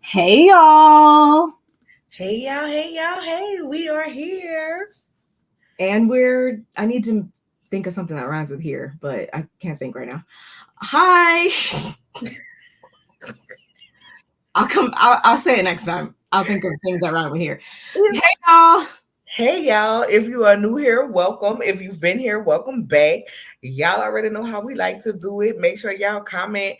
Hey y'all. Hey y'all, hey y'all, hey, we are here. And I need to think of something that rhymes with here, but I can't think right now. Hi. I'll say it next time. I'll think of things that rhyme with here. Hey y'all. Hey y'all, if you are new here, welcome. If you've been here, welcome back. Y'all already know how we like to do it. Make sure y'all comment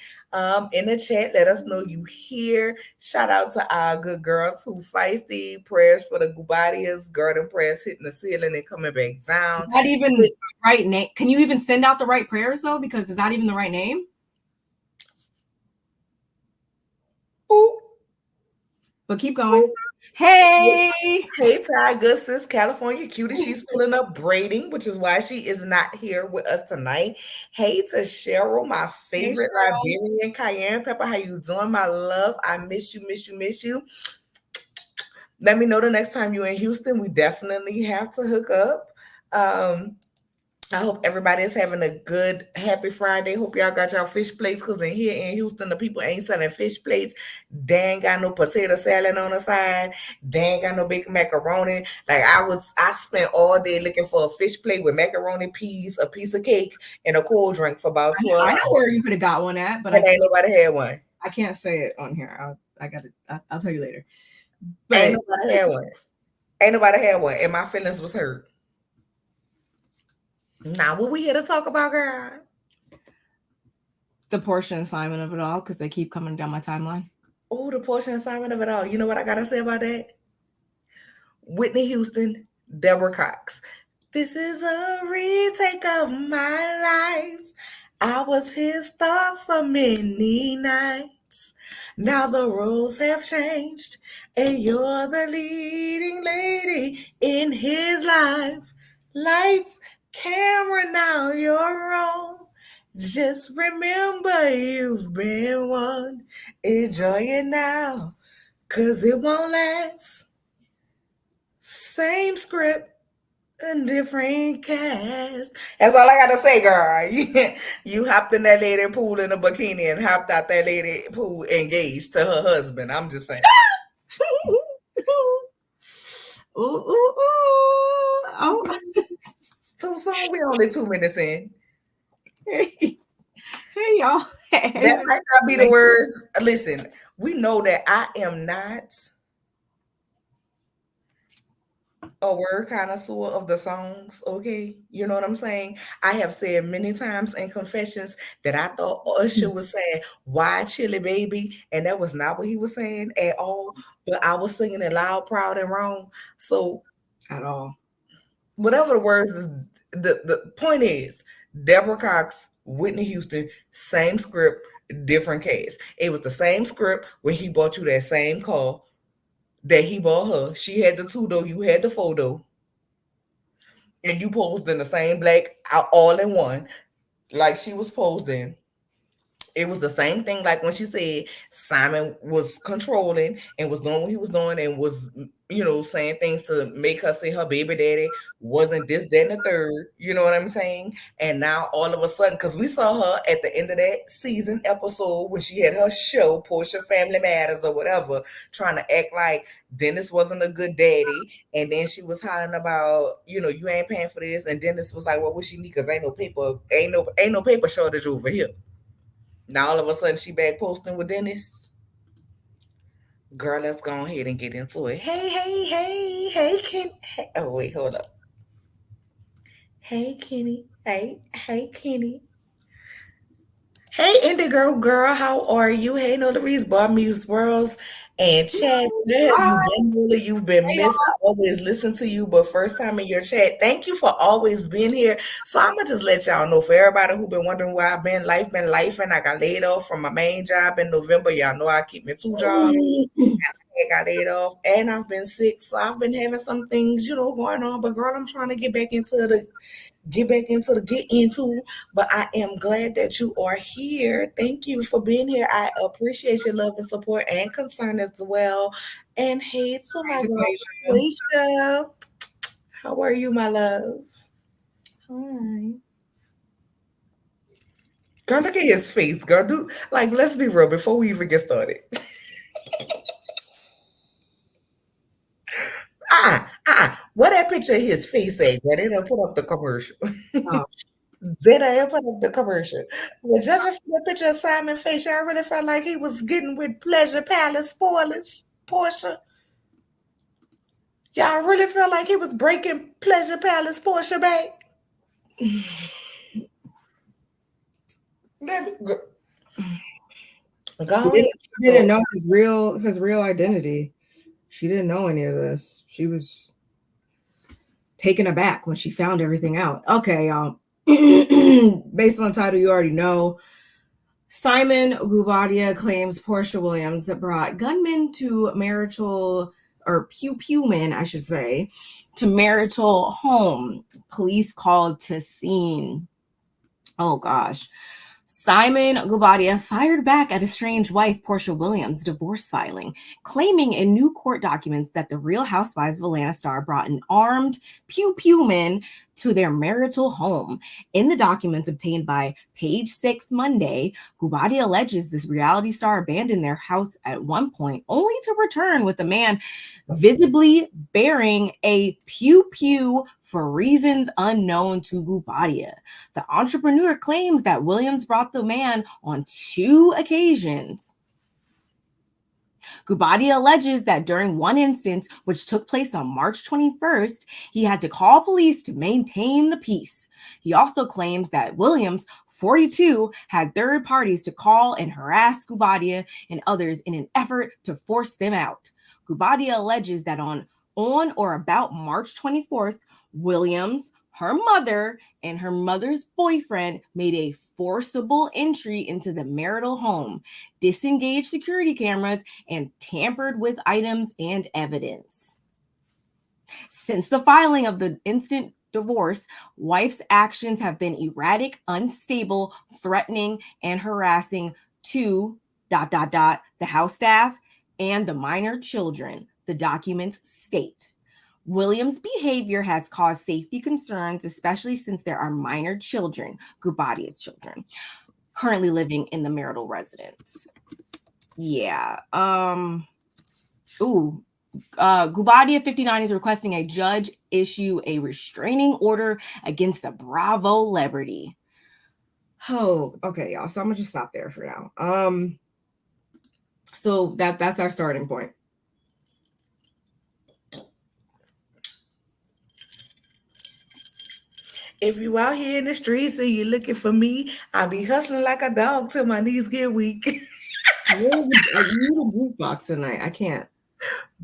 in the chat. Let us know you here. Shout out to our good girls who feisty. Prayers for the Gubadias. Garden prayers hitting the ceiling and coming back down. Is that even the right name? Can you even send out the right prayers though? Because is that even the right name? Ooh. But keep going. Hey. Hey to our good sis, California cutie. She's pulling up braiding, which is why she is not here with us tonight. Hey to Cheryl, my favorite Liberian cayenne pepper. How you doing, my love? I miss you, miss you, miss you. Let me know the next time you're in Houston. We definitely have to hook up. I hope everybody is having a good, happy Friday. Hope y'all got y'all fish plates because in here in Houston, the people ain't selling fish plates. They ain't got no potato salad on the side. They ain't got no big macaroni. Like I spent all day looking for a fish plate with macaroni, peas, a piece of cake, and a cold drink for about 12 I know hours. where you could have got one at, but ain't nobody had one. I can't say it on here. I'll tell you later. But ain't nobody had one. Ain't nobody had one, and my feelings was hurt. Now, what we here to talk about, girl? The Porsha and Simon of it all, because they keep coming down my timeline. Oh, the Porsha and Simon of it all. You know what I gotta say about that? Whitney Houston, Deborah Cox. This is a retake of my life. I was his thought for many nights. Now the roles have changed, and you're the leading lady in his life. Lights, camera, now you're on. Just remember you've been one. Enjoy it now, 'cause it won't last. Same script, a different cast. That's all I gotta say, girl. You hopped in that lady pool in a bikini and hopped out that lady pool engaged to her husband. I'm just saying. Ooh, ooh, ooh. Oh. So we only 2 minutes in. Hey y'all. That might not be the words. Listen, we know that I am not a word connoisseur of the songs, okay? You know what I'm saying? I have said many times in confessions that I thought Usher was saying, "Why Chili Baby?" And that was not what he was saying at all. But I was singing it loud, proud, and wrong. So, at all. Whatever the words is, the point is, Deborah Cox, Whitney Houston, same script, different cast. It was the same script when he bought you that same car that he bought her. She had the two door, you had the four door. And you posed in the same black all in one, like she was posed in. It was the same thing like when she said Simon was controlling and was doing what he was doing and was, saying things to make her say her baby daddy wasn't this, that, and the third. You know what I'm saying? And now all of a sudden, because we saw her at the end of that season episode when she had her show, Porsha Family Matters or whatever, trying to act like Dennis wasn't a good daddy. And then she was hollering about, you ain't paying for this. And Dennis was like, well, what she need? Because ain't no paper shortage over here. Now all of a sudden she back posting with Dennis. Girl, let's go ahead and get into it. Hey, Ken. Hey. Oh wait, hold up. Hey, Kenny. Hey, Kenny. Hey, Indigo girl, how are you? Hey, Notaries, Bar Muse Worlds, and chat. Where have you been, Nola? You've been missed. I always listen to you, but first time in your chat. Thank you for always being here. So I'm gonna just let y'all know, for everybody who been wondering where I've been, life, and I got laid off from my main job in November. Y'all know I keep my 2 jobs. I got laid off, and I've been sick, so I've been having some things, going on. But girl, I'm trying to get back into get into, but I am glad that you are here. Thank you for being here. I appreciate your love and support and concern as well. And hey to my girl Porsha. How are you, my love? Hi. Girl, look at his face, girl. Let's be real before we even get started. What that picture of his face at? That they don't put up the commercial. Oh, They don't put up the commercial. But judging from the picture of Simon's face, I really felt like he was getting with Pleasure Palace spoilers. Porsha. Y'all really felt like he was breaking Pleasure Palace Porsha back. Let me go. Go ahead. she didn't know his real identity. She didn't know any of this. She was taken aback when she found everything out. Okay, y'all. Based on the title, you already know. Simon Guobadia claims Porsha Williams brought gunmen to marital, or pew pew men, I should say, to marital home. Police called to scene. Oh gosh. Simon Guobadia fired back at estranged wife Porsha Williams' divorce filing, claiming in new court documents that the Real Housewives of Atlanta star brought an armed pew pew men to their marital home. In the documents obtained by Page 6 Monday, Guobadia alleges this reality star abandoned their house at one point, only to return with a man visibly bearing a pew pew for reasons unknown to Guobadia. The entrepreneur claims that Williams brought the man on 2 occasions. Guobadia alleges that during one instance, which took place on March 21st, he had to call police to maintain the peace. He also claims that Williams, 42, had third parties to call and harass Guobadia and others in an effort to force them out. Guobadia alleges that on or about March 24th, Williams, her mother, and her mother's boyfriend made a forcible entry into the marital home, disengaged security cameras, and tampered with items and evidence. Since the filing of the instant divorce, wife's actions have been erratic, unstable, threatening, and harassing to ... the house staff and the minor children, the documents state. Williams' behavior has caused safety concerns, especially since there are minor children, Guobadia's children, currently living in the marital residence. Yeah. Guobadia 59 is requesting a judge issue a restraining order against the Bravo celebrity. Oh, okay, y'all. So I'm gonna just stop there for now. So that's our starting point. If you out here in the streets and you looking for me, I be hustling like a dog till my knees get weak. I need a jukebox tonight. I can't.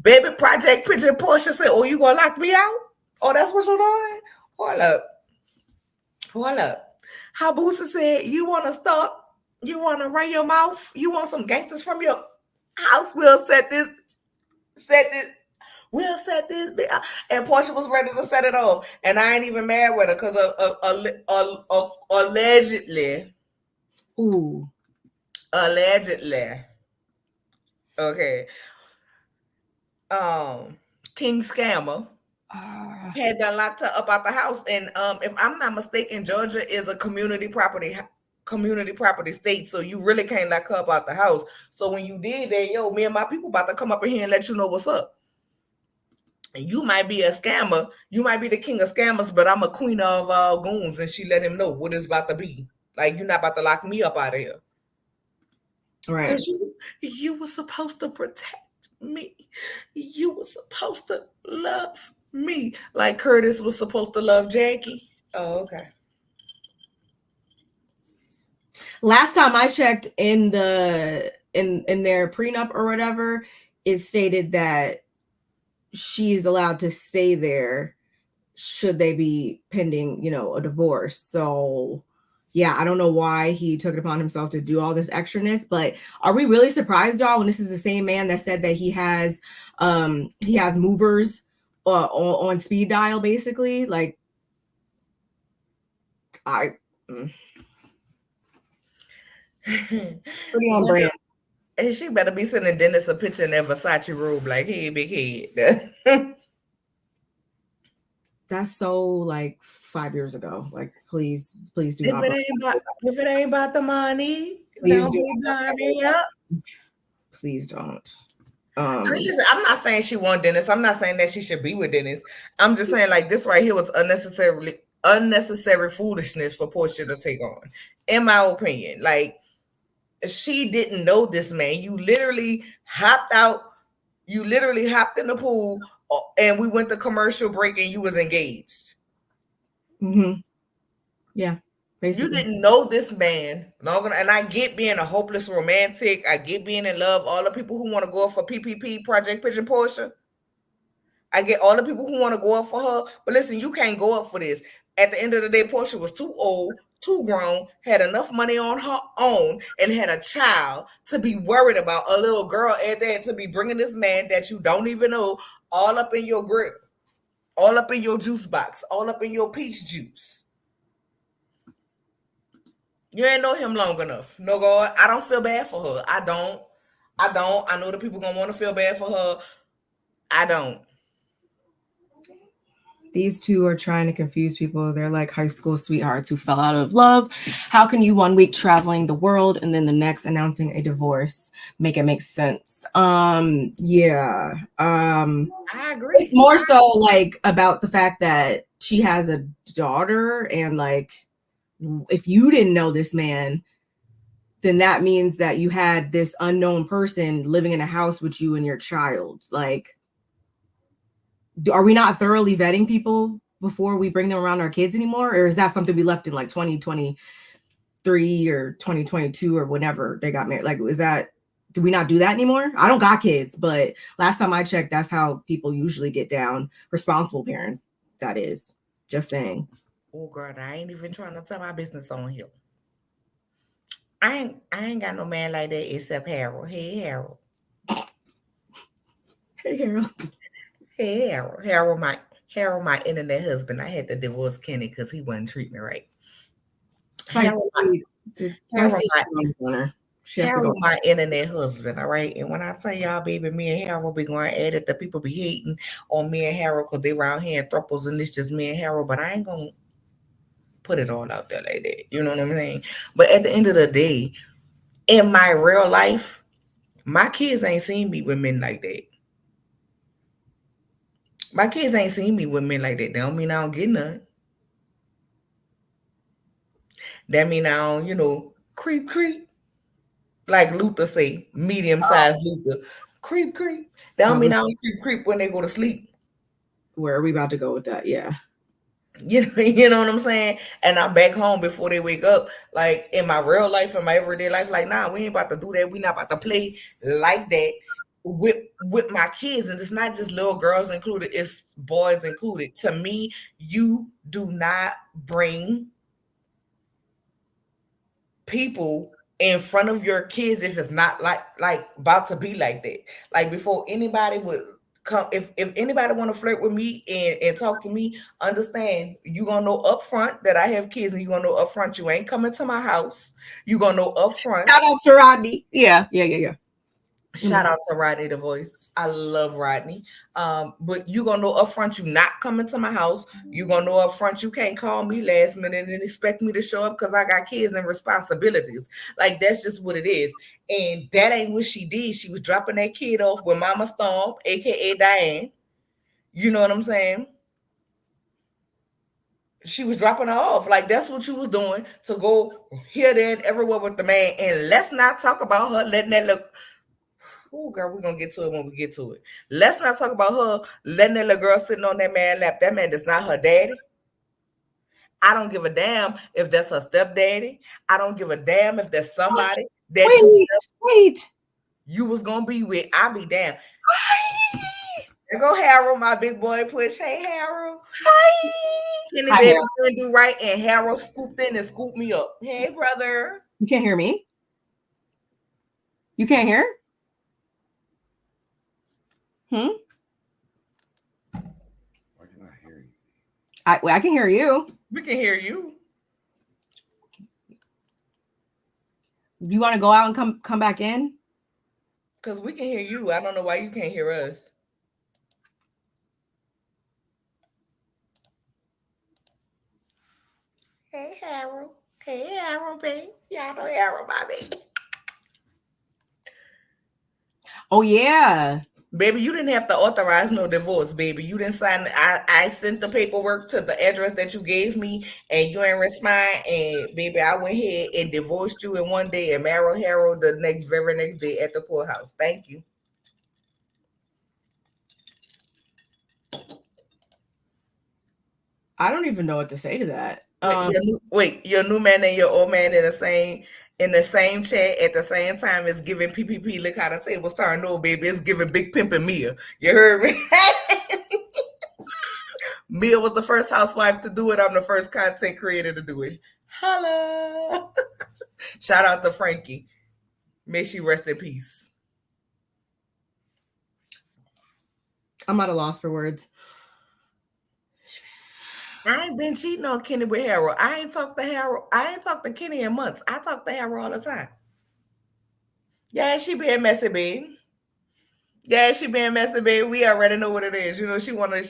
Baby Project Picture Porsha said, "Oh, you gonna lock me out? Oh, that's what you're doing? Hold up. Hold up." How Boosie said, "You wanna stop? You wanna run your mouth? You want some gangsters from your house? We'll set this. We'll set this." And Porsha was ready to set it off. And I ain't even mad with her because allegedly. Ooh. Allegedly. Okay. King Scammer had got locked up out the house. And if I'm not mistaken, Georgia is a community property state, so you really can't lock her up out the house. So when you did that, yo, me and my people about to come up in here and let you know what's up. And you might be a scammer, you might be the king of scammers, but I'm a queen of goons, and she let him know what it's about to be. Like, you're not about to lock me up out of here. Right. Because you were supposed to protect me. You were supposed to love me. Like Curtis was supposed to love Jackie. Oh, okay. Last time I checked in their prenup or whatever, it stated that she's allowed to stay there should they be pending, a divorce. So yeah, I don't know why he took it upon himself to do all this extraness, but are we really surprised, y'all, when this is the same man that said that he has movers on speed dial, basically? Like, pretty on brand. And she better be sending Dennis a picture in that Versace robe, like, "Hey, big head." That's so like 5 years ago. Like, please do not. If it ain't about the money, please don't be blinding up. Please don't. I mean, listen, I'm not saying she want Dennis. I'm not saying that she should be with Dennis. I'm just saying like this right here was unnecessary foolishness for Portia to take on, in my opinion. Like she didn't know this man. You literally hopped out. You literally hopped in the pool, and we went to commercial break, and you was engaged. Yeah, basically. You didn't know this man long, and I get being a hopeless romantic. I get being in love. All the people who want to go for PPP, Project Pigeon Portia. I get all the people who want to go up for her, but listen, you can't go up for this. At the end of the day, Portia was too old, too grown, had enough money on her own, and had a child to be worried about a little girl at that, to be bringing this man that you don't even know all up in your grip, all up in your juice box, all up in your peach juice. You ain't know him long enough. No, God, I don't feel bad for her. I don't. I know the people gonna want to feel bad for her. I don't. These two are trying to confuse people. They're like high school sweethearts who fell out of love. How can you 1 week traveling the world and then the next announcing a divorce make it make sense? Yeah. I agree. It's more so like about the fact that she has a daughter, and like if you didn't know this man, then that means that you had this unknown person living in a house with you and your child. Like, are we not thoroughly vetting people before we bring them around our kids anymore? Or is that something we left in like 2023 or 2022 or whenever they got married? Like, do we not do that anymore? I don't got kids, but last time I checked, that's how people usually get down. Responsible parents, that is. Just saying. Oh, girl, I ain't even trying to tell my business on here. I ain't got no man like that except Harold. Hey, Harold. Hey, Harold. Hey, Harold. Harold, my internet husband. I had to divorce Kenny because he wasn't treating me right. Harold, my internet husband, all right? And when I tell y'all, baby, me and Harold be going at it, the people be hating on me and Harold because they around here in thruples and it's just me and Harold, but I ain't going to put it all out there like that. You know what I'm saying? But at the end of the day, in my real life, my kids ain't seen me with men like that. My kids ain't seen me with men like that. That don't mean I don't get none. That mean I don't, creep. Like Luther say, medium-sized Luther. Creep. That don't mean I don't creep when they go to sleep. Where are we about to go with that? Yeah. You know what I'm saying? And I'm back home before they wake up. Like in my real life, in my everyday life, like, nah, we ain't about to do that. We not about to play like that with my kids. And it's not just little girls included, it's boys included. To me, you do not bring people in front of your kids if it's not like about to be like that. Like before anybody would come, if anybody want to flirt with me and talk to me, understand you gonna know up front that I have kids, and you gonna know up front you ain't coming to my house. You gonna know up front. Shout out to Rodney. Yeah. Shout out to Rodney the Voice. I love Rodney. But you gonna know up front you not coming to my house. You gonna know up front you can't call me last minute and expect me to show up because I got kids and responsibilities. Like that's just what it is. And that ain't what she did. She was dropping that kid off with Mama Storm, aka Diane. You know what I'm saying? She was dropping her off. Like that's what you was doing, to go here, there, and everywhere with the man. And let's not talk about her letting that look. Oh, girl, we're going to get to it when we get to it. Let's not talk about her letting that little girl sitting on that man's lap. That man is not her daddy. I don't give a damn if that's her stepdaddy. I don't give a damn if that's somebody that you was going to be with. I'll be damned. There go Harold, my big boy push. Hey, Harold. Hi. Kenny baby couldn't do right, and Harold scooped in and scooped me up. Hey, brother. You can't hear me? You can't hear? Why can I hear you? I can hear you. We can hear you. You want to go out and come back in? Because we can hear you. I don't know why you can't hear us. Hey, Harold. Hey, Harold, babe. Y'all know Harold, my baby. Oh, yeah. Baby, you didn't have to authorize no divorce, baby. You didn't sign. I sent the paperwork to the address that you gave me, and you ain't respond. And baby, I went ahead and divorced you in one day and married Harold the very next day at the courthouse. Thank you. I don't even know what to say to that. Your new man and your old man in the same chat at the same time is giving PPP. Look how the tables turn. No, baby, it's giving Big Pimp and Mia. You heard me? Mia was the first housewife to do it. I'm the first content creator to do it. Holla! Shout out to Frankie. May she rest in peace. I'm at a loss for words. I ain't been cheating on Kenny with Harold. I ain't talked to Harold. I ain't talked to Kenny in months. I talk to Harold all the time. Yeah, she being messy, babe. Yeah, she being messy, babe. We already know what it is. You know she gonna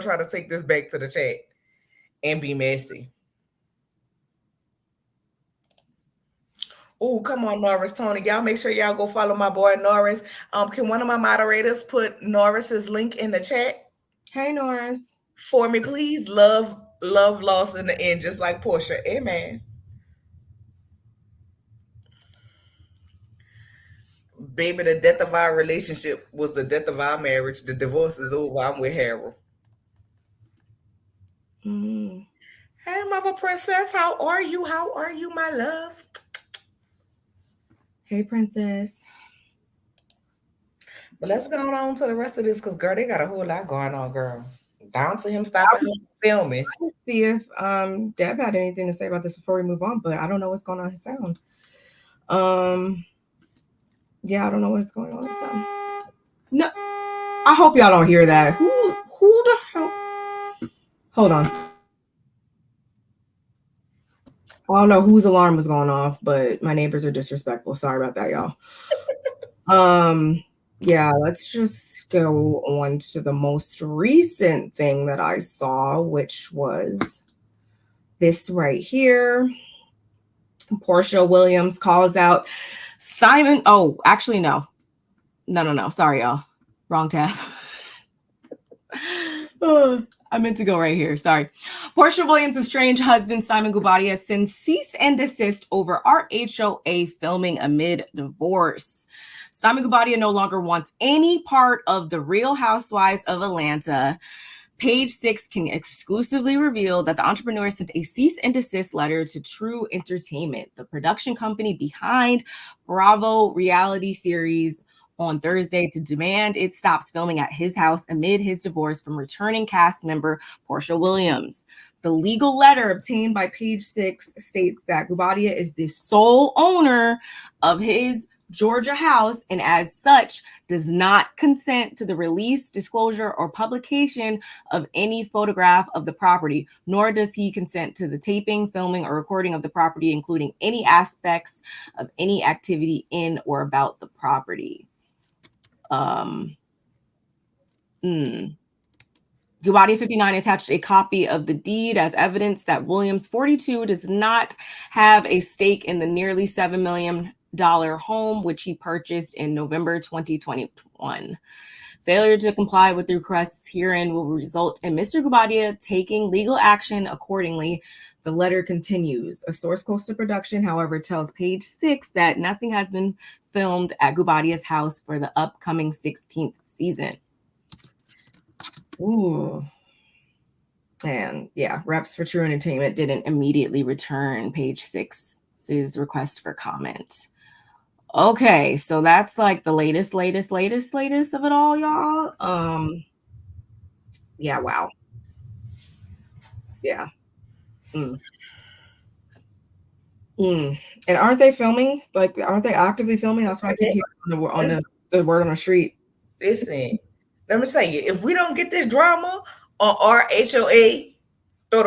try to take this back to the chat and be messy. Oh, come on, Norris, Tony. Y'all make sure y'all go follow my boy Norris. Can one of my moderators put Norris's link in the chat? Hey, Norris. For me, please. Love lost in the end, just like Porsha. Amen. Baby, the death of our relationship was the death of our marriage. The divorce is over. I'm with Harold. Hey, mother princess. How are you? How are you, my love? Hey, princess. But let's go on to the rest of this because, girl, they got a whole lot going on, girl. Down to him stopping him filming. Let's see if Deb had anything to say about this before we move on, but I don't know what's going on with his sound. Yeah, I don't know what's going on with his sound. No, I hope y'all don't hear that. Who the hell? Hold on. I don't know whose alarm was going off, but my neighbors are disrespectful. Sorry about that, y'all. Yeah, let's just go on to the most recent thing that I saw, which was this right here. Porsha Williams calls out Simon. Oh, actually, no. Sorry, y'all. Wrong tab. I meant to go right here. Sorry. Porsha Williams' estranged husband, Simon Guobadia, sends cease and desist over RHOA filming amid divorce. Simon Guobadia no longer wants any part of the Real Housewives of Atlanta. Page 6 can exclusively reveal that the entrepreneur sent a cease and desist letter to True Entertainment, the production company behind Bravo reality series, on Thursday to demand it stops filming at his house amid his divorce from returning cast member Porsha Williams. The legal letter obtained by Page 6 states that Guobadia is the sole owner of his Georgia house and as such does not consent to the release, disclosure, or publication of any photograph of the property, nor does he consent to the taping, filming, or recording of the property, including any aspects of any activity in or about the property. Guobadia 59 attached a copy of the deed as evidence that Williams 42 does not have a stake in the nearly $7 million home, which he purchased in November 2021. Failure to comply with the requests herein will result in Mr. Guobadia taking legal action accordingly. The letter continues. A source close to production, however, tells Page 6 that nothing has been filmed at Guobadia's house for the upcoming 16th season. Ooh. And yeah, reps for True Entertainment didn't immediately return Page 6's request for comment. Okay, so that's like the latest of it all, y'all. Yeah, wow. Yeah. And aren't they filming? Like, aren't they actively filming? That's why I keep hearing on the word on the street. Listen, let me tell you, if we don't get this drama on RHOA, throw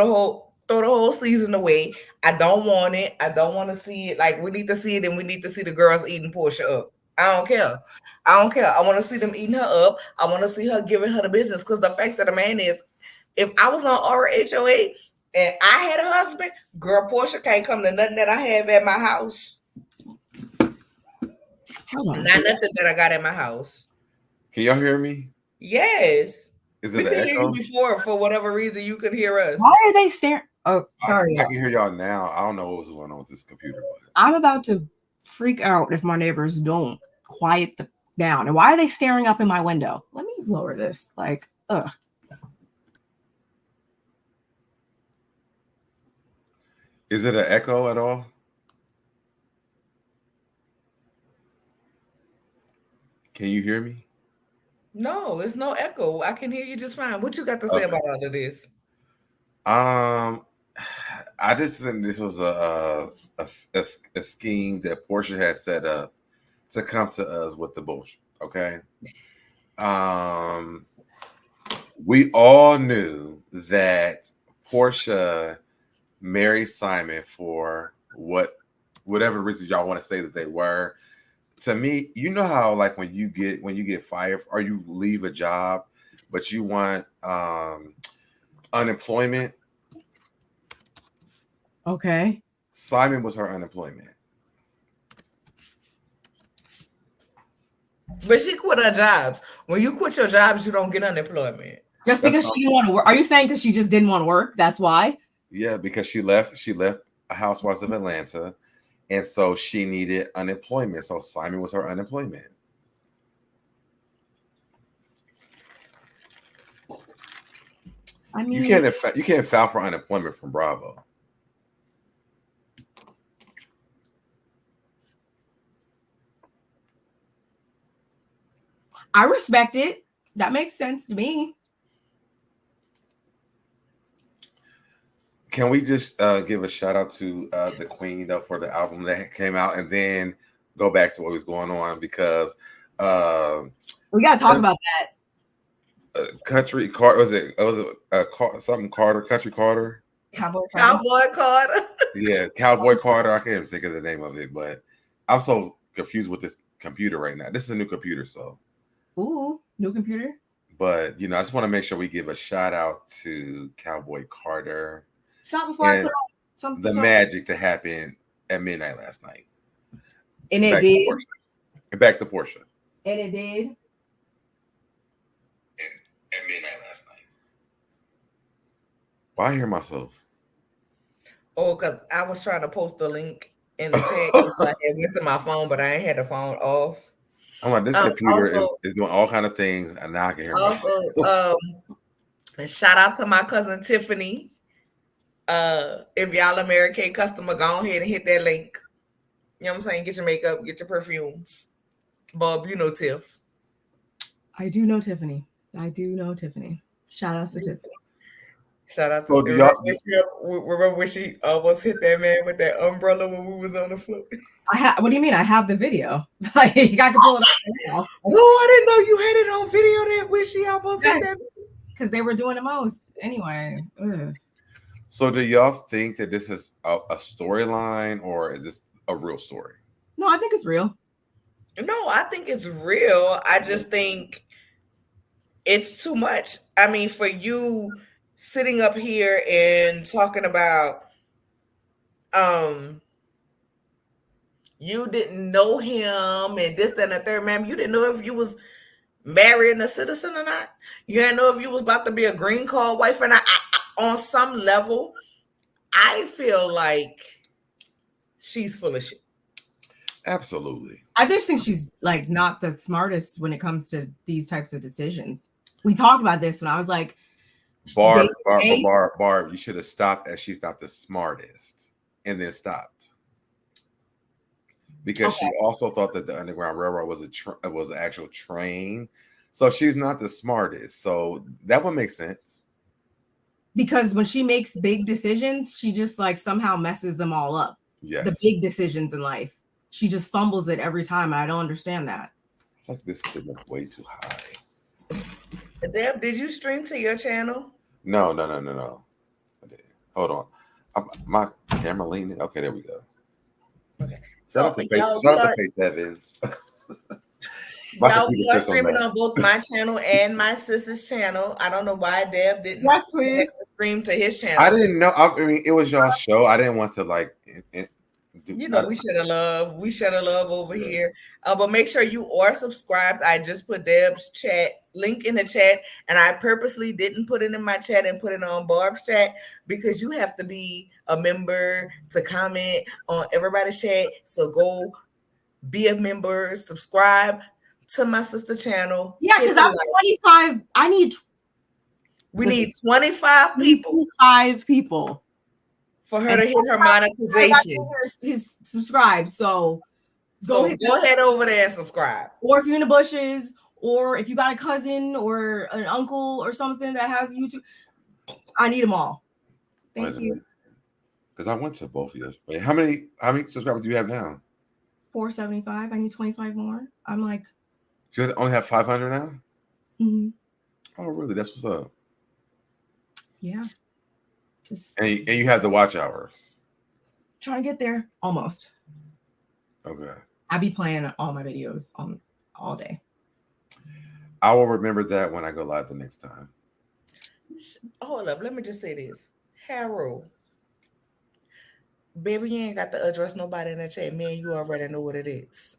the whole season away. I don't want it. I don't want to see it. Like, we need to see it, and we need to see the girls eating Porsha up. I don't care. I want to see them eating her up. I want to see her giving her the business. Because the fact of the man is, if I was on RHOA and I had a husband, girl, Porsha can't come to nothing that I have at my house. Not nothing that I got at my house. Can y'all hear me? Yes. Is We it could an hear you echo? before. For whatever reason, you could hear us. Why are they staring? Oh, sorry. I can hear y'all now. I don't know what was going on with this computer, but I'm about to freak out if my neighbors don't quiet down. And why are they staring up in my window? Let me lower this. Like, ugh. is it an echo at all? Can you hear me? No, it's no echo. I can hear you just fine. What you got to say Okay. about all of this? I just think this was a scheme that Porsha had set up to come to us with the bullshit. Okay. We all knew that Porsha married Simon for whatever reasons y'all want to say that they were. To me, you know how like when you get fired or you leave a job, but you want unemployment. Okay. Simon was her unemployment. But she quit her jobs. When you quit your jobs, you don't get unemployment. Just because she didn't want to work. Are you saying because she just didn't want to work? That's why? Yeah, because she left Housewives of Atlanta, and so she needed unemployment. So Simon was her unemployment. I mean, you can't file for unemployment from Bravo. I respect it. That makes sense to me. Can we just give a shout out to the Queen though for the album that came out, and then go back to what was going on because we got to talk about that. Country Carter was it something Carter Country Carter Cowboy Carter. Yeah, Cowboy Carter. I can't even think of the name of it, but I'm so confused with this computer right now. This is a new computer, so. Ooh, new computer. But I just want to make sure we give a shout out to Cowboy Carter. Something before I put on something. The magic that happened at midnight last night. And it did. And back to Porsha. And it did. At midnight last night. Why I hear myself? Oh, because I was trying to post the link in the chat. So I went to my phone, but I ain't had the phone off. I'm like, this computer is doing all kind of things, and now I can hear myself. And shout out to my cousin Tiffany. If y'all a Mary Kay customer, go ahead and hit that link. You know what I'm saying? Get your makeup, get your perfumes. Bob, you know Tiff. I do know Tiffany. Shout out to Tiffany. Shout out to remember when she almost hit that man with that umbrella when we was on the floor? What do you mean? I have the video. Like, you got to pull it up now. No, I didn't know you had it on video that when she almost hit that. Because they were doing the most. Anyway. Ugh. So do y'all think that this is a storyline or is this a real story? No, I think it's real. No, I think it's real. I just think it's too much. I mean, for you sitting up here and talking about you didn't know him and this and the third, ma'am. You didn't know if you was marrying a citizen or not. You didn't know if you was about to be a green card wife. And I on some level, I feel like she's full of shit. Absolutely. I just think she's like not the smartest when it comes to these types of decisions. We talked about this when I was like, Barb, you should have stopped as she's not the smartest and then stopped. Because she also thought that the Underground Railroad was an actual train. So she's not the smartest. So that would make sense. Because when she makes big decisions, she just like somehow messes them all up. Yes. The big decisions in life. She just fumbles it every time. I don't understand that. I feel like this is sitting up way too high. Deb, did you stream to your channel? No. I didn't. Hold on. My camera leaning. Okay, there we go. Okay. Shout out to Faith Evans. Y'all, we are streaming on both my channel and my sister's channel. I don't know why Deb didn't please stream to his channel. I didn't know. I mean, it was y'all's show. I didn't want to like You know, we share the love. We share the love over here. But make sure you are subscribed. I just put Deb's chat link in the chat, and I purposely didn't put it in my chat and put it on Barb's chat because you have to be a member to comment on everybody's chat. So go be a member, subscribe to my sister channel. Yeah, because I'm 25. We need 25 people. 25 people. For her to hit her monetization. He's subscribed. So go ahead over there and subscribe. Or if you're in the bushes, or if you got a cousin or an uncle or something that has YouTube, I need them all. Thank you. Because I went to both of you. How many subscribers do you have now? 475. I need 25 more. I'm like, you only have 500 now? Mm-hmm. Oh, really? That's what's up. Yeah. And you have the watch hours. Trying to get there. Almost. Okay. I be playing all my videos on all day. I will remember that when I go live the next time. Hold up. Let me just say this. Harold. Baby, you ain't got to address nobody in the chat. Man, you already know what it is.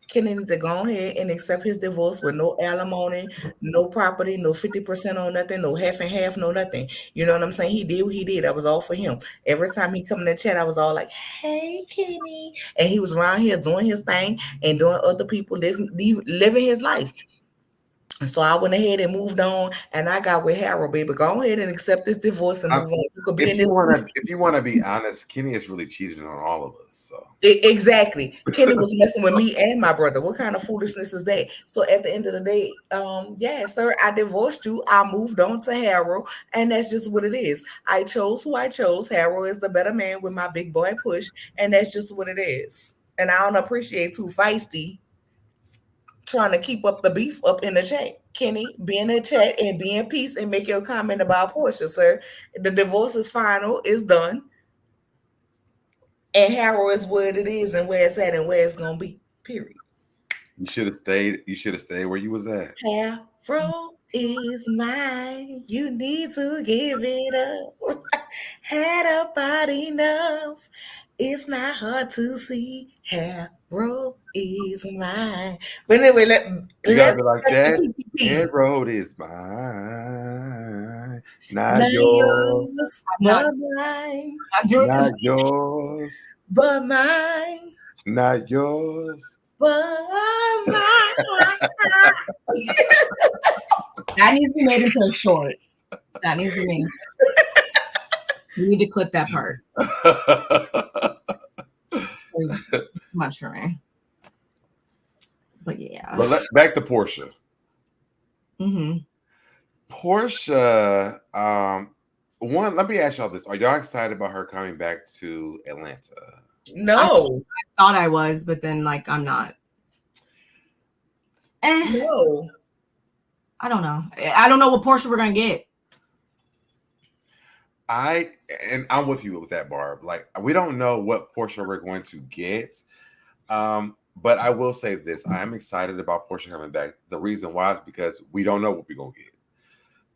Kenny need to go ahead and accept his divorce with no alimony, no property, no 50% on nothing, no half and half, no nothing. You know what I'm saying? He did what he did. That was all for him. Every time he come in the chat, I was all like, hey, Kenny. And he was around here doing his thing and doing other people living his life. And so I went ahead and moved on, and I got with Harold, baby. Go ahead and accept this divorce and move on. If you want to be honest, Kenny has really cheated on all of us. So exactly, Kenny was messing with me and my brother. What kind of foolishness is that? So at the end of the day, yeah, sir, I divorced you. I moved on to Harold, and that's just what it is. I chose who I chose. Harold is the better man with my big boy push, and that's just what it is. And I don't appreciate too feisty trying to keep up the beef up in the chat. Kenny, be in the chat and be in peace and make your comment about Porsha, sir. The divorce is final, it's done. And Harold is what it is and where it's at and where it's gonna be. Period. You should have stayed. You should have stayed where you was at. Harold is mine. You need to give it up. Had about enough. It's not hard to see. Harold is mine. But anyway, let's be like that. Harold is mine, not yours, but mine. Not yours, but mine. Not yours, but mine. That needs to be made into a short. That needs to be made. You need to clip that part. It's too much for me. But yeah. But back to Porsha. Mm-hmm. Porsha, one, let me ask y'all this. Are y'all excited about her coming back to Atlanta? No. I thought I was, but then like I'm not. No. I don't know. I don't know what Porsha we're gonna get. I'm with you with that, Barb. Like, we don't know what Porsha we're going to get. But I will say this. I am excited about Porsha coming back. The reason why is because we don't know what we're gonna get.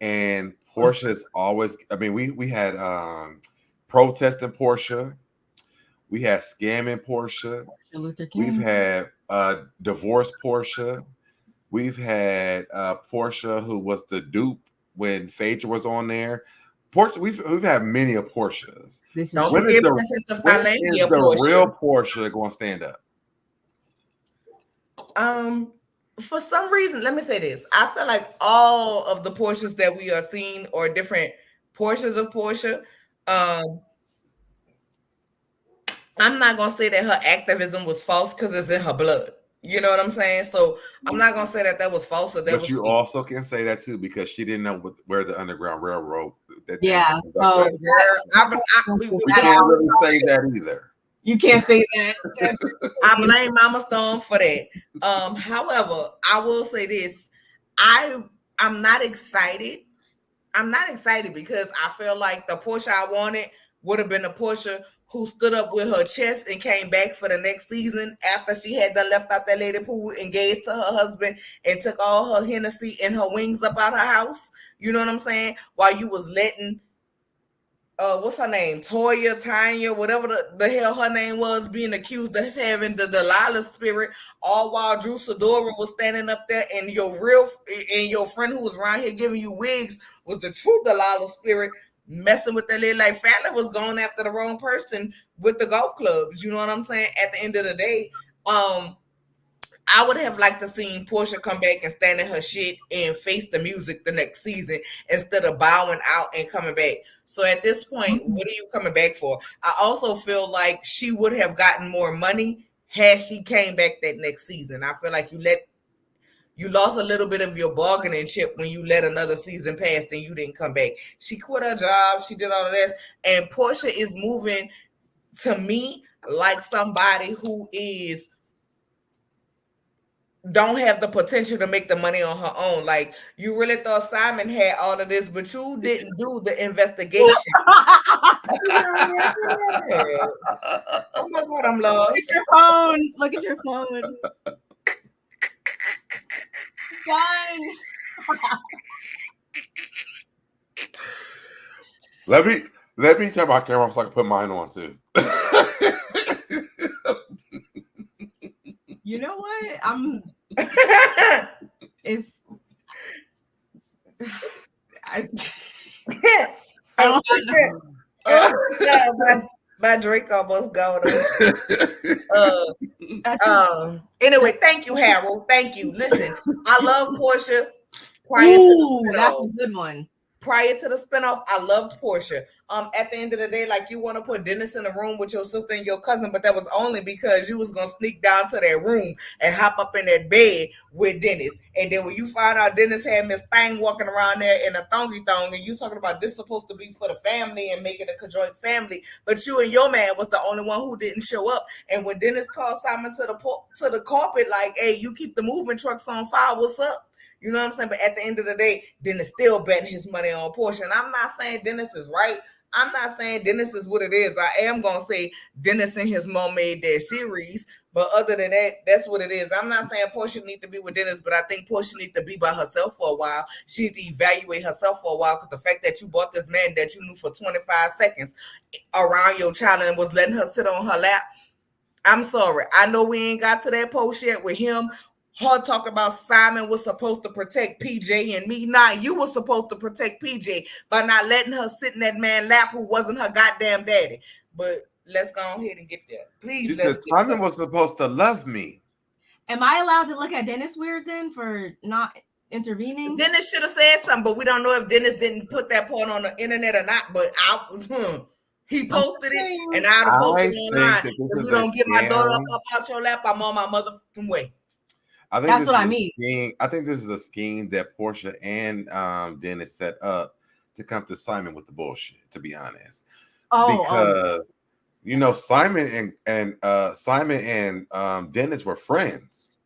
And Porsha is always, I mean, we had protesting Porsha, we had scamming Porsha, we've had divorce Porsha, we've had Porsha who was the dupe when Phaedra was on there. Porsha, we've had many of Porshas. When is the real Porsha going to stand up? For some reason, let me say this. I feel like all of the Porshas that we are seeing are different Porshas of Porsha. I'm not gonna say that her activism was false because it's in her blood. You know what I'm saying? So I'm not gonna say that was false. Or that but was you also can say that too because she didn't know where the Underground Railroad. Yeah, so we can't really say that either. You can't say that. I blame Mama Stone for that. However, I will say this: I'm not excited. I'm not excited because I feel like the Porsha I wanted would have been a Porsha who stood up with her chest and came back for the next season after she had done left out that lady pool, engaged to her husband, and took all her Hennessy and her wings up out her house. You know what I'm saying? While you was letting what's her name? Toya, Tanya, whatever the hell her name was, being accused of having the Delilah spirit, all while Drew Sidora was standing up there, and your friend who was around here giving you wigs was the true Delilah spirit, messing with that little like Fallon was going after the wrong person with the golf clubs. You know what I'm saying? At the end of the day, I would have liked to seen Porsha come back and stand in her shit and face the music the next season instead of bowing out and coming back. So at this point, what are you coming back for? I also feel like she would have gotten more money had she came back that next season. I feel like you lost a little bit of your bargaining chip when you let another season pass and you didn't come back. She quit her job. She did all of this. And Porsha is moving, to me, like somebody who don't have the potential to make the money on her own. Like, you really thought Simon had all of this, but you didn't do the investigation. Oh my God, I'm lost. Look at your phone. Look at your phone. Son. Let me turn my camera off so I can put mine on too. You know what? I don't know. My drink almost gone. Anyway, thank you, Harold. Thank you. Listen, I love Porsha. That's a good one. Prior to the spinoff, I loved Porsha. At the end of the day, like, you want to put Dennis in a room with your sister and your cousin, but that was only because you was gonna sneak down to that room and hop up in that bed with Dennis. And then when you find out Dennis had Miss Thang walking around there in a thongy thong, and you talking about this supposed to be for the family and making a conjoint family, but you and your man was the only one who didn't show up. And when Dennis called Simon to the carpet, like, hey, you keep the moving trucks on fire, what's up? You know what I'm saying? But at the end of the day, Dennis still betting his money on Porsha. And I'm not saying Dennis is right. I'm not saying Dennis is what it is. I am going to say Dennis and his mom made their series. But other than that, that's what it is. I'm not saying Porsha need to be with Dennis, but I think Porsha need to be by herself for a while. She needs to evaluate herself for a while, because the fact that you bought this man that you knew for 25 seconds around your child and was letting her sit on her lap, I'm sorry. I know we ain't got to that post yet with him. Her talk about Simon was supposed to protect PJ and me. Nah, you were supposed to protect PJ by not letting her sit in that man's lap who wasn't her goddamn daddy. But let's go ahead and get there. Please. Simon was supposed to love me. Am I allowed to look at Dennis weird then for not intervening? Dennis should have said something, but we don't know if Dennis didn't put that part on the internet or not. But he posted it, and I'd have posted it online. If you don't get my daughter up out your lap, I'm on my motherfucking way. That's what I mean. I think this is a scheme that Porsha and Dennis set up to come to Simon with the bullshit, to be honest. Because Simon and Dennis were friends.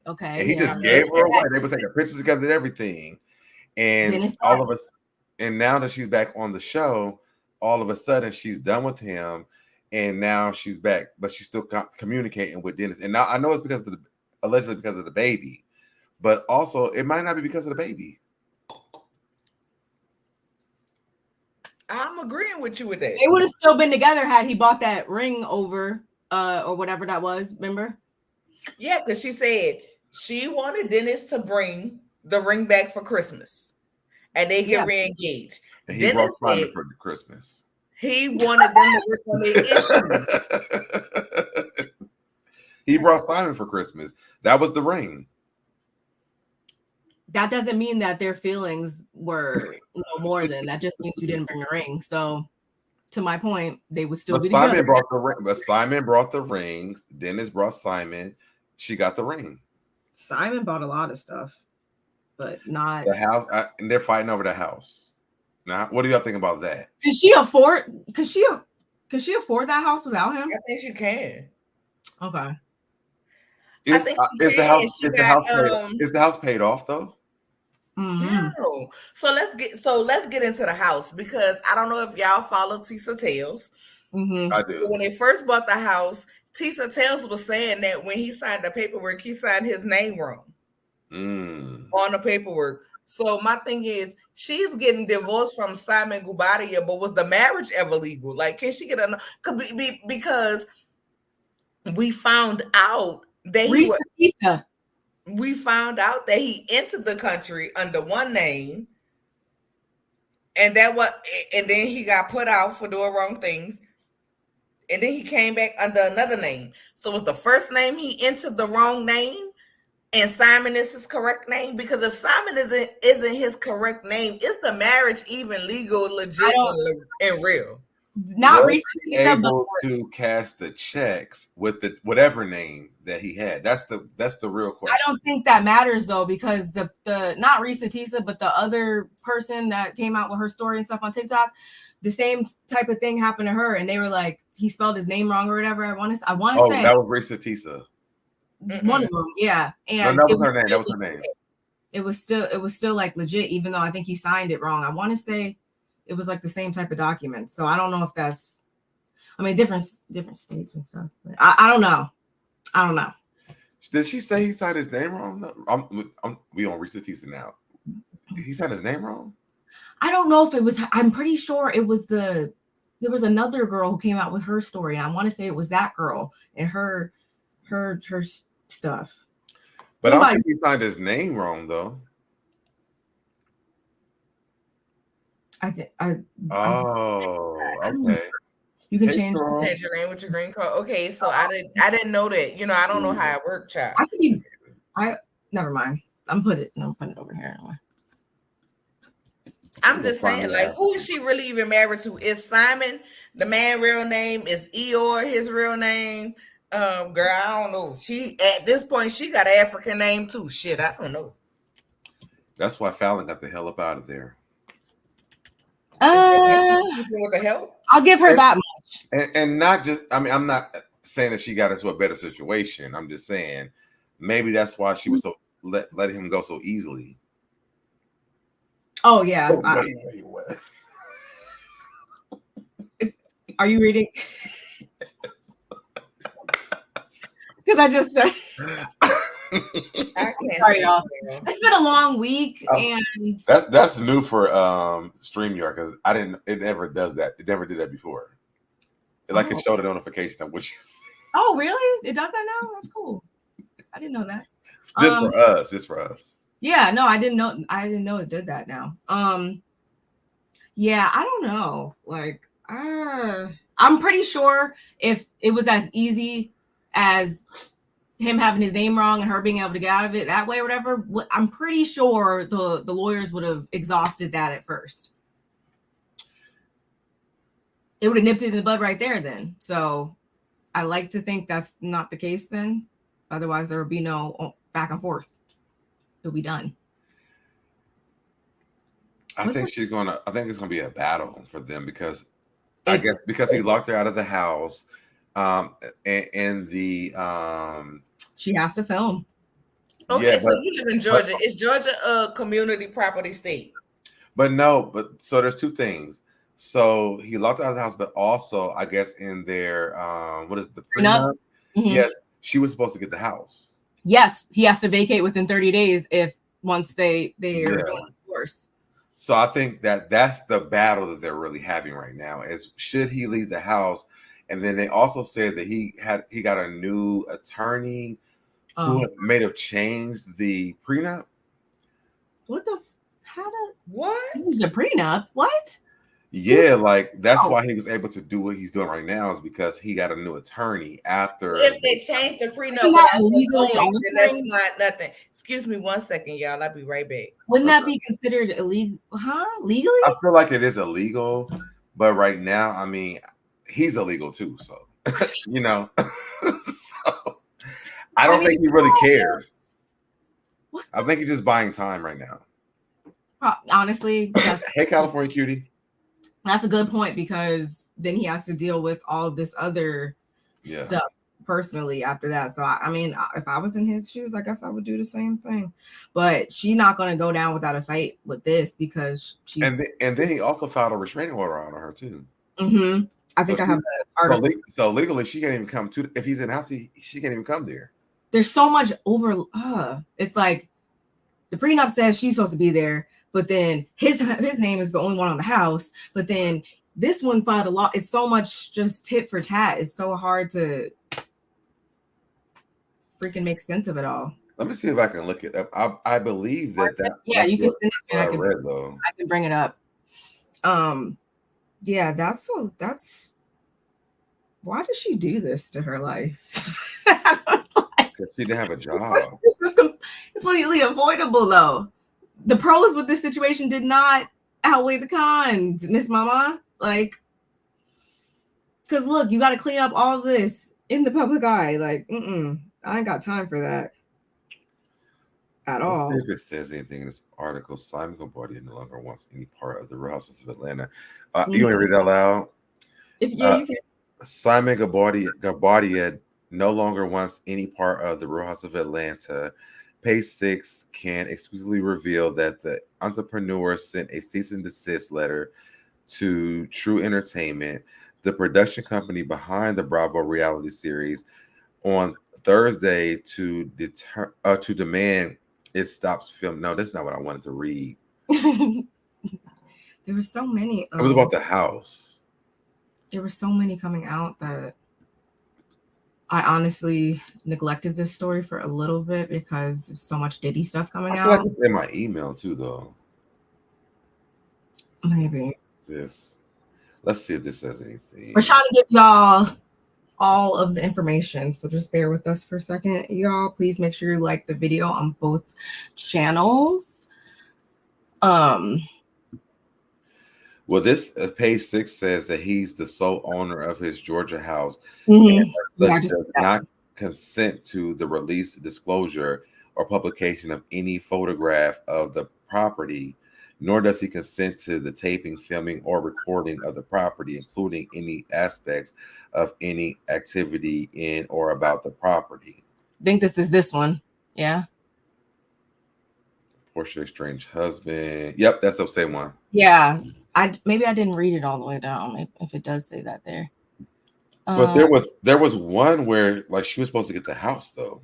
Okay. And he just gave her away. They were taking pictures together and everything. And and now that she's back on the show, all of a sudden she's done with him, and now she's back, but she's still communicating with Dennis. And now I know it's allegedly because of the baby, but also it might not be because of the baby. I'm agreeing with you with that. They would have still been together had he bought that ring over or whatever that was, remember? Yeah, because she said she wanted Dennis to bring the ring back for Christmas, and they get re-engaged. And he brought Simon for Christmas. He wanted them to work on their issue. He brought Simon for Christmas. That was the ring. That doesn't mean that their feelings were no more than that. Just means you didn't bring a ring. So, to my point, they would still be together. Simon brought the ring. But Simon brought the rings. Dennis brought Simon. She got the ring. Simon bought a lot of stuff, but not the house. And they're fighting over the house. Now, what do y'all think about that? Could she afford? Could she afford that house without him? I think she can. Okay. Is the house paid off though? Mm-hmm. No. So let's get into the house, because I don't know if y'all follow Tisa Tales. Mm-hmm. I do. When they first bought the house, Tisa Tales was saying that when he signed the paperwork, he signed his name wrong. on the paperwork. So my thing is, she's getting divorced from Simon Gubadia, but was the marriage ever legal? Like, can she get because we found out that he entered the country under one name, and and then he got put out for doing wrong things, and then he came back under another name. So was the first name he entered the wrong name, and Simon is his correct name? Because if Simon isn't his correct name, is the marriage even legal, legit, and real? Not recently able to cash the checks with the whatever name that he had. That's the real question. I don't think that matters though, because the not Risa Tisa, but the other person that came out with her story and stuff on TikTok, the same type of thing happened to her, and they were like, he spelled his name wrong or whatever. I want to say that was Risa Tisa. One of them, yeah. And no, that was her name. That was her name. It was still like legit, even though I think he signed it wrong. I want to say it was like the same type of document. So I don't know if that's, I mean, different states and stuff. But I don't know. Did she say he signed his name wrong? No, we on Risa Tisa now. He signed his name wrong? I don't know if it was. I'm pretty sure it was there was another girl who came out with her story. And I want to say it was that girl and her stuff. But I don't think he signed his name wrong though. Okay. You can change your name with your green card. Okay, so I didn't know that. You know, I don't know how it worked, child. Never mind. I'm putting it over here. I'm just saying, like, who is she really even married to? Is Simon the man real name? Is Eeyore his real name? Girl, I don't know. She at this point she got an African name too. Shit, I don't know. That's why Fallon got the hell up out of there. With the help, I'll give her that much. And not just, I mean, I'm not saying that she got into a better situation. I'm just saying maybe that's why she was so let him go so easily. Oh yeah. Are you reading? Because I just said. I can't. Sorry, y'all. It's been a long week, and that's new for StreamYard because it never does that. It never did that before. It showed a notification of what you said. Oh, really? It does that now? That's cool. I didn't know that. Just for us. Yeah, no, I didn't know it did that now. Yeah, I don't know. Like, I'm pretty sure if it was as easy as him having his name wrong and her being able to get out of it that way or whatever, I'm pretty sure the lawyers would have exhausted that at first. It would have nipped it in the bud right there then. So I like to think that's not the case then. Otherwise, there would be no back and forth. It'll be done. I think it's gonna be a battle for them because he locked her out of the house. And the she has to film. Okay, so you live in Georgia. Is Georgia a community property state? But so there's two things. So he locked her out of the house, but also I guess in their what is it, the prenup? Mm-hmm. Yes, she was supposed to get the house. Yes, he has to vacate within 30 days once they are doing divorce. So I think that's the battle that they're really having right now is should he leave the house? And then they also said that he got a new attorney who may have changed the prenup. What? It was a prenup? What? Yeah, that's why he was able to do what he's doing right now is because he got a new attorney after. If they changed the prenup, that's not nothing. Excuse me 1 second, y'all. I'll be right back. Wouldn't that be considered illegal? Legally? I feel like it is illegal, but right now, I mean, he's illegal too. So you know, I don't think he really cares. I think he's just buying time right now. Honestly, hey, California cutie. That's a good point because then he has to deal with all of this other stuff personally after that. So I mean, if I was in his shoes, I guess I would do the same thing. But she's not going to go down without a fight with this because she's. And then he also filed a restraining order on her too. Mm-hmm. I think I have the article. So legally, she can't even come to. If he's in the house, she can't even come there. There's so much over. It's like The prenup says she's supposed to be there, but then his name is the only one on the house. But then this one filed a lot. It's so much just tit for tat. It's so hard to freaking make sense of it all. Let me see if I can look it up. I believe that Yeah, you can send what I read though. I can bring it up. Yeah, that's why does she do this to her life? Because she didn't have a job. This was completely avoidable though. The pros with this situation did not outweigh the cons, Miss Mama. Like, because look, you got to clean up all of this in the public eye. Like, I ain't got time for that at all. Let's see if it says anything in this article. Simon Gabardia no longer wants any part of the Real Housewives of Atlanta. You want to read it out loud? You can. Simon Gabardia no longer wants any part of the Real House of Atlanta. Page 6 can exclusively reveal that the entrepreneur sent a cease and desist letter to True Entertainment, the production company behind the Bravo reality series, on Thursday to demand it stops film. No, that's not what I wanted to read. There were so many. It was about the house. There were so many coming out that I honestly neglected this story for a little bit because there's so much Diddy stuff coming out. I feel like it's in my email too, though. Maybe. Let's see if this says anything. We're trying to give y'all all of the information, so just bear with us for a second, y'all. Please make sure you like the video on both channels. Well, this page 6 says that he's the sole owner of his Georgia house, and such does not consent to the release, disclosure, or publication of any photograph of the property, nor does he consent to the taping, filming, or recording of the property, including any aspects of any activity in or about the property. I think this is this one. Yeah. Porsha estranged husband. Yep, that's the same one. Yeah. Maybe I didn't read it all the way down, if it does say that there. But there was one where like she was supposed to get the house though.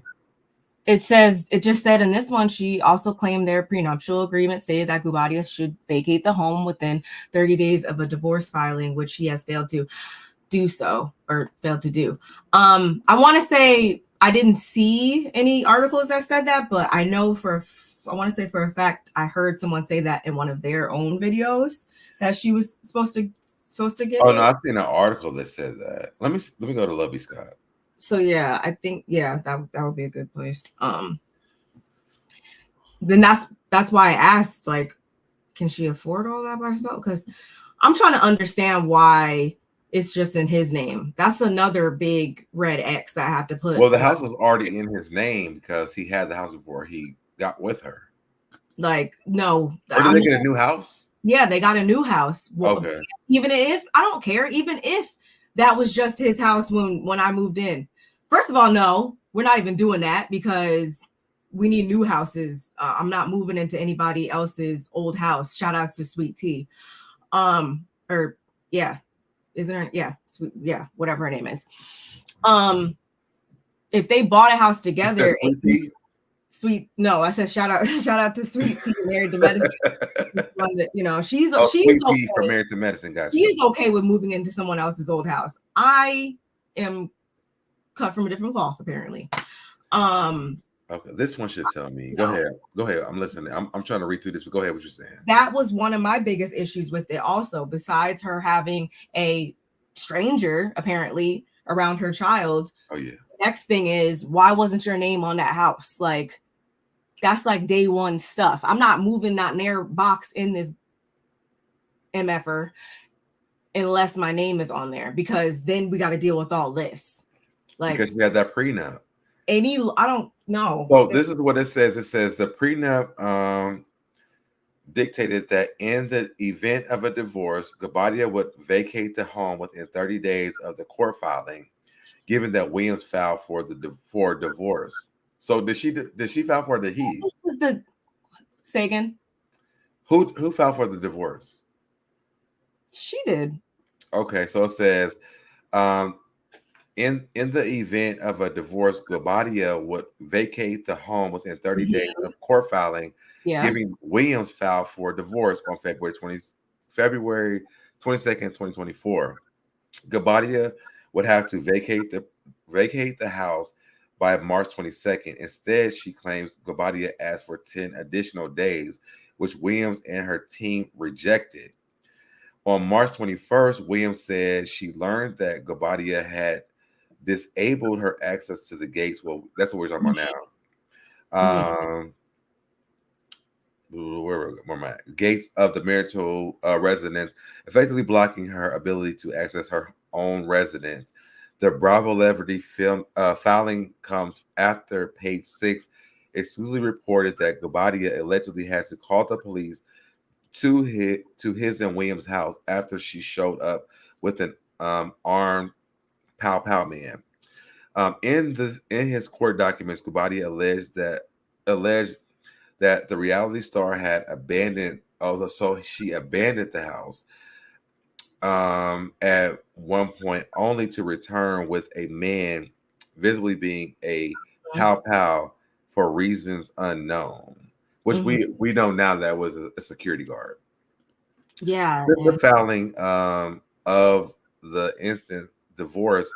It just said in this one, she also claimed their prenuptial agreement stated that Gubadia should vacate the home within 30 days of a divorce filing, which he has failed to do so or failed to do. I want to say I didn't see any articles that said that, but I know I want to say for a fact, I heard someone say that in one of their own videos that she was supposed to get. Oh no, I've seen an article that said that. Let me go to Lovey Scott. So yeah, I think that would be a good place. Then that's why I asked, like, can she afford all that by herself? Because I'm trying to understand why it's just in his name. That's another big red X that I have to put. Well, the house was already in his name because he had the house before he got with her. Like, no. Or did they get a new house? Yeah, they got a new house. Well, okay. Even if I don't care, even if that was just his house when I moved in. First of all, no, we're not even doing that because we need new houses. I'm not moving into anybody else's old house. Shout outs to Sweet Tea. Or yeah, isn't her? Yeah, Sweet, yeah, whatever her name is. If they bought a house together, no, I said shout out to Sweet Tea, Married to Medicine. You know, she's okay. From Married to Medicine, gotcha. She's okay with moving into someone else's old house. I am cut from a different cloth, apparently. Okay, this one should tell me. Go ahead. I'm listening. I'm trying to read through this, but go ahead. What you're saying? That was one of my biggest issues with it. Also, besides her having a stranger apparently around her child. Oh yeah. Next thing is, why wasn't your name on that house? Like, that's like day one stuff. I'm not moving that near box in this MFR unless my name is on there, because then we got to deal with all this. Like, because you had that prenup. I don't know. So this is what it says. It says the prenup dictated that in the event of a divorce, Gabadia would vacate the home within 30 days of the court filing, given that Williams filed for divorce. So did she file for the he? This was the say again. Who filed for the divorce? She did. Okay, so it says In the event of a divorce, Gobadia would vacate the home within 30 days Mhm. of court filing, Yeah. giving Williams filed for divorce on February 22nd, 2024. Gabadia would have to vacate the house by March 22nd. Instead, she claims Gabadia asked for 10 additional days, which Williams and her team rejected. On March 21st, Williams said she learned that Gabadia had disabled her access to the gates. Well, that's what we're talking about Mhm. now. Where am I at? Gates of the marital residence, effectively blocking her ability to access her own residence. The Bravo Celebrity film filing comes after Page 6 exclusively reported that Gabadia allegedly had to call the police to his and Williams' house after she showed up with an armed pow pow man. In his court documents, Gabadia alleged that the reality star had abandoned, although so she abandoned the house at one point, only to return with a man visibly being a pow pow for reasons unknown, which Mhm. we know now that was a security guard. Yeah. Since the And filing of the instant divorce,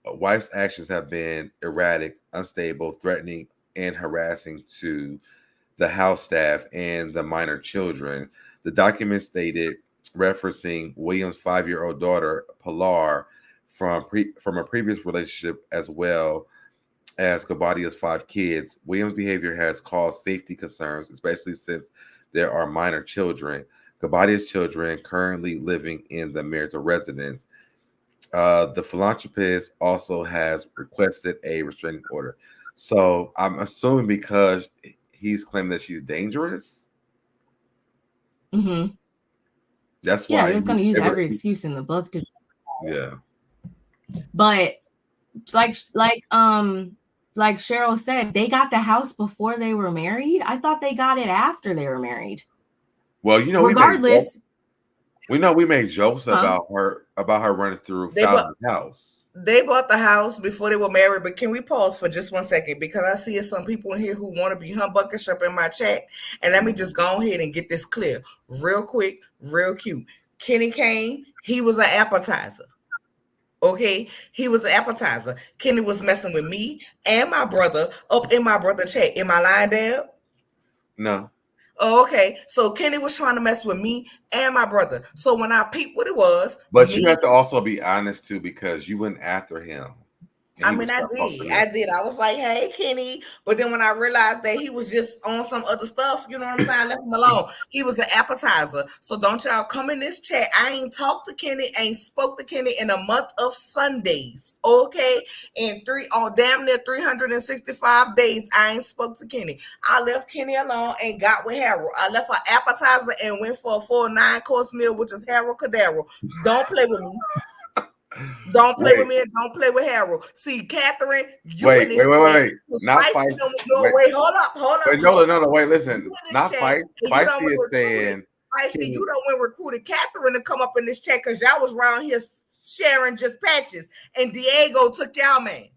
wife's actions have been erratic, unstable, threatening, and harassing to the house staff and the minor children. The document stated, referencing Williams' 5-year-old daughter, Pilar, from a previous relationship, as well as Kabadia's 5 kids. Williams' behavior has caused safety concerns, especially since there are minor children. Kabadia's children currently living in the marital residence. The philanthropist also has requested a restraining order. So I'm assuming because he's claiming that she's dangerous, mhm. that's Yeah, why he was he gonna use ever, every excuse in the book to, yeah. but like Cheryl said, they got the house before they were married. I thought they got it after they were married. Well, Regardless, we made jokes huh? about her running through They bought Fallon's house. they bought the house before they were married, but can we pause for just 1 second? Because I see some people in here who want to be humbuckers up in my chat. And let me just go ahead and get this clear. Real quick, real cute. Kenny came, he was an appetizer. Okay, he was an appetizer. Kenny was messing with me and my brother up in my brother chat. Am I lying, Dad? No, Oh, okay. So Kenny was trying to mess with me and my brother. So when I peeped what it was, but you me have to also be honest too, because you went after him and I he would mean, I start talking to did. me. I did. I was like, hey, Kenny. But then when I realized that he was just on some other stuff, you know what I'm saying? I left him alone. He was an appetizer. So don't y'all come in this chat. I ain't talked to Kenny, ain't spoke to Kenny in a month of Sundays. Okay. And damn near 365 days, I ain't spoke to Kenny. I left Kenny alone and got with Harold. I left an appetizer and went for a full 9-course meal, which is Harold Cadero. Don't play with me. Don't play with Wait, me and don't play with Harold. See, Catherine, you in wait, this wait, wait, chat wait. was Not feisty. fight. No, Wait, wait, hold up, wait, hold no, up. no, no. Wait, You listen. in this Not chat fight. and you don't Feisty went is recruited. saying, Feisty, Kenny, you don't went recruited Catherine to come up in this chat because y'all was around here sharing just patches and Diego took y'all man.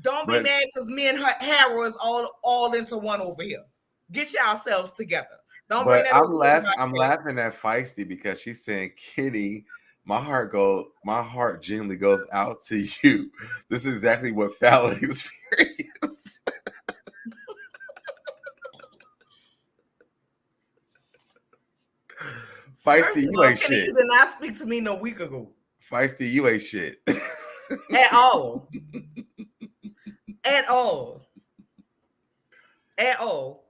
Don't be but mad because me and Harold is all into one over here. Get yourselves together. Don't bring But that over here in my I'm chat. laughing at Feisty because she's saying, Kitty, my heart genuinely goes out to you. This is exactly what Fallon experienced. First Feisty, of you all, ain't Kenny, shit. you did not speak to me no week ago. Feisty, you ain't shit. At all. At all. At all.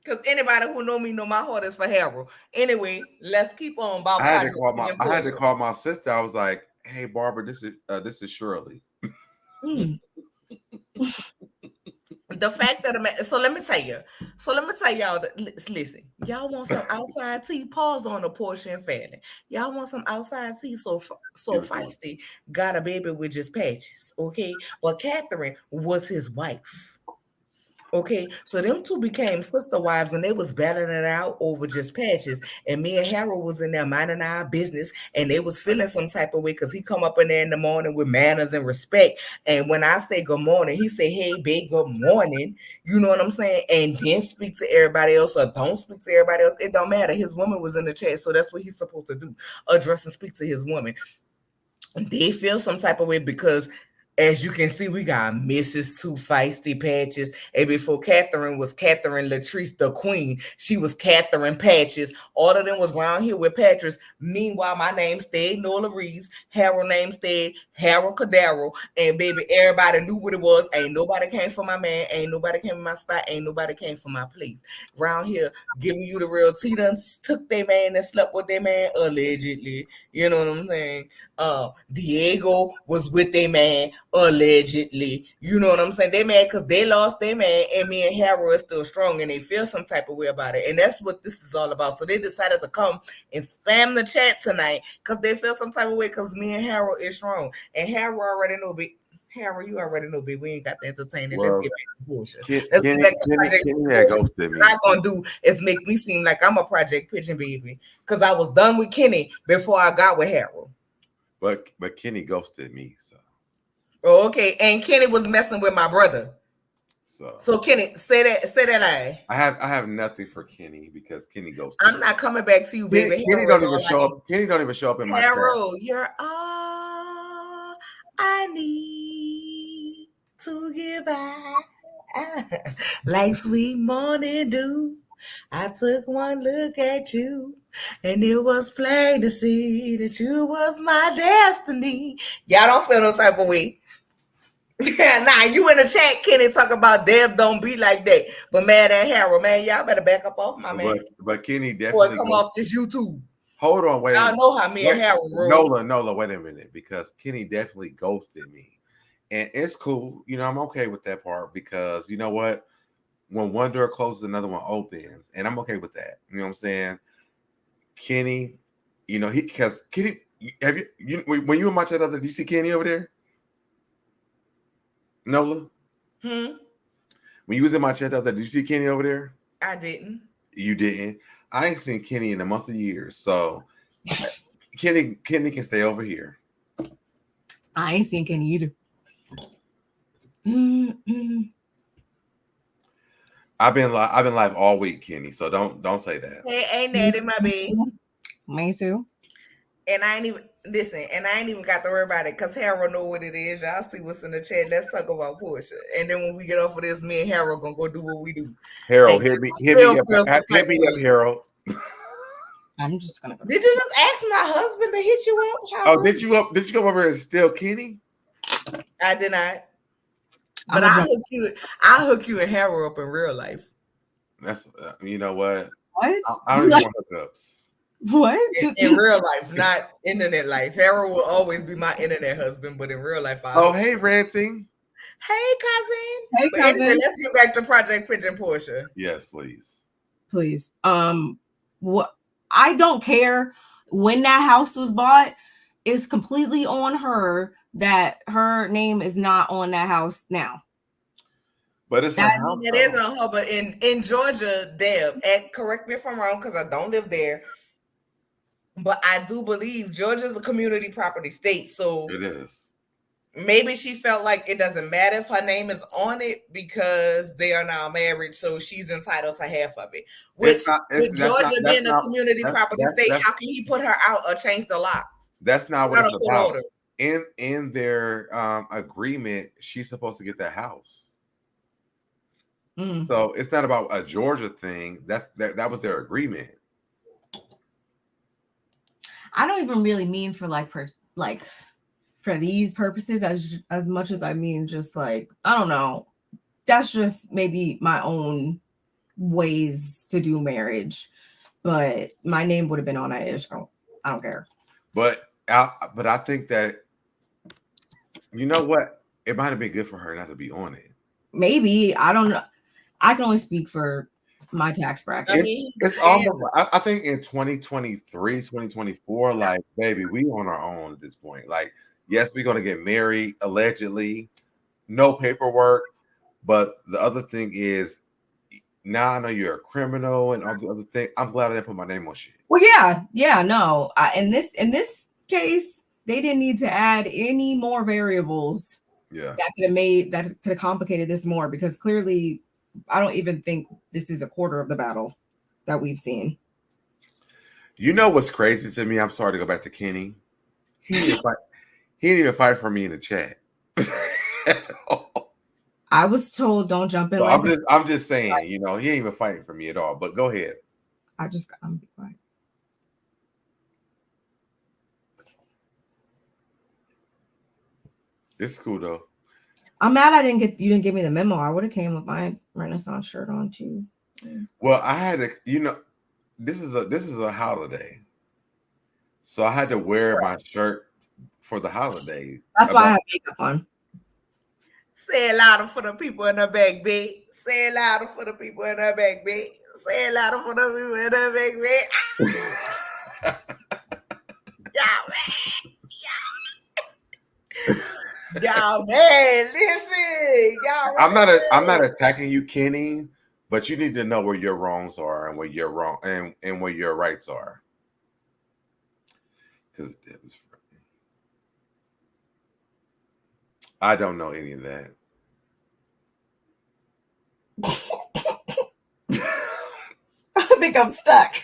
Because anybody who know me know my heart is for Harold. Anyway, let's keep on about Project and I had to Porsha. call my sister. I was like, "Hey, Barbara, this is Shirley." Mm. The fact that so let me tell you. So let me tell y'all that listen, y'all want some outside tea? Pause on the Porsha and Fanning. Y'all want some outside tea? So Give it to him. Feisty got a baby with just patches, okay? But Catherine was his wife. Okay, so them two became sister wives and they was battling it out over just patches. And me and Harold was in there minding our business and they was feeling some type of way because he come up in there in the morning with manners and respect. And when I say good morning, he say, hey, babe, good morning. You know what I'm saying? And then speak to everybody else or don't speak to everybody else. It don't matter. His woman was in the chat, so that's what he's supposed to do. Address and speak to his woman. They feel some type of way because, as you can see, we got Mrs. Two Feisty Patches. And before Catherine was Catherine Latrice, the queen, she was Catherine Patches. All of them was around here with Patches. Meanwhile, my name stayed Nola Reeves. Harold name stayed Harold Cadaro. And baby, everybody knew what it was. Ain't nobody came for my man. Ain't nobody came in my spot. Ain't nobody came for my place. Around here, giving you the real tea, done took their man and slept with their man allegedly. You know what I'm saying? Diego was with their man allegedly. You know what I'm saying? They mad because they lost their man, and me and Harold is still strong, and they feel some type of way about it. And that's what this is all about. So they decided to come and spam the chat tonight because they feel some type of way because me and Harold is strong. And Harold already know, big Harold, you already know, big. We ain't got to entertain it. Let's get back to Porsha. Let's get back to Project Porsha. What I'm not gonna do is make me seem like I'm a Project Pigeon baby because I was done with Kenny before I got with Harold. But Kenny ghosted me, so. Oh, okay. And Kenny was messing with my brother. So Kenny, say that I have nothing for Kenny because Kenny ghosted I'm not coming back to you, baby. Kenny don't even show up. Kenny don't even show up in my chat. Harold, you're all I need to get by. Like sweet morning dew. I took one look at you, and it was plain to see that you was my destiny. Y'all don't feel no type of way. Nah, you in the chat, Kenny, talk about Deb don't be like that. But man, that Harold, man, y'all better back up off my man. But Kenny definitely come off this YouTube. Hold on, wait. I know how me and Harold roll. Nola, wait a minute, because Kenny definitely ghosted me. And it's cool. You know, I'm okay with that part because you know what? When one door closes, another one opens. And I'm okay with that. You know what I'm saying? Kenny, you know, because Kenny, have you when you were my chat other, did you see Kenny over there? Nola? When you was in my chat other, did you see Kenny over there? I didn't. You didn't? I ain't seen Kenny in a month of years. So Kenny can stay over here. I ain't seen Kenny either. I've been live all week, Kenny. So don't say that. Hey, ain't that in my bed? Me too. And I ain't even got to worry about it because Harold know what it is. Y'all see what's in the chat. Let's talk about Porsha. And then when we get off of this, me and Harold gonna go do what we do. Harold, hit me up, Harold. I'm just gonna go. Did you just ask my husband to hit you up? Harold? Oh, did you come over here and steal Kenny? I did not. But I'll hook you and Harold up in real life. That's you know what? What? I don't even want hookups. What? In real life, not internet life. Harold will always be my internet husband, but in real life, hey, ranting. Hey, cousin. Hey, cousin. Anyway, let's get back to Project Pigeon Porsha. Yes, please. Please. What? I don't care when that house was bought. It's completely on her that her name is not on that house now. But it's her house. It is on her. But in Georgia, Deb, correct me if I'm wrong because I don't live there. But I do believe Georgia's a community property state. So it is. Maybe she felt like it doesn't matter if her name is on it because they are now married. So she's entitled to half of it. Which, with Georgia being a community property state, how can he put her out or change the locks? That's not what it's about. In their agreement, she's supposed to get that house. So it's not about a Georgia thing. That was their agreement. I don't even really mean for for these purposes as much as I mean just like, I don't know. That's just maybe my own ways to do marriage. But my name would have been on that issue. I don't care. But I think that, you know what? It might have been good for her not to be on it. Maybe. I don't know. I can only speak for my tax bracket. It's almost, I think in 2023, 2024, like, baby, we on our own at this point. Like, yes, we're going to get married, allegedly. No paperwork. But the other thing is, now I know you're a criminal and all the other thing. I'm glad I didn't put my name on shit. Well, yeah, no. In this case, they didn't need to add any more variables. Yeah. That could have complicated this more, because clearly, I don't even think this is a quarter of the battle that we've seen. You know what's crazy to me? I'm sorry to go back to Kenny. He didn't fight. He didn't even fight for me in the chat. I was told don't jump in. So Like I'm just saying, he ain't even fighting for me at all. But go ahead. I'm be quiet. It's cool though. I'm mad you didn't give me the memo. I would have came with my Renaissance shirt on too. Well, I had to, this is a holiday, so I had to wear my shirt for the holiday. That's why I have makeup on. Say it louder for the people in the back, B. Say it louder for the people in the back, B. Say it louder for the people in the back, B. Y'all, man, listen. Y'all, I'm not attacking you, Kenny, but you need to know where your wrongs are and where you're wrong and where your rights are. Because I don't know any of that. I think I'm stuck.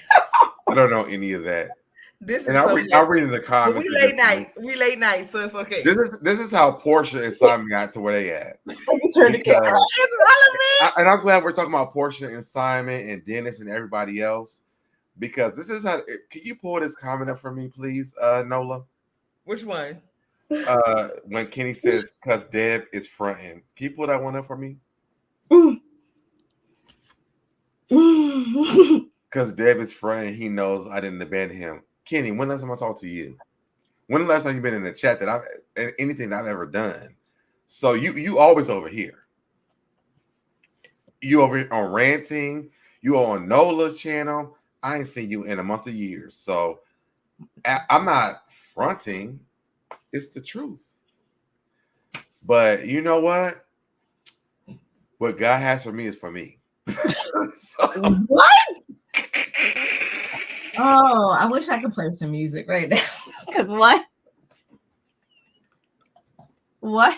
I don't know any of that. This and is I'll read in the comments. We late night, so it's okay. This is how Porsha and Simon got to where they at. It's relevant. And I'm glad we're talking about Porsha and Simon and Dennis and everybody else, because this is how. Can you pull this comment up for me, please, Nola? Which one? When Kenny says, "Cause Deb is fronting." Can you pull that one up for me? Because Deb is fronting. He knows I didn't abandon him. Kenny, when last time I talked to you? When the last time you've been in the chat anything that I've ever done? So you always over here. You over here on ranting. You on Nola's channel. I ain't seen you in a month of years. So I'm not fronting. It's the truth. But you know what? What God has for me is for me. What? Oh, I wish I could play some music right now. Because what? What?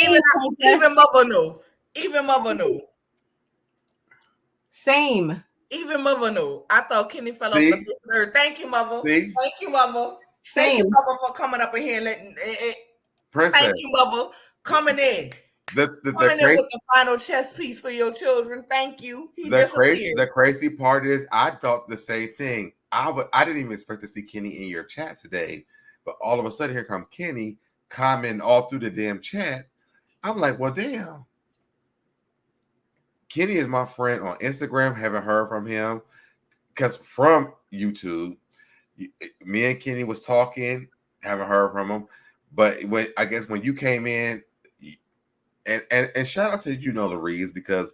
Even mother know. Even mother know. Same. Even mother know. I thought Kenny fell off the face of the earth. Thank you, mother. See? Thank you, mother. Same. Thank you, mother, for coming up in here and letting. Princess. Thank you, mother, coming in. Coming in with the final chess piece for your children. Thank you. The crazy part is, I thought the same thing. I didn't even expect to see Kenny in your chat today, but all of a sudden here come Kenny commenting all through the damn chat. I'm like, well, damn. Kenny is my friend on Instagram. Haven't heard from him because from YouTube, me and Kenny was talking. Haven't heard from him, but when you came in, and shout out to the Reeves, because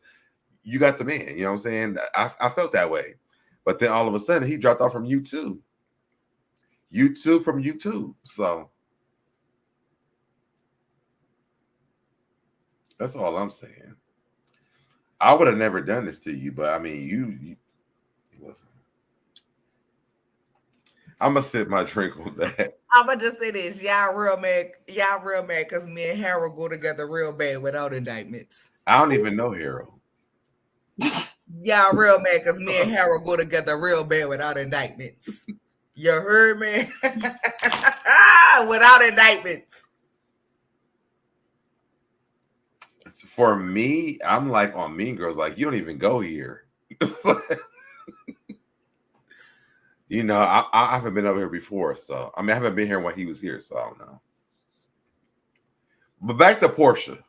you got the man. You know what I'm saying? I felt that way, but then all of a sudden he dropped off from YouTube. From YouTube. So that's all I'm saying. I would have never done this to you, but I mean, you listen. I'm gonna sip my drink on that. I'm gonna just say this: y'all real mad because me and Harold go together real bad without indictments. I don't even know Harold. Y'all real mad because me and Harold go together real bad without indictments. You heard me? Without indictments. For me, I'm like on Mean Girls, like, you don't even go here. I haven't been over here before, so I haven't been here when he was here, so I don't know. But back to Porsha.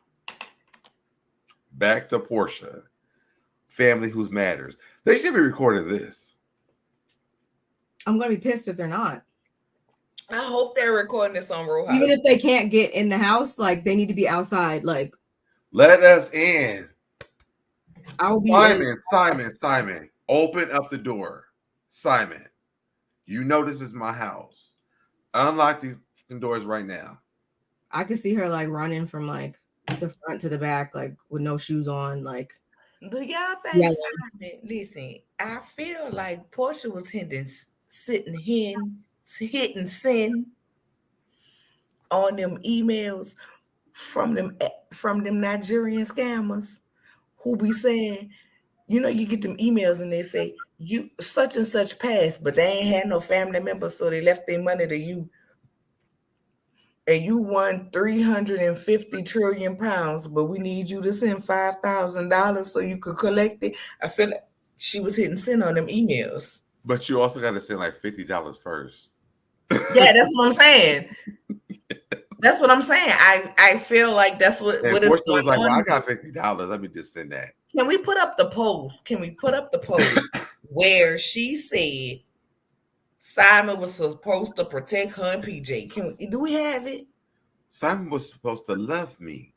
Family Who's Matters. They should be recording this. I'm gonna be pissed if they're not. I hope they're recording this on Row House. Even if they can't get in the house, like, they need to be outside. Like, let us in. I'll be Simon. Open up the door. Simon. You know this is my house. Unlock these doors right now. I could see her like running from like the front to the back, like with no shoes on, like. Do y'all think Yeah. Simon? Listen, I feel like Porsha was hitting send on them emails from them Nigerian scammers who be saying, you know, you get them emails and they say you such and such passed, but they ain't had no family members, so they left their money to you. And you won 350 trillion pounds, but we need you to send $5,000 so you could collect it. I feel like she was hitting send on them emails. But you also got to send like $50 first. Yeah, that's what I'm saying. That's what I'm saying. I feel like that's what is going going like, on. well, I got $50. Let me just send that. Can we put up the post? Can we put up the post where she said Simon was supposed to protect her and PJ? Do we have it? Simon was supposed to love me.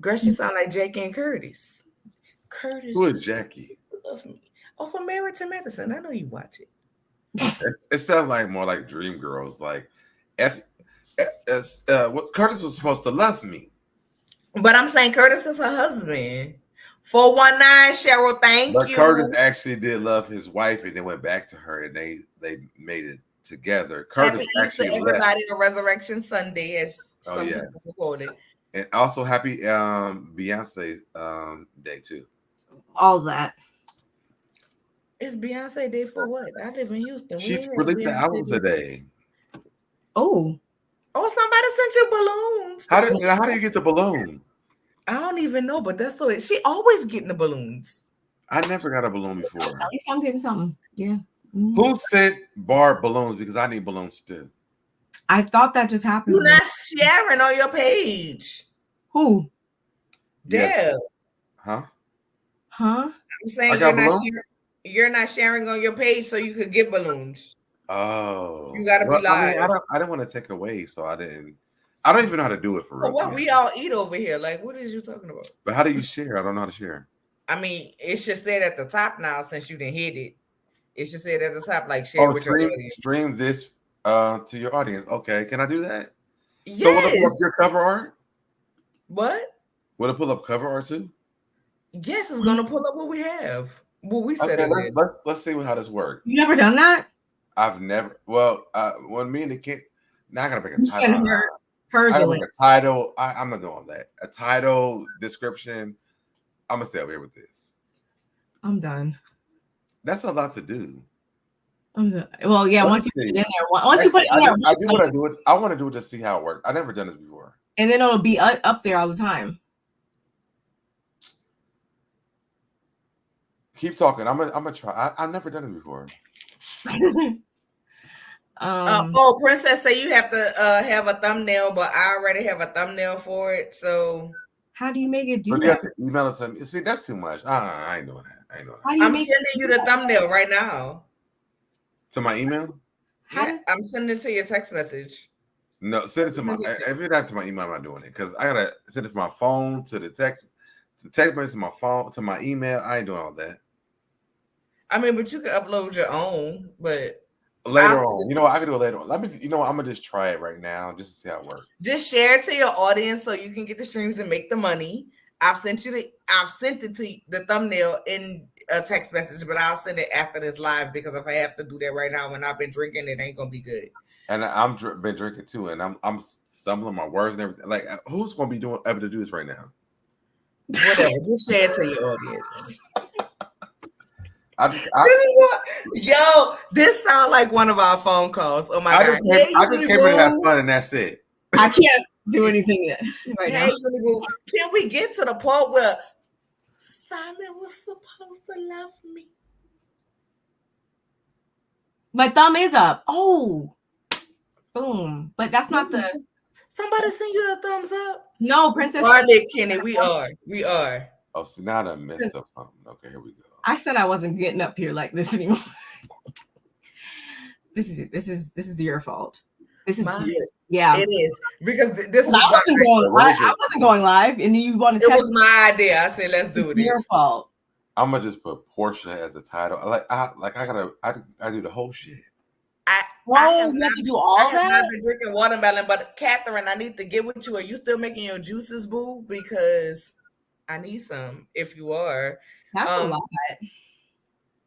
Girl, she sound like Jackie and Curtis. Curtis. Who is Jackie? Love me. Oh, from Married to Medicine. I know you watch it. It sounds like more like Dream Girls. Like, what Curtis was supposed to love me. But I'm saying Curtis is her husband. 419 Cheryl, thank but you. Curtis actually did love his wife, and then went back to her, and they made it together. Curtis happy actually Easter, everybody, on Resurrection Sunday, as some people call it. And also happy Beyonce day too. All that. It's Beyonce day for what? I live in Houston. She released the album today. Oh, somebody sent you balloons. How do you get the balloon? I don't even know, but that's so. She always getting the balloons. I never got a balloon before. At least I'm getting something. Yeah. Mm-hmm. Who sent Barb balloons? Because I need balloons too. I thought that just happened. You're not sharing on your page. Who? Deb. Yes. Huh? I'm saying you're not sharing on your page so you could get balloons. Oh. You gotta be live. I didn't want to take away, so I didn't. I don't even know how to do it for real. What we all eat over here? Like, what is you talking about? But how do you share? I don't know how to share. I mean, it should say at the top now since you didn't hit it. It should say at the top like share with your audience. Stream this to your audience. Okay, can I do that? Yes. So will it pull up your cover art? What? Will it pull up cover art too? Yes, it's gonna pull up what we have. What we said. Okay, let's see how this works. You never done that? I've never. Well, when me and the kid, now I gotta make a title. Send her I gotta make a title. I'm not doing that. A title, description. I'm gonna stay over here with this. I'm done. That's a lot to do. I'm done. Well, yeah. Once you put it in there, once you put it in there, I do want to do it. I want to do it to see how it works. I've never done this before. And then it'll be up there all the time. Keep talking. I'm gonna try. I've never done this before. Princess say you have to have a thumbnail, but I already have a thumbnail for it. So how do you make it do that? You have to email it to me. See, that's too much. I ain't doing that. I'm sending you the thumbnail right now. To my email? I'm sending it to your text message. No, send it to my. If you're not to my email, I'm not doing it because I gotta send it from my phone to the text message to my phone to my email. I ain't doing all that. I mean, but you can upload your own, but later on. You know what? I can do it later on. I'm gonna just try it right now just to see how it works. Just share it to your audience so you can get the streams and make the money. I've sent it to the thumbnail in a text message, but I'll send it after this live because if I have to do that right now when I've been drinking, it ain't gonna be good. And I'm been drinking too, and I'm stumbling my words and everything. Like, who's gonna be able to do this right now? Whatever. Just share it to your audience. This sounds like one of our phone calls. Oh my God! I just came here to have fun, and that's it. I can't do anything right now. Can we get to the point where Simon was supposed to love me? My thumb is up. Oh, boom! But that's not the. Somebody send you a thumbs up. No, Princess. Nick Kenny, we are. Oh, so now I messed up something. Okay, here we go. I said I wasn't getting up here like this anymore. This is your fault. This is yeah. It is because this I wasn't going live, and then you want to. It was my idea. I said let's do this. Your fault. I'm gonna just put Porsha as the title. I do the whole shit. I Whoa, you have to do all I have not that? been drinking watermelon, but Catherine, I need to get with you. Are you still making your juices, boo? Because I need some. If you are, That's a lot.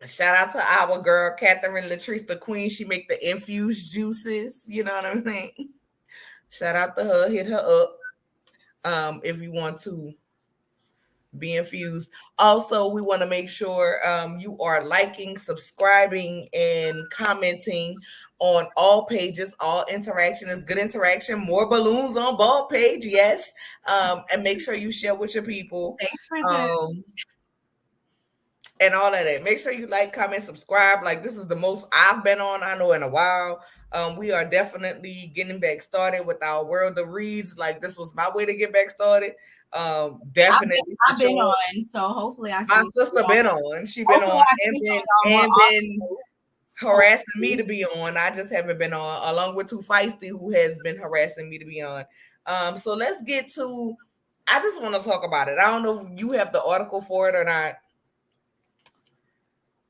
shout out to our girl Catherine Latrice, the queen. She make the infused juices. You know what I'm saying? Shout out to her. Hit her up if you want to be infused. Also, we want to make sure you are liking, subscribing, and commenting on all pages. All interaction is good interaction. More balloons on ball page, yes. And make sure you share with your people. Thanks, Princess. And all of that. Make sure you like, comment, subscribe. Like, this is the most I've been on, I know, in a while. We are definitely getting back started with our World of Reads. Like, this was my way to get back started. Definitely. I've been on, so hopefully I see my sister been on. She been on and been harassing me to be on. I just haven't been on, along with Too Feisty, who has been harassing me to be on. So let's get to, I just want to talk about it. I don't know if you have the article for it or not.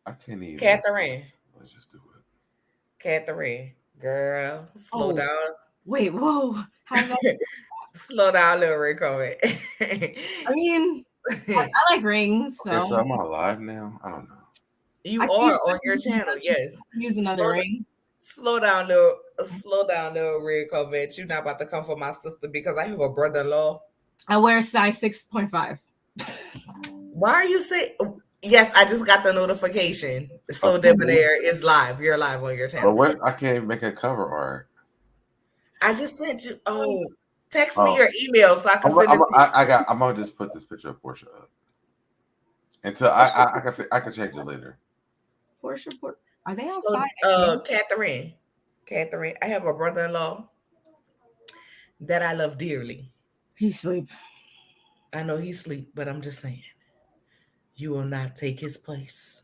I can't even. Catherine. Let's just do it. Catherine, girl, slow down. Wait, whoa. Slow down, little Rico. I mean, I like rings. So. Okay, so am I live now? I don't know. You are on your channel, yes. Use another ring. Slow down, little red Corvette. You're not about to come for my sister because I have a brother-in-law. I wear size 6.5. Why are you saying? Yes, I just got the notification. So Debonair is live. You're live on your channel. But what? I can't make a cover art. I just sent you. Oh, text me your email so I can send it to you. I'm gonna just put this picture of Porsha up until I can change it later. Porsha, are they outside? Catherine, I have a brother-in-law that I love dearly. He sleep. I know he sleep, but I'm just saying, you will not take his place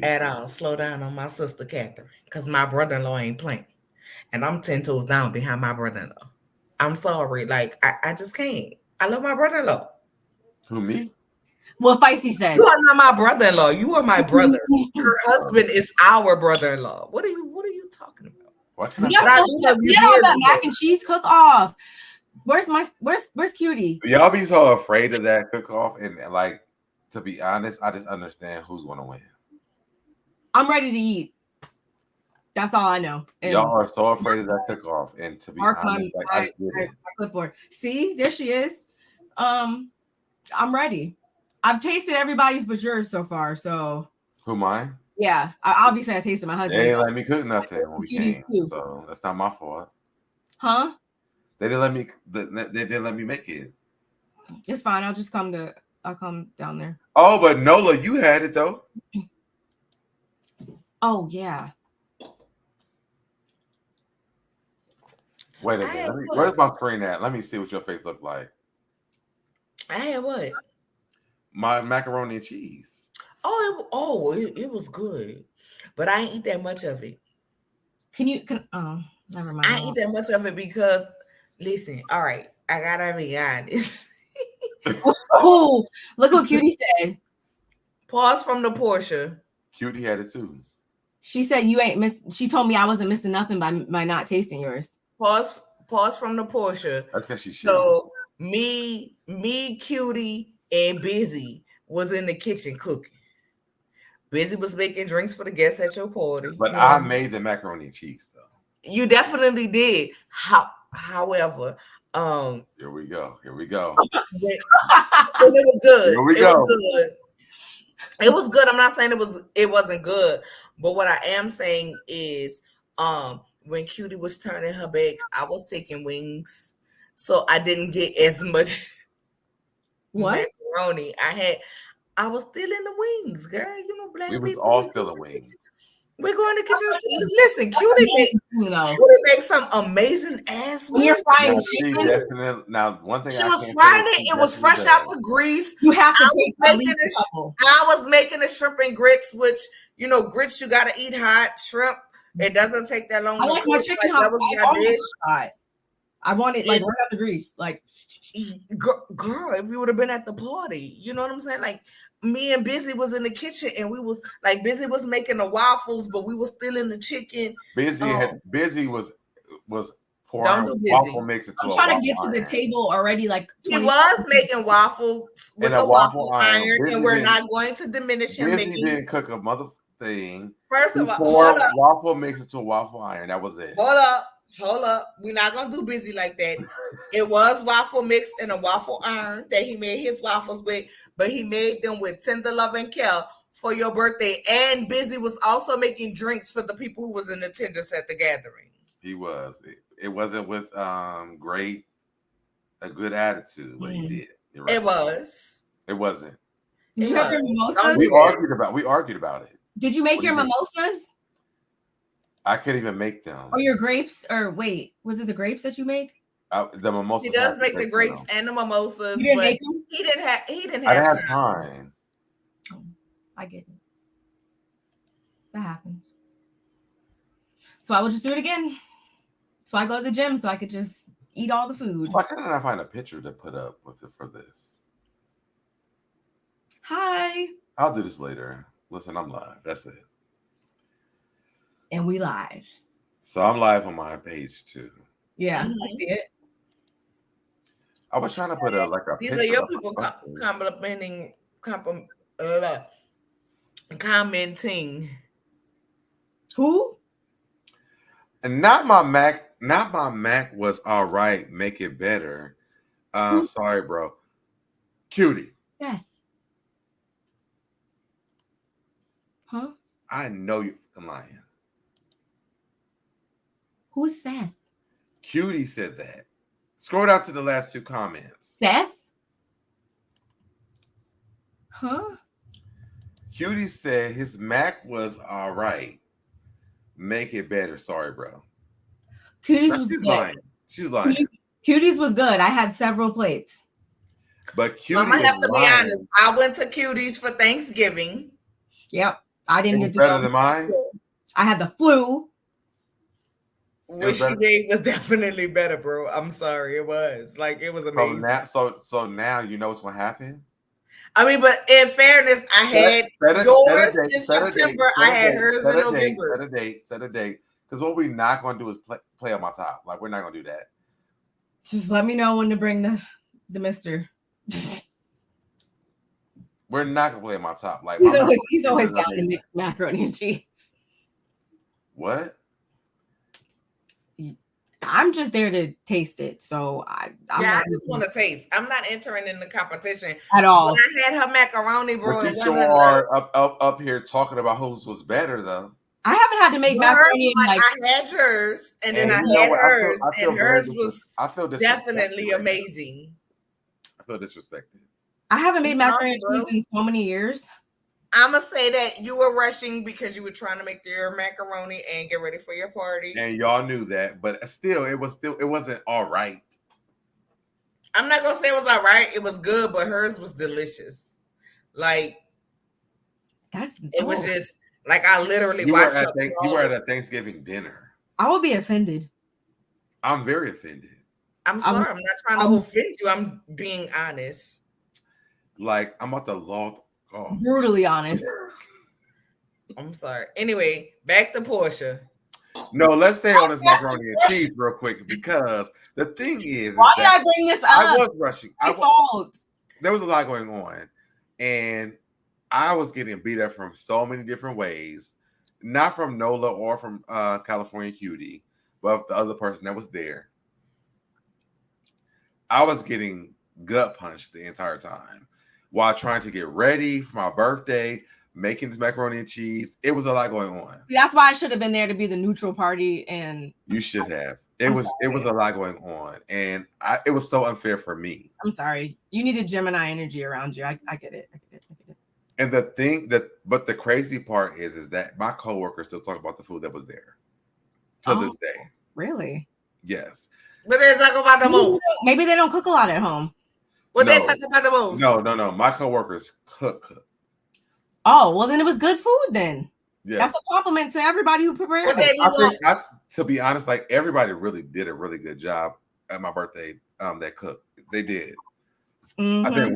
at all. Slow down on my sister Catherine, because my brother-in-law ain't playing, and I'm 10 toes down behind my brother-in-law. I'm sorry, like I just can't. I love my brother-in-law. Who, me? What Feisty said. You are not my brother-in-law. You are my brother. Her husband is our brother-in-law. What are you talking about? What? We got that mac and cheese cook off. Where's Cutie? Y'all be so afraid of that cook off, and like, to be honest, I just understand who's going to win. I'm ready to eat. That's all I know. And y'all are so afraid of that cook off, and to be honest, like, I just my clipboard. See, there she is. I'm ready. I've tasted everybody's but yours so far. So who, mine? Yeah, obviously I tasted my husband. They didn't let me cook nothing when we came, so that's not my fault. Huh? They didn't let me. They didn't let me make it. It's fine. I'll come down there. Oh, but Nola, you had it though. Oh yeah. Wait a minute. Where's my screen at? Let me see what your face looked like. I had what? My macaroni and cheese. It was good, but I ain't eat that much of it. Never mind. I ain't eat that much of it because, listen, all right, I gotta be honest. Oh, look what Cutie said. Pause from the Porsha. Cutie had it too. She said you ain't miss. She told me I wasn't missing nothing by not tasting yours. Pause from the Porsha. That's because she's so me, Cutie, and Busy was in the kitchen cooking. Busy was making drinks for the guests at your party. But I made the macaroni and cheese though. You definitely did. However, here we go. It was good. Here we go. It was good. I'm not saying it wasn't good, but what I am saying is, when Cutie was turning her back, I was taking wings, so I didn't get as much macaroni. I was still in the wings, girl. You know, black people. We was all still in wings. We're going to kitchen. Listen, Cutie makes some amazing ass wings. You're frying chicken. Now, one thing she was frying it. It was fresh out the grease. You have to. I was making the shrimp and grits, which grits you got to eat hot. Shrimp. It doesn't take that long. I like my chicken hot. That was my dish. I wanted like right out the grease. Like, girl, if you would have been at the party, you know what I'm saying? Like me and Busy was in the kitchen and we was like Busy was making the waffles, but we was still in the chicken. Busy was Don't pouring do Busy. waffle mix into I'm a trying waffle to get to the iron. table already. Like he was making waffles with In a a waffle waffle iron, iron. and we're not going to diminish him Busy making. didn't cook a mother thing. First of all, pour waffle mix into a waffle iron. That was it. Hold up. We're not gonna do Busy like that. It was waffle mix in a waffle iron that he made his waffles with, but he made them with tender love and care for your birthday. And Busy was also making drinks for the people who was in attendance at the gathering. He was. It wasn't with a good attitude what he did. Right. It was. It wasn't. Did you have your mimosas? We argued about it. Did you make your mimosas? I couldn't even make them. Or your grapes? Or wait, was it the grapes that you make? The mimosas. He does make the grapes and the mimosas. You didn't make them? He didn't have. He didn't I have didn't have time. Oh, I get it. That happens. So I will just do it again. So I go to the gym so I could just eat all the food. Why couldn't I find a picture to put up with it for this? Hi. I'll do this later. Listen, I'm live. That's it. And we live. So I'm live on my page too. Yeah, I see it. I was trying to put a These are your people commenting. Who? And not my Mac was all right. Make it better. Sorry, bro. Cutie. Yeah. Huh? I know you're lying. Who's Seth? Cutie said that. Scroll down to the last two comments. Seth? Huh? Cutie said his Mac was all right. Make it better. Sorry, bro. Cutie's was good. Lying. She's lying. Cutie's was good. I had several plates. But Cutie I'm gonna have to lying. be honest. I went to Cutie's for Thanksgiving. Yep. I didn't get to better than mine. I had the flu. What she made was definitely better, bro. I'm sorry. It was amazing. So now you know what's gonna happen. I mean, but in fairness, I had yours in September. I had hers in November. Set a date. Because what we're not gonna do is play on my top. Like we're not gonna do that. Just let me know when to bring the mister. We're not gonna play on my top. Like he's always down to mix macaroni and cheese. Mm-hmm. What? I'm just there to taste it. So I just want to taste. I'm not entering in the competition at all. When I had her macaroni, bro, but you are up here talking about whose was better though. I haven't had to make macaroni. I had hers, and then I had hers, and hers was definitely amazing. I feel disrespected. I haven't made macaroni and cheese in so many years. I'm gonna say that you were rushing because you were trying to make your macaroni and get ready for your party, and y'all knew that. But still, it wasn't all right. I'm not gonna say it was all right. It was good, but hers was delicious. Like it was just like I literally watched. You were at a Thanksgiving dinner. I would be offended. I'm very offended. I'm sorry. I'm not trying to offend you. I'm being honest. Like I'm about to log. Oh. Brutally honest. I'm sorry. Anyway, back to Porsha. No, let's stay on this macaroni and cheese real quick because the thing is why did I bring this up? I was rushing. There was a lot going on, and I was getting beat up from so many different ways. Not from Nola or from California Cutie, but the other person that was there. I was getting gut punched the entire time. While trying to get ready for my birthday, making this macaroni and cheese. It was a lot going on. That's why I should have been there to be the neutral party. And you should have. It was a lot going on. And it was so unfair for me. I'm sorry. You needed Gemini energy around you. I get it. And but the crazy part is that my coworkers still talk about the food that was there to this day. Really? Yes. But they talk about the most. Maybe they don't cook a lot at home. What they talking about the most? No. My coworkers cook. Oh, well then it was good food then. Yes. That's a compliment to everybody who prepared it. To be honest, like everybody really did a really good job. at my birthday that cooked. They did. Mm-hmm. I think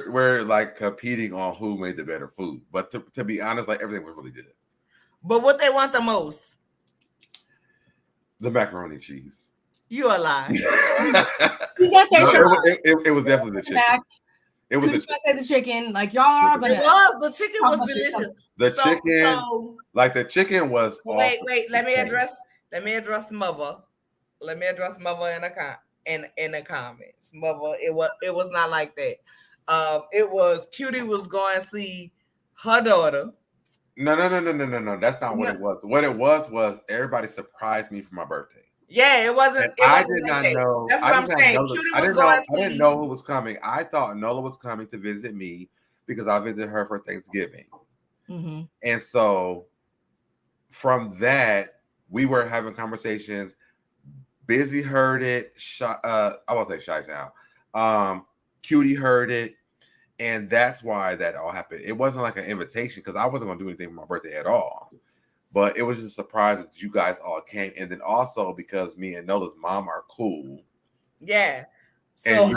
we're like competing on who made the better food. But to be honest, like everything was really good. But what they want the most? The macaroni and cheese. You a lie. He's gonna say it was definitely the chicken. It was He's gonna say the chicken. Like y'all are gonna. The chicken was delicious. The chicken was. Wait. Let me address Mother. Let me address Mother in the comments. Mother, it was not like that. It was Cutie was going to see her daughter. No. That's not what it was. What it was everybody surprised me for my birthday. Yeah, it wasn't. I did not know. That's what I'm saying. I didn't know who was coming. I thought Nola was coming to visit me because I visited her for Thanksgiving. Mm-hmm. And so from that, we were having conversations. Busy heard it. I won't say Shy Sound. Cutie heard it. And that's why that all happened. It wasn't like an invitation because I wasn't going to do anything for my birthday at all. But it was just a surprise that you guys all came. And then also because me and Nola's mom are cool. Yeah. So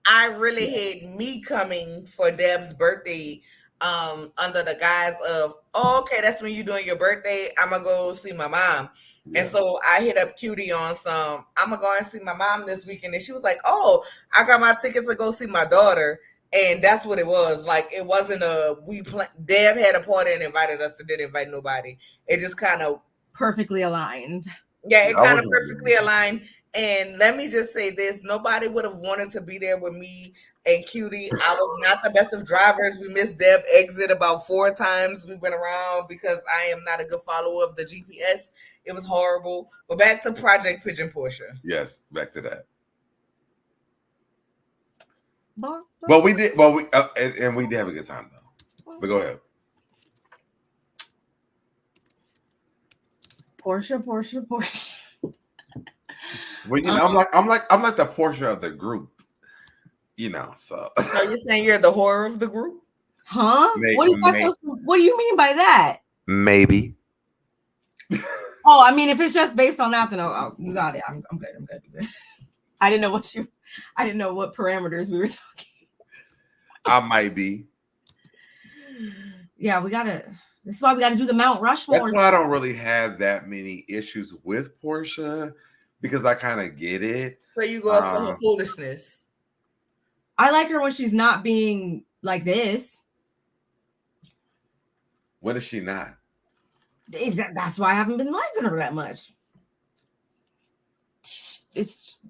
I really hate me coming for Deb's birthday under the guise of, oh, okay, that's when you're doing your birthday. I'm going to go see my mom. Yeah. And so I hit up Cutie on some, I'm going to go and see my mom this weekend. And she was like, oh, I got my tickets to go see my daughter. And that's what it was. Like, it wasn't Deb had a party and invited us, and didn't invite nobody. It just kind of perfectly aligned. Yeah, it kind of perfectly aligned. And let me just say this: nobody would have wanted to be there with me and Cutie. I was not the best of drivers. We missed Deb exit about 4 times. We went around because I am not a good follower of the GPS. It was horrible. But back to Project Pigeon Porsha. Yes, back to that. Well, we did. Well, and we did have a good time though. But go ahead. Porsha. Well, you know, I'm like the Porsha of the group. You know, so. Are you saying you're the horror of the group? Huh? What do you mean by that? Maybe. Oh, I mean, if it's just based on that, then you got it. I'm good. I didn't know what parameters we were talking. I might be. Yeah, this is why we gotta do the Mount Rushmore. That's why I don't really have that many issues with Porsha, because I kind of get it. So you go for her foolishness. I like her when she's not being like this. When is she not? That's why I haven't been liking her that much.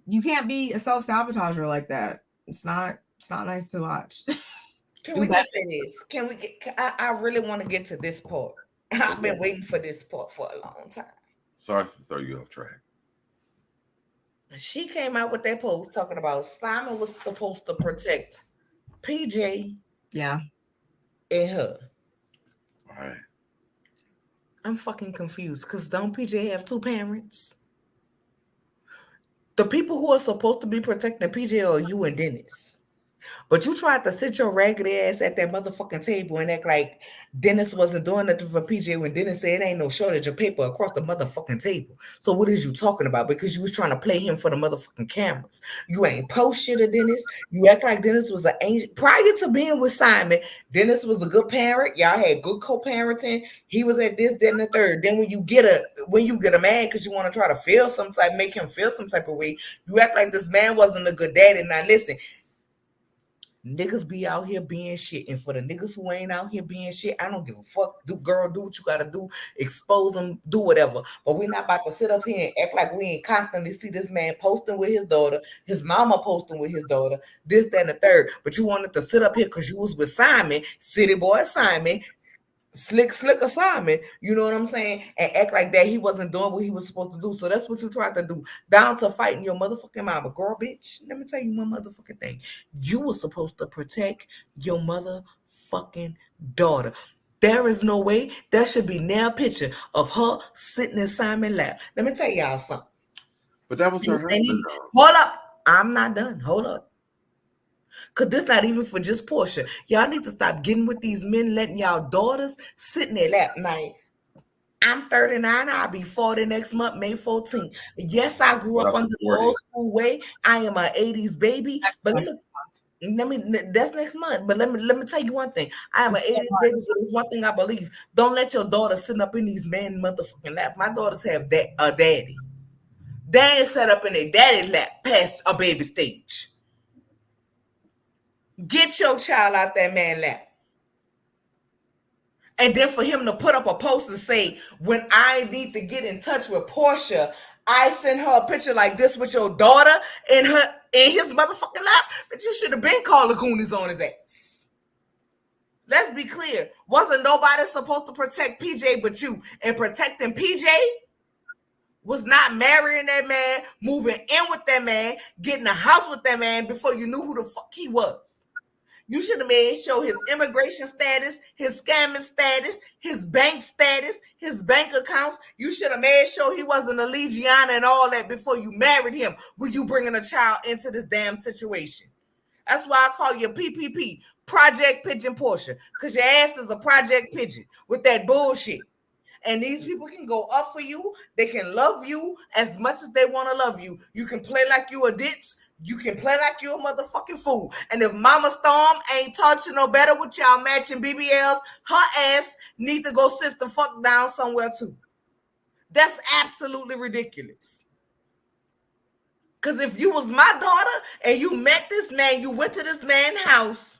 You can't be a self-sabotager like that. It's not nice to watch. Can we just say this? I really want to get to this part. I've been waiting for this part for a long time. Sorry to throw you off track. She came out with that post talking about Simon was supposed to protect PJ. Yeah. And her. All right. I'm fucking confused because don't PJ have 2 parents? The people who are supposed to be protecting PJ are you and Dennis. But you tried to sit your ragged ass at that motherfucking table and act like Dennis wasn't doing nothing for PJ when Dennis said it ain't no shortage of paper across the motherfucking table. So what is you talking about? Because you was trying to play him for the motherfucking cameras. You ain't post shit of Dennis. You act like Dennis was an angel. Prior to being with Simon, Dennis was a good parent. Y'all had good co-parenting. He was at this, that, and the third. Then when you get a man because you want to try to make him feel some type of way, you act like this man wasn't a good daddy. Now listen, niggas be out here being shit, and for the niggas who ain't out here being shit, I don't give a fuck. Do what you gotta do, expose them, do whatever. But we're not about to sit up here and act like we ain't constantly see this man posting with his daughter, his mama posting with his daughter, this, that, and the third. But you wanted to sit up here because you was with Simon, city boy Simon, slick Simon, you know what I'm saying, and act like that he wasn't doing what he was supposed to do. So that's what you tried to do, down to fighting your motherfucking mama. Girl, bitch, let me tell you one motherfucking thing. You were supposed to protect your motherfucking daughter. There is no way. There should be now a picture of her sitting in Simon's lap. Let me tell y'all something. But that was her husband. Hold up. I'm not done. Hold up. Because this not even for just Porsha. Y'all need to stop getting with these men, letting y'all daughters sit in their lap. Now, I'm 39. I'll be 40 next month, May 14th. Yes, I grew What up up under to the 40? old school way. I am an 80s baby. But let me that's next month. But let me tell you one thing. I am an 80s baby, but there's one thing I believe. Don't let your daughter sit up in these man motherfucking lap. My daughters have a daddy. They ain't set up in their daddy's lap past a baby stage. Get your child out that man lap. And then for him to put up a post and say, when I need to get in touch with Porsha, I send her a picture like this with your daughter in his motherfucking lap. But you should have been called the Goonies on his ass. Let's be clear. Wasn't nobody supposed to protect PJ but you? And protecting PJ was not marrying that man, moving in with that man, getting a house with that man before you knew who the fuck he was. You should have made sure his immigration status, his scamming status, his bank status, his bank accounts. You should have made sure he wasn't a Legiana and all that before you married him when you bringing a child into this damn situation. That's why I call you PPP, Project Pigeon Porsha, because your ass is a project pigeon with that bullshit. And these people can go up for you. They can love you as much as they want to love you. You can play like you a ditch. You can play like you a motherfucking fool. And if Mama Storm ain't taught you no better with y'all matching BBLs, her ass need to go sit the fuck down somewhere too. That's absolutely ridiculous. Because if you was my daughter and you met this man, you went to this man's house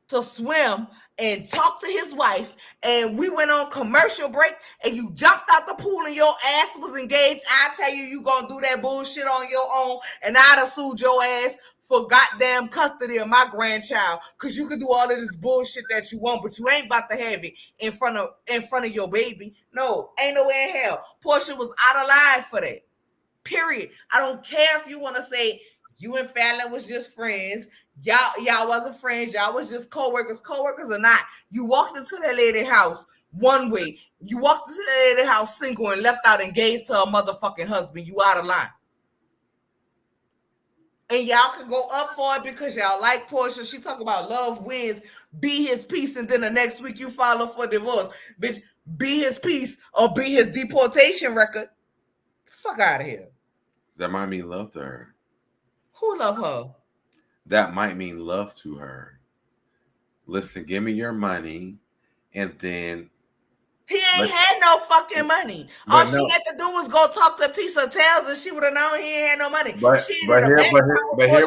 to swim and talk to his wife, and we went on commercial break, and you jumped out the pool and your ass was engaged, I tell you, you gonna do that bullshit on your own, and I'd have sued your ass for goddamn custody of my grandchild, because you could do all of this bullshit that you want, but you ain't about to have it in front of your baby. No, ain't no way in hell. Porsha was out of line for that. Period. I don't care if you want to say you and Fallon was just friends. Y'all wasn't friends. Y'all was just co-workers. Co-workers or not, you walked into that lady's house one way. You walked into that lady's house single and left out engaged to her motherfucking husband. You out of line. And y'all can go up for it because y'all like Porsha. She talk about love wins, be his peace, and then the next week you file for divorce. Bitch, be his peace or be his deportation record. Fuck out of here. That might mean love to her. Who love her? That might mean love to her. Listen, give me your money, and then he ain't had no fucking money. All she had to do was go talk to Tisa Tales, and she would have known he ain't had no money. Hear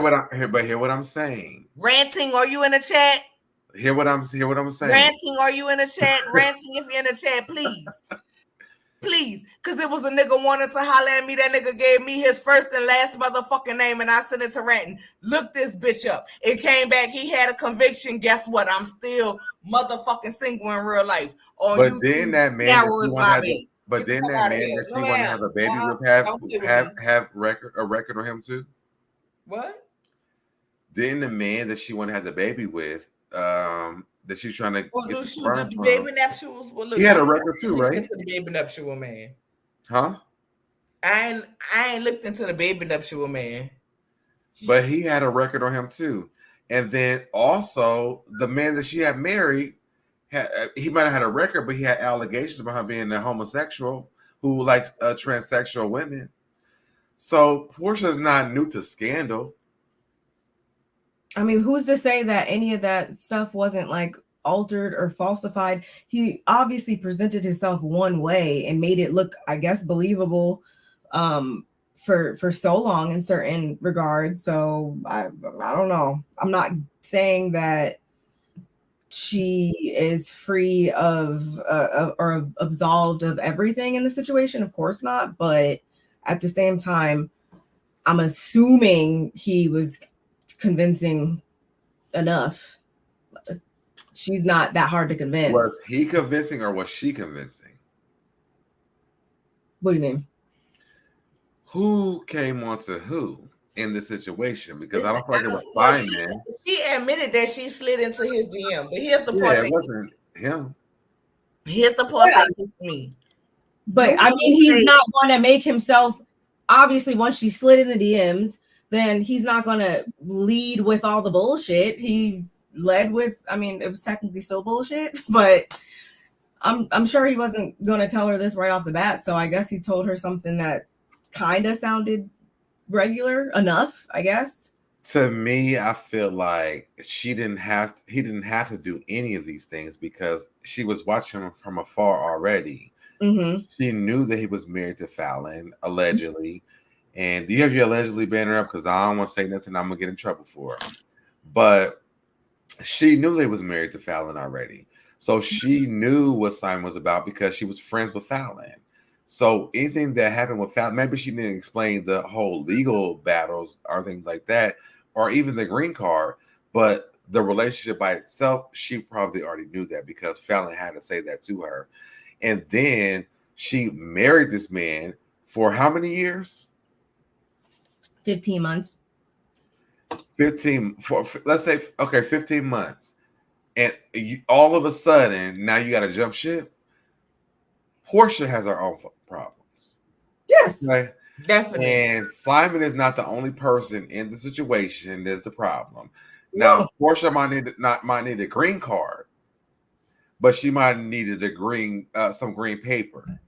what I'm saying. Ranting, are you in the chat? Hear what I'm saying. Ranting, are you in the chat? Ranting, if you're in the chat, please. Please, because it was a nigga wanted to holler at me. That nigga gave me his first and last motherfucking name, and I sent it to Ranting. Look this bitch up. It came back. He had a conviction. Guess what? I'm still motherfucking single in real life. But then that man that she wanted to have a baby with have a record on him too. What? Then the man that she wanted to have the baby with, that she's trying to get the sperm from. Baby nuptials. Well, look, he had a record too, right? Into the baby nuptial man. Huh? I ain't looked into the baby nuptial man. But he had a record on him too. And then also the man that she had married, he might have had a record, but he had allegations about him being a homosexual who likes transsexual women. So Porsha's not new to scandal. I mean, who's to say that any of that stuff wasn't like altered or falsified? He obviously presented himself one way and made it look, I guess, believable for so long in certain regards. So I don't know. I'm not saying that she is free of or absolved of everything in the situation. Of course not. But at the same time, I'm assuming he was convincing enough. She's not that hard to convince. Was he convincing or was she convincing? What do you mean? Who came onto who in this situation? Because I don't feel like it was Simon. She admitted that she slid into his DM, but here's the part. It wasn't him. Here's the part that gets me. But I mean, he's not going to make himself. Obviously, once she slid in the DMs, then he's not going to lead with all the bullshit. He led with, I mean, it was technically still bullshit, but I'm sure he wasn't going to tell her this right off the bat, so I guess he told her something that kind of sounded regular enough, I guess. To me, I feel like he didn't have to do any of these things because she was watching him from afar already. Mm-hmm. She knew that he was married to Fallon, allegedly. And do you have your allegedly banner up? Because I don't want to say nothing I'm gonna get in trouble for. But she knew they was married to Fallon already. So she knew what Simon was about because she was friends with Fallon. So anything that happened with Fallon, maybe she didn't explain the whole legal battles or things like that, or even the green card, but the relationship by itself, she probably already knew that because Fallon had to say that to her. And then she married this man for how many years? 15 months. 15 for let's say, okay, 15 months. And all of a sudden, now you got to jump ship. Porsha has her own problems. Yes. Right? Definitely. And Simon is not the only person in the situation that's the problem. Now, Porsha might need a green card, but she might have needed some green paper.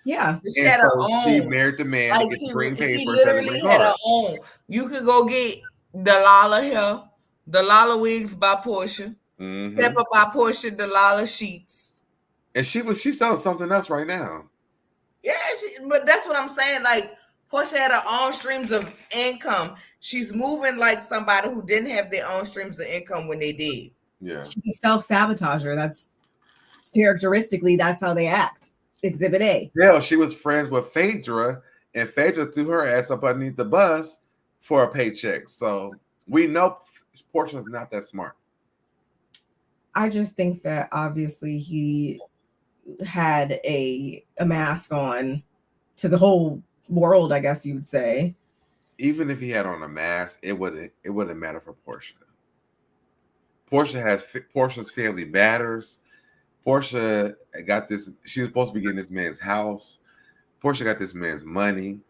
Yeah. She had her own. She married the man to get the green paper. She literally had her own. You could go get the Lala hair, the Lala wigs by Porsha, Pepper by Porsha, the Lala sheets. And she's selling something else right now. Yeah, but that's what I'm saying. Like Porsha had her own streams of income. She's moving like somebody who didn't have their own streams of income when they did. Yeah. She's a self-sabotager. That's characteristically, that's how they act. Exhibit A. Yeah, she was friends with Phaedra, and Phaedra threw her ass up underneath the bus for a paycheck. So we know Porsha's not that smart. I just think that obviously he had a mask on to the whole world, I guess you would say. Even if he had on a mask, it wouldn't matter for Porsha. Porsha's family matters. Porsha got this. She was supposed to be getting this man's house. Porsha got this man's money.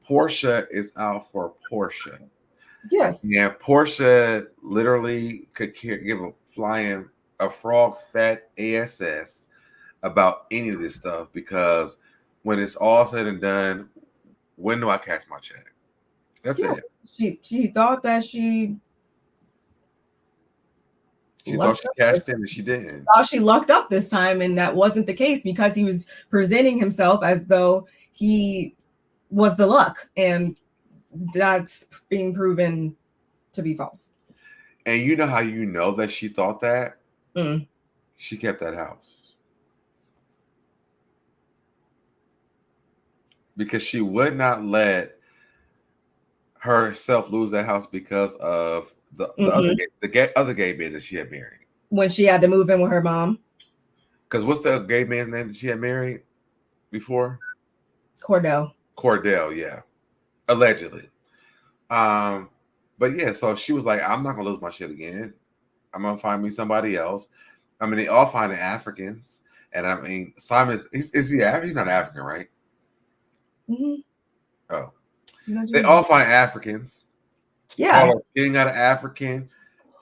Porsha is out for Porsha. Yes. Yeah, Porsha literally could give a frog's fat ass about any of this stuff because when it's all said and done, when do I cash my check? That's it. She thought that she thought she cashed in and she didn't. Thought she lucked up this time, and that wasn't the case because he was presenting himself as though he was the luck, and that's being proven to be false. And you know how you know that she thought that? Mm. She kept that house. Because she would not let herself lose that house because of the other gay man that she had married. When she had to move in with her mom. Because what's the gay man's name that she had married before? Cordell, yeah. Allegedly. But yeah, so she was like, I'm not gonna lose my shit again. I'm gonna find me somebody else. I mean, they all find Africans. And I mean, Simon is he African? He's not African, right? Mm-hmm. Oh. They all find Africans. Yeah. King got an African.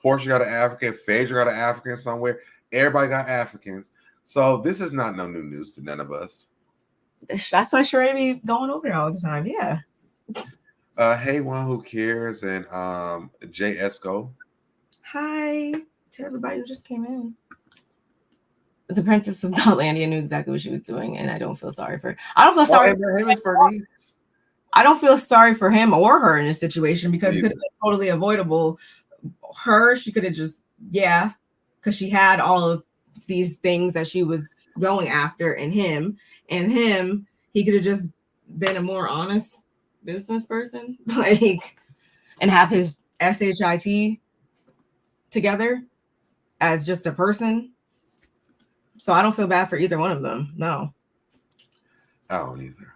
Porsha got an African. Phaedra got an African somewhere. Everybody got Africans. So this is not no new news to none of us. That's why Sheree be going over there all the time. Yeah. Hey, one who cares, and Jay Esco. Hi to everybody who just came in. The Princess of Thailandia knew exactly what she was doing, and I don't feel sorry for her. I don't feel sorry for him. I don't feel sorry for him or her in this situation because it could have been totally avoidable. She could have just, because she had all of these things that she was going after, and him, he could have just been a more honest business person, and have his SHIT together as just a person. So I don't feel bad for either one of them. No. I don't either.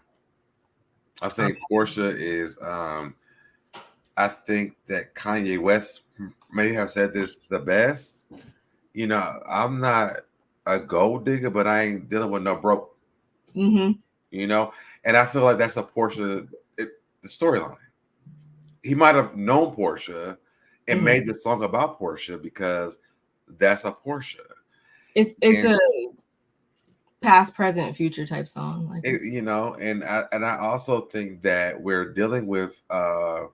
I think Porsha is I think that Kanye West may have said this the best. You know, I'm not a gold digger, but I ain't dealing with no broke. Mm-hmm. You know, and I feel like that's a Porsha the storyline. He might have known Porsha and made the song about Porsha because that's a Porsha. It's a past, present, future type song. Like you know, and I also think that we're dealing with a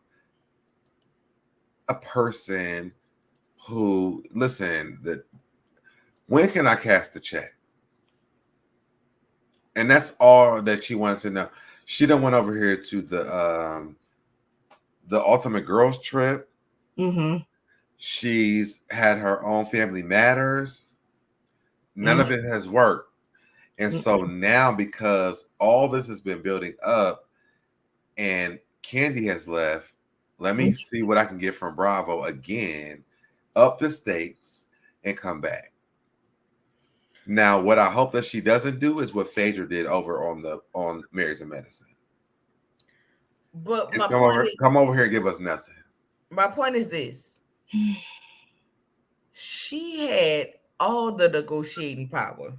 person who, listen, that when can I cast the check? And that's all that she wanted to know. She done went over here to the Ultimate Girls Trip. Mm-hmm. She's had her own Family Matters. None of it has worked. And so now, because all this has been building up and Candy has left, let me see what I can get from Bravo again, up the stakes, and come back. Now, what I hope that she doesn't do is what Phaedra did over on Married to Medicine. But Just come over here and give us nothing. My point is this. She had all the negotiating power.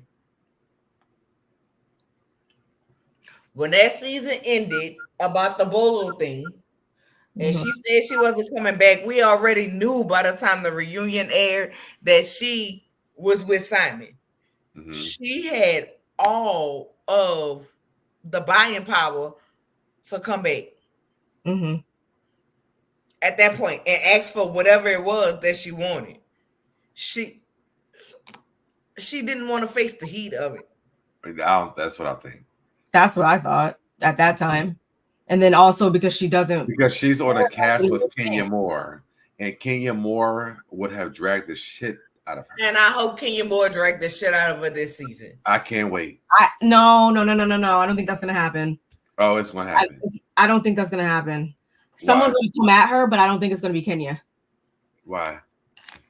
When that season ended about the Bolo thing, and she said she wasn't coming back, we already knew by the time the reunion aired that she was with Simon. Mm-hmm. She had all of the buying power to come back. Mm-hmm. At that point, and ask for whatever it was that she wanted. She didn't want to face the heat of it. That's what I think. That's what I thought at that time. And then also because she's on a cast with Kenya Moore, and Kenya Moore would have dragged the shit out of her. And I hope Kenya Moore dragged the shit out of her this season. I can't wait. No. I don't think that's gonna happen. Oh, it's gonna happen. I don't think that's gonna happen. Someone's gonna come at her, but I don't think it's gonna be Kenya. Why?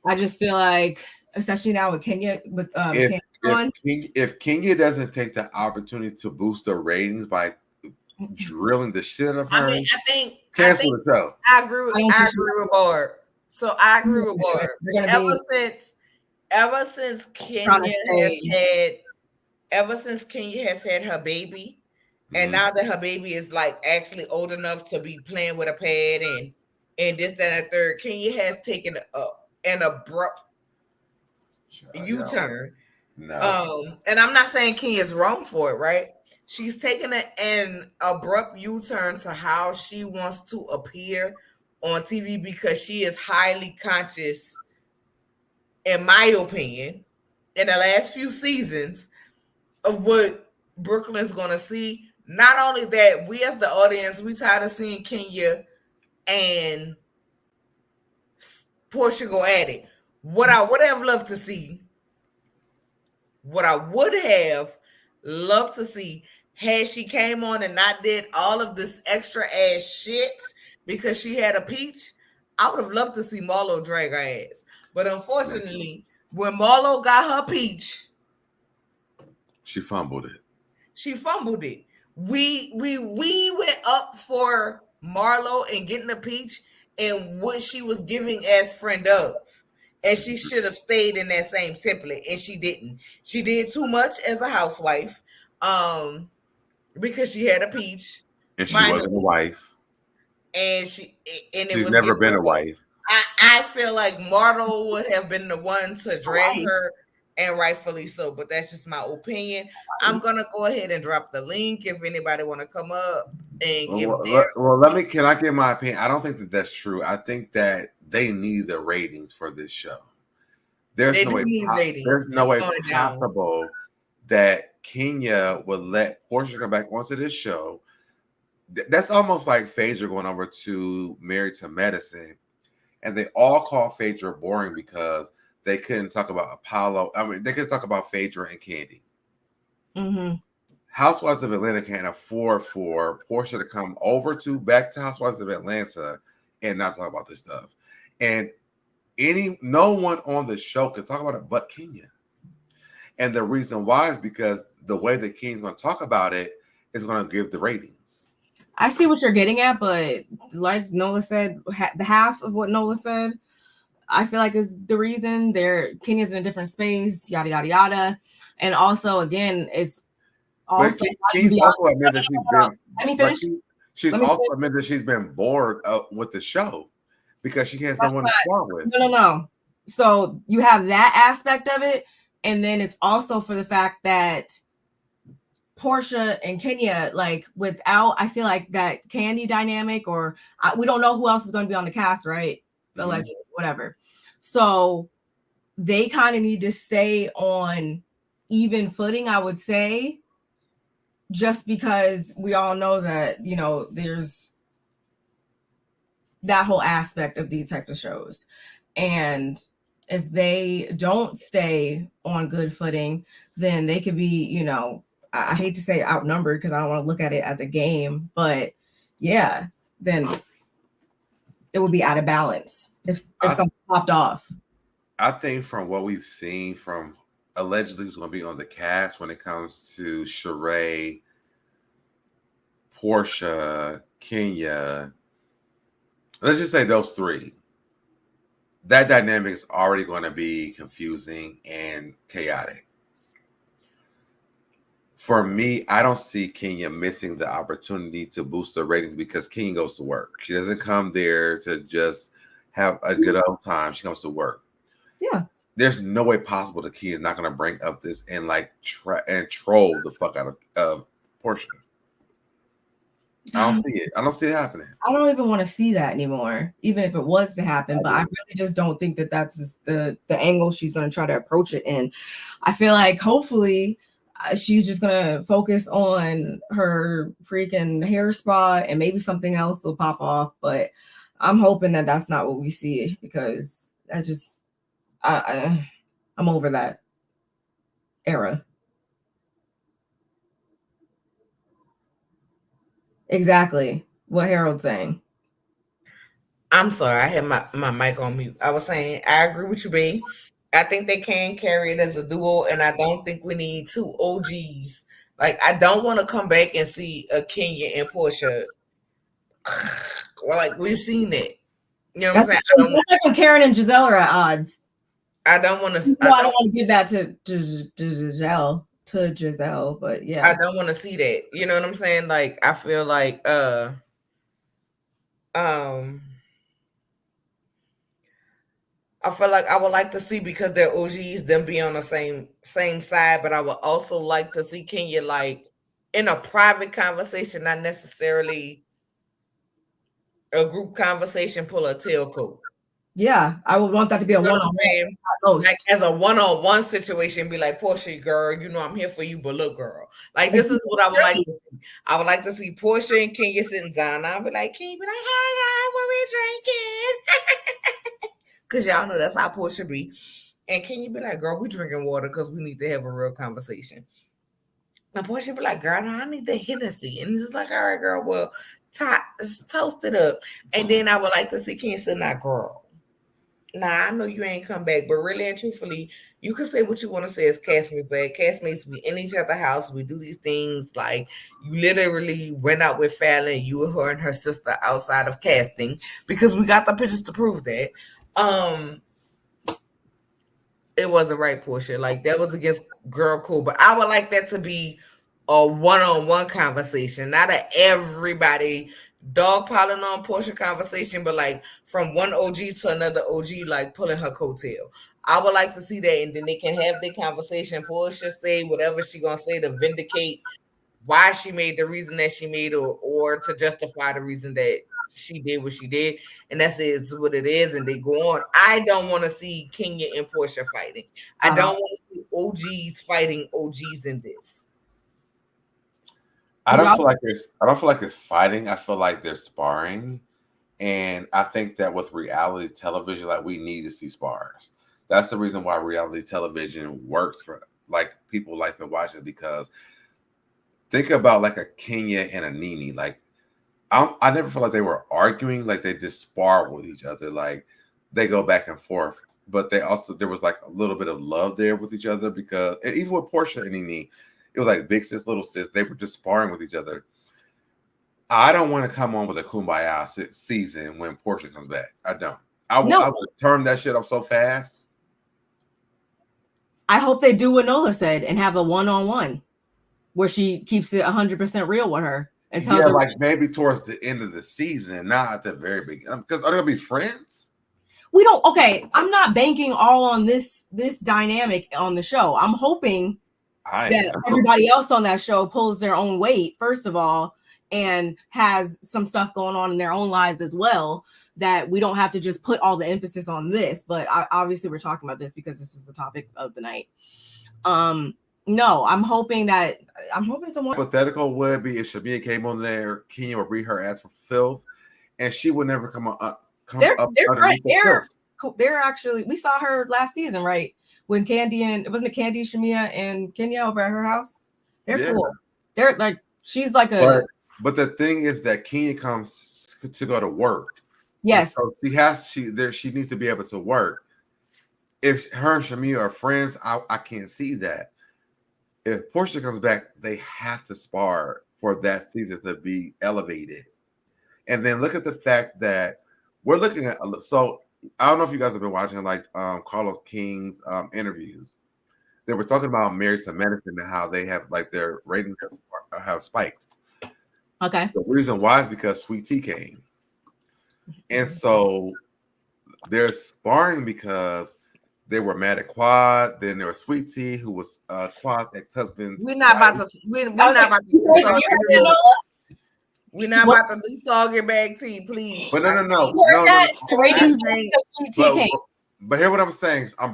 I just feel like, especially now with Kenya, with if Kenya doesn't take the opportunity to boost the ratings by drilling the shit out of her, I think cancel the show. I agree with Barb. So I agree with Barb. Ever since Kenya has had her baby. And now that her baby is like actually old enough to be playing with a pad and this, that, and the third, Kenya has taken an abrupt U-turn. No. And I'm not saying Kenya's wrong for it, right? She's taken an abrupt U-turn to how she wants to appear on TV because she is highly conscious, in my opinion, in the last few seasons of what Brooklyn's going to see. Not only that, we as the audience, we tired of seeing Kenya and Porsha go at it. What I would have loved to see, had she came on and not did all of this extra ass shit because she had a peach, I would have loved to see Marlo drag her ass. But unfortunately, when Marlo got her peach, she fumbled it. We went up for Marlo and getting a peach and what she was giving as friend of. And she should have stayed in that same template. And she didn't. She did too much as a housewife. Because she had a peach. And she wasn't a wife. And she's never been a wife. I feel like Marlo would have been the one to drag her. And rightfully so, but that's just my opinion. I'm gonna go ahead and drop the link if anybody want to come up and give their. Can I give my opinion? I don't think that that's true. I think that they need the ratings for this show. There's no way possible that Kenya would let Porsha come back onto this show. That's almost like Phaedra going over to Married to Medicine, and they all call Phaedra boring because they couldn't talk about Apollo. I mean, they could talk about Phaedra and Candy. Mm-hmm. Housewives of Atlanta can't afford for Porsha to come back to Housewives of Atlanta and not talk about this stuff. And no one on the show can talk about it but Kenya. And the reason why is because the way that Kenya's going to talk about it is going to give the ratings. I see what you're getting at, but like Nola said, the half of what Nola said, I feel like is the reason Kenya's in a different space, yada, yada, yada. And also, again, it's also... She's also admitted that she's admitted that she's been bored with the show because she has no one to start with. No. So you have that aspect of it. And then it's also for the fact that Porsha and Kenya, like without, I feel like that Candy dynamic, or we don't know who else is going to be on the cast, right? Allegedly, whatever. So they kind of need to stay on even footing, I would say, just because we all know that, you know, there's that whole aspect of these types of shows. And if they don't stay on good footing, then they could be, you know, I hate to say outnumbered because I don't want to look at it as a game, but yeah, then it would be out of balance if something popped off. I think from what we've seen from allegedly who's going to be on the cast when it comes to Sheree, Porsha, Kenya, let's just say those three, that dynamic is already going to be confusing and chaotic. For me, I don't see Kenya missing the opportunity to boost the ratings because Kenya goes to work. She doesn't come there to just have a good old time. She comes to work. Yeah. There's no way possible the key is not going to bring up this and like troll the fuck out of Porsha. I don't see it. I don't see it happening. I don't even want to see that anymore, even if it was to happen. But I really just don't think that that's the angle she's going to try to approach it in. I feel like hopefully she's just going to focus on her freaking hair spa and maybe something else will pop off. But I'm hoping that that's not what we see because I just, I'm over that era. Exactly what Harold's saying. I'm sorry, I had my mic on mute. I was saying I agree with you, babe. I think they can carry it as a duo, and I don't think we need two OGs. Like, I don't want to come back and see a Kenya and Porsha. Well, like, we've seen it. You know what I'm saying? That's like when Karen and Giselle are at odds. I don't want to. I don't want to give that to Giselle. To Giselle, but yeah, I don't want to see that. You know what I'm saying? Like, I feel like I feel like I would like to see, because they're OGs, them be on the same side, but I would also like to see Kenya like in a private conversation, not necessarily a group conversation, pull a tailcoat. Yeah, I would want that to be a one-on-one. Like as a one-on-one situation, be like, Porsha, girl, you know I'm here for you, but look, girl. Like, this is what I would like to see. I would like to see Porsha and Kenya sitting down. I'll be like, Kenya be like, hey, y'all, what we drinking? Because y'all know that's how Porsha be. And Kenya be like, girl, we drinking water because we need to have a real conversation. And Porsha be like, girl, no, I need the Hennessy. And it's like, all right, girl, well, just toast it up. And then I would like to see Kenya say, nah, girl. Nah, I know you ain't come back, but really and truthfully, you can say what you want to say as castmates, but castmates, we in each other's house, we do these things. Like, you literally went out with Fallon, you and her and her sister outside of casting, because we got the pictures to prove that. It wasn't right, Porsha. Like, that was against girl code, but I would like that to be a one-on-one conversation, not a everybody dogpiling on Porsha conversation, but like from one OG to another OG, like pulling her coattail. I would like to see that, and then they can have their conversation. Porsha say whatever she gonna say to vindicate why she made the reason that she made, or to justify the reason that she did what she did, and that's what it is, and they go on. I don't want to see Kenya and Porsha fighting. I don't want to see OGs fighting OGs in this. I don't feel like it's fighting. I feel like they're sparring. And I think that with reality television, like, we need to see spars. That's the reason why reality television works for, like, people like to watch it, because think about like a Kenya and a Nene. Like, I never felt like they were arguing. Like, they just spar with each other. Like, they go back and forth. But there was like a little bit of love there with each other, because, and even with Porsha and Nene, it was like big sis, little sis. They were just sparring with each other. I don't want to come on with a kumbaya season when Porsha comes back. I don't. I would turn that shit up so fast. I hope they do what Nola said and have a one-on-one where she keeps it 100% real with her and tells her, like maybe towards the end of the season, not at the very beginning. Because are they gonna be friends? We don't. Okay, I'm not banking all on this dynamic on the show. I'm hoping that everybody else on that show pulls their own weight, first of all, and has some stuff going on in their own lives as well, that we don't have to just put all the emphasis on this. But obviously we're talking about this because this is the topic of the night. No, I'm hoping someone hypothetical would be if Shamia came on there, Kenya would read her ass for filth, and she would never come up. They're actually, we saw her last season, right? When Candy and wasn't it Candy, Shamia, and Kenya over at her house? They're cool. They're like, she's like a. But the thing is that Kenya comes to go to work. Yes. So she needs to be able to work. If her and Shamia are friends, I can't see that. If Porsha comes back, they have to spar for that season to be elevated. And then look at the fact that we're looking at. So I don't know if you guys have been watching like Carlos King's interviews. They were talking about Married to Medicine and how they have like their ratings have spiked. Okay. The reason why is because Sweet Tea came. And so they're sparring because they were mad at Quad. Then there was Sweet Tea, who was Quad's ex-husband's. We're not about to. We're not about to. We're not about to do soggy bag tea, please. But no. But hear what I'm saying. I'm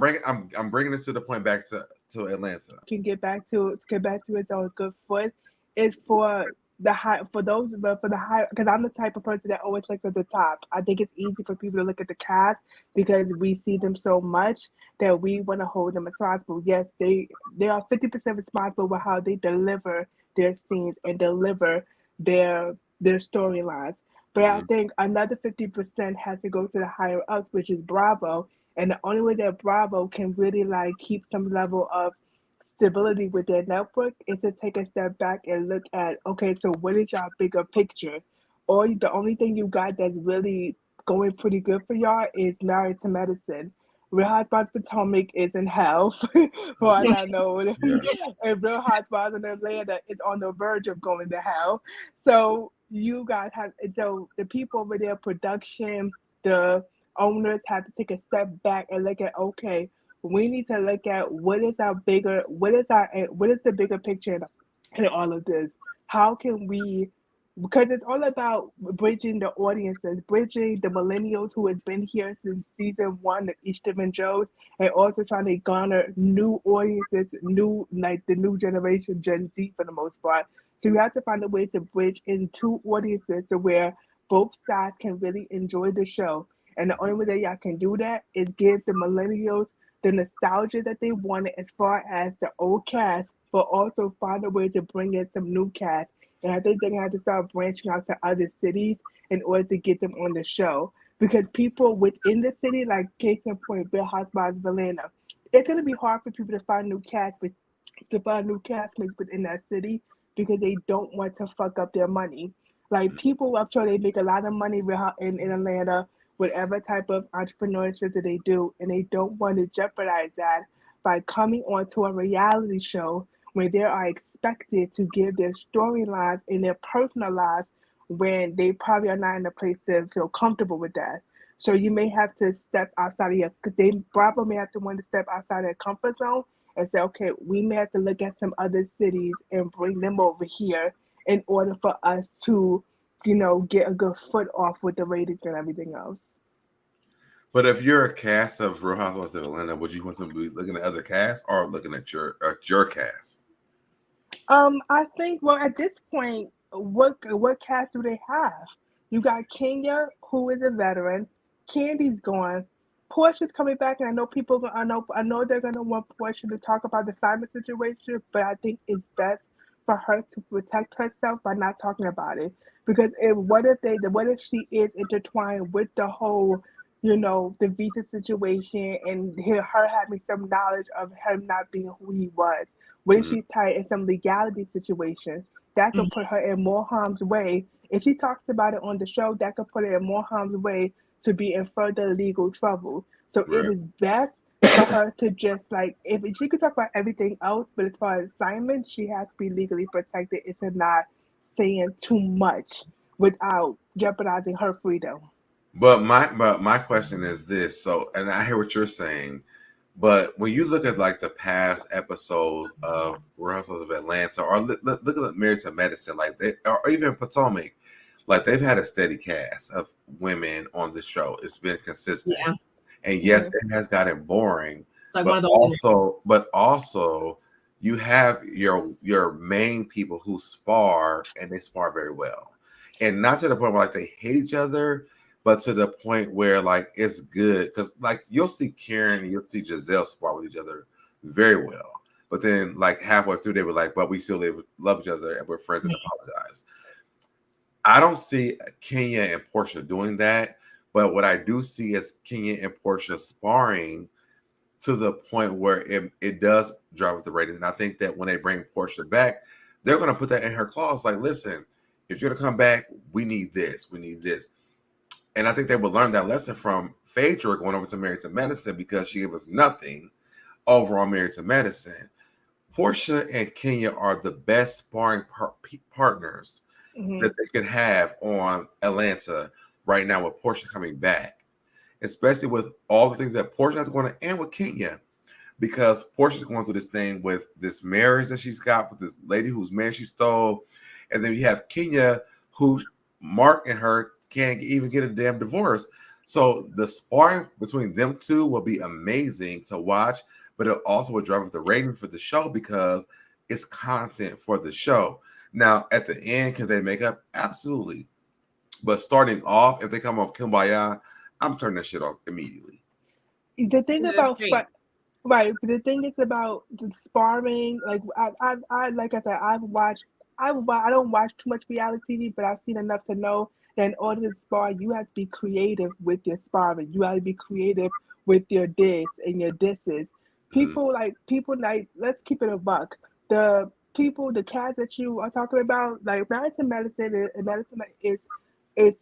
bringing this to the point back to Atlanta. Can get back to it on a good foot. It's for the high, for the high, because I'm the type of person that always looks at the top. I think it's easy for people to look at the cast because we see them so much that we want to hold them responsible. Yes, they are 50% responsible for how they deliver their scenes and deliver their storylines. But I think another 50% has to go to the higher ups, which is Bravo. And the only way that Bravo can really like keep some level of stability with their network is to take a step back and look at, okay, so what is your bigger picture? Or the only thing you got that's really going pretty good for y'all is Married to Medicine. Real Housewives of Potomac is in hell, for all I know. And Real Housewives of Atlanta is on the verge of going to hell. So you guys have, so the people over there, production, the owners have to take a step back and look at, okay, we need to look at what is the bigger picture in all of this? How can we, because it's all about bridging the audiences, bridging the millennials who has been here since season 1 of Eastern Jones, and also trying to garner new audiences, the new generation, Gen Z for the most part. So you have to find a way to bridge in two audiences to where both sides can really enjoy the show. And the only way that y'all can do that is give the millennials the nostalgia that they wanted as far as the old cast, but also find a way to bring in some new cast. And I think they're going to have to start branching out to other cities in order to get them on the show. Because people within the city, like case in point, Real Housewives of Atlanta, it's going to be hard for people to find new castmates within that city because they don't want to fuck up their money. Like people, I'm sure they make a lot of money in Atlanta, whatever type of entrepreneurship that they do, and they don't want to jeopardize that by coming onto a reality show where they are expected to give their storylines in their personal lives when they probably are not in a place to feel comfortable with that. So you may have to step outside of Bravo may have to want to step outside their comfort zone and say, okay, we may have to look at some other cities and bring them over here in order for us to, get a good foot off with the ratings and everything else. But if you're a cast of Real Housewives of Atlanta, would you want them to be looking at other casts or looking at your cast? I think, well, at this point, what cast do they have? You got Kenya, who is a veteran. Candy's gone. Porsha's coming back, and I know I know they're gonna want Porsha to talk about the Simon situation, but I think it's best for her to protect herself by not talking about it. Because what if she is intertwined with the whole, the visa situation and her having some knowledge of him not being who he was? What if she's tied in some legality situation? That could put her in more harm's way. If she talks about it on the show, that could put her in more harm's way to be in further legal trouble. So It is best for her to just if she could talk about everything else, but as far as Simon, she has to be legally protected into not saying too much without jeopardizing her freedom. But my question is this. So, and I hear what you're saying, But when you look at like the past episodes of Real Housewives of Atlanta, or look at Married to Medicine, like they, or even Potomac, like they've had a steady cast of women on the show. It's been consistent, Yeah. and yes, it has gotten boring. It's like But one of the also, you have your main people who spar, and they spar very well, and not to the point where like they hate each other, but to the point where like it's good because like you'll see Karen and you'll see Giselle spar with each other very well, but then like halfway through they were like, "But we still love each other and we're friends and apologize." I don't see Kenya and Porsha doing that, but what I do see is Kenya and Porsha sparring to the point where it does drive up the ratings. And I think that when they bring Porsha back, they're going to put that in her clause. Like, listen, if you're going to come back, we need this. We need this. And I think they will learn that lesson from Phaedra going over to Married to Medicine because she gave us nothing over on Married to Medicine. Porsha and Kenya are the best sparring partners that they could have on Atlanta right now with Porsha coming back, especially with all the things that Porsha has going on and with Kenya, because Portia's going through this thing with this marriage that she's got with this lady whose man she stole. And then you have Kenya, who Mark and her can't even get a damn divorce. So the sparring between them two will be amazing to watch, but it also will drive up the rating for the show because it's content for the show. Now, at the end, can they make up? Absolutely. But starting off, if they come off Kumbaya, I'm turning that shit off immediately. The thing about right, the thing is about the sparring. Like I like I said, I don't watch too much reality TV, but I've seen enough to know that in order to spar, you have to be creative with your sparring. You have to be creative with your diss and your disses. People like let's keep it a buck. The cats that you are talking about, like medicine is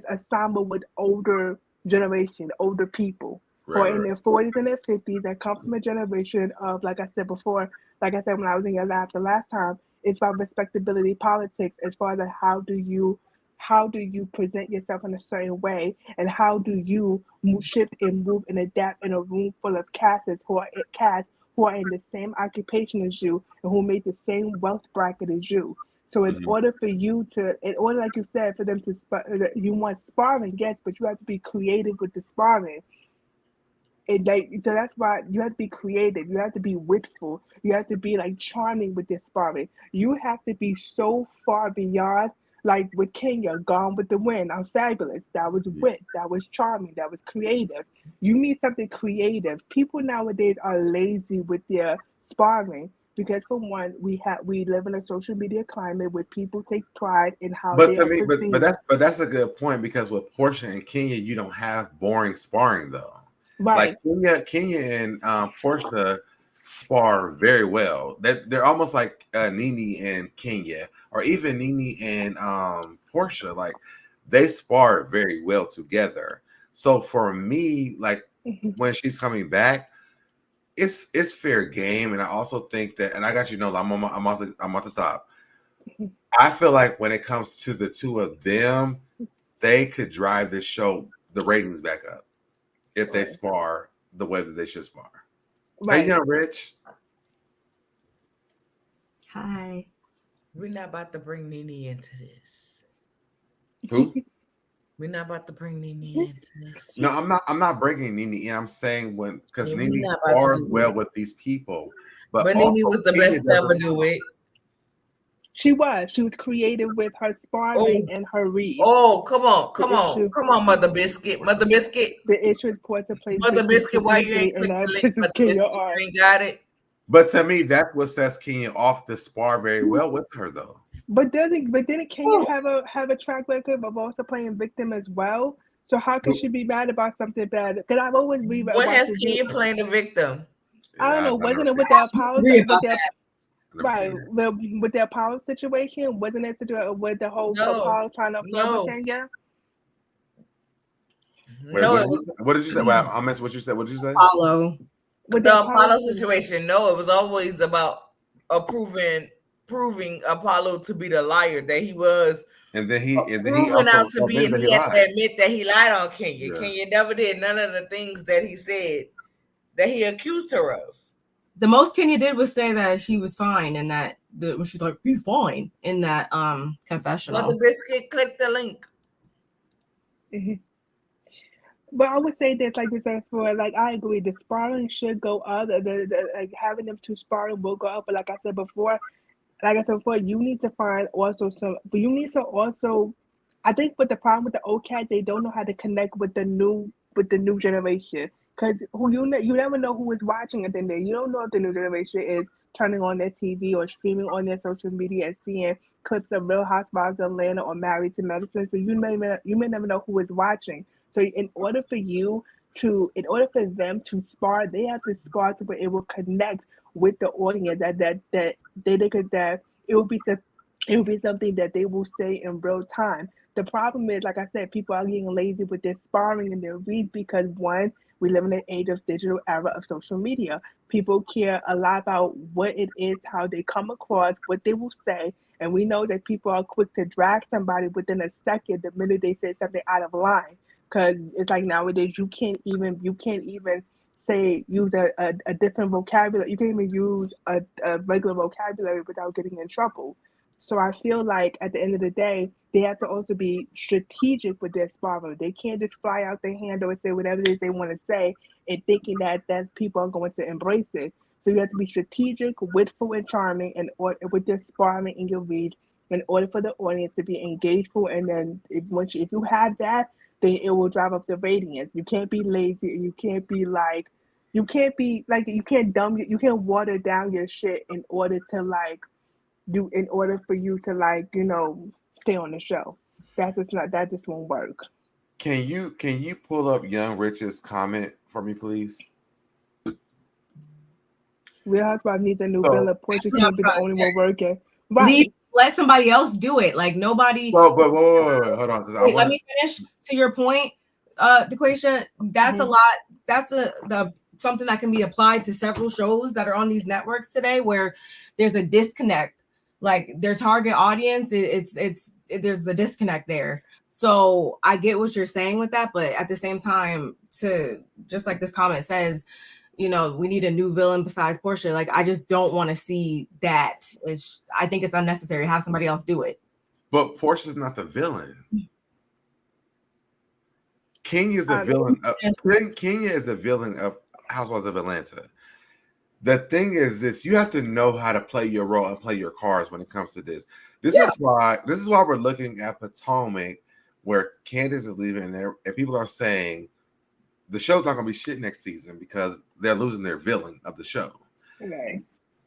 ensemble with older generation, older people who are in their 40s and their 50s that come from a generation of, like I said before, like I said when I was in your lab the last time, it's about respectability politics as far as how do you present yourself in a certain way, and how do you shift and move and adapt in a room full of cast who are in the same occupation as you and who made the same wealth bracket as you. So in order for you to, in order, like you said, for them to, you want sparring, yes, but you have to be creative with the sparring. And like, so that's why you have to be creative. You have to be witful. You have to be like charming with this sparring. You have to be so far beyond, like with Kenya, Gone with the Wind. I'm fabulous. That was wit. That was charming. That was creative. You need something creative. People nowadays are lazy with their sparring because, for one, we live in a social media climate where people take pride in how But they to are me, perceived. but that's a good point because with Porsha and Kenya, you don't have boring sparring though. Like Right. Kenya and Porsche spar very well. They're almost like Nene and Kenya, or even Nene and Porsche. Like they spar very well together. So for me, like when she's coming back, it's fair game. And I also think that, and I got I'm about to stop. I feel like when it comes to the two of them, they could drive this show the ratings back up if they spar the way that they should spar. Right. Hey, young Rich. Hi. We're not about to bring Nene into this. Who? We're not about to bring Nene into this. No, I'm not bringing Nene in. I'm saying because Yeah, Nene we're not about to spars do well it. with these people, but But also Nene was the Kenya best to ever doesn't. do it. She was creative with her sparring Oh, and her read. oh, come The on, Mother Biscuit, issue is points to place Mother victim Biscuit. Why you specifically, ain't and click that the link, pisses Mother Kenya Biscuit? off. You ain't got it. But to me, that's what sets Kenya off the spar very well with her, though. But didn't Kenya have a track record of also playing victim as well? So how can she be mad about something bad? Because I've always What watched has the Kenya playing the victim? I don't Yeah, know. I've never Wasn't it seen with the it. Apollo Agree with about their that. I've never right seen it. with the Apollo situation? Wasn't it with the whole No, Apollo trying to flirt with no, Kenya? Wait, no. It was what did you say? Well, I missed what you said. What did you say? Apollo. With the the Apollo Apollo situation. No, it was always about proving Apollo to be the liar that he was. And then he Proven also out to be, admitted and that he he had to lied. admit that he lied on Kenya. Yeah. Kenya never did none of the things that he said that he accused her of. The most Kenya did was say that he was fine, and that when she's like, he's fine in that confessional. But the biscuit, click the link. Mhm. But I would say this, like this, as for like, I agree, the sparring should go up. Like having them two sparring will go up. But like I said before, you need to find also some. But you need to also, I think, with the problem with the old cat, they don't know how to connect with the new generation. Because you never know who is watching it. Then you don't know if the new generation is turning on their TV or streaming on their social media and seeing clips of Real Housewives of Atlanta or Married to Medicine. So you may never know who is watching. So in order for them to spar, they have to spar to where it will connect with the audience. That it will be something that they will say in real time. The problem is, like I said, people are getting lazy with their sparring and their reads because one, we live in an age of digital era of social media. People care a lot about what it is, how they come across, what they will say, and we know that people are quick to drag somebody within a second the minute they say something out of line. Because it's like nowadays you can't even say use a different vocabulary. You can't even use a regular vocabulary without getting in trouble. So I feel like at the end of the day, they have to also be strategic with their sparring. They can't just fly out their handle and say whatever it is they want to say and thinking that people are going to embrace it. So you have to be strategic, witful, and charming, and with your sparring and your read, in order for the audience to be engageful. And then if you have that, then it will drive up the ratings. You can't be lazy. You can't water down your shit in order for you to stay on the show. That just won't work. Can you pull up Young Rich's comment for me, please? Real Housewives needs a new So, villain. Porsha can't be the only one working. Right. Right. Let somebody else do it. Like nobody. but wait, hold on. Let me finish. To your point, DeQuasia, that's a lot. That's something that can be applied to several shows that are on these networks today, where there's a disconnect. Like their target audience, there's a disconnect there. So I get what you're saying with that, but at the same time, to just like this comment says, we need a new villain besides Porsha. Like, I just don't want to see that. I think it's unnecessary. Have somebody else do it. But Porsha's not the villain. Kenya is the villain. Kenya is the villain of Housewives of Atlanta. The thing is this: you have to know how to play your role and play your cards when it comes to this. This is why we're looking at Potomac, where Candace is leaving, and people are saying the show's not going to be shit next season because they're losing their villain of the show. Okay.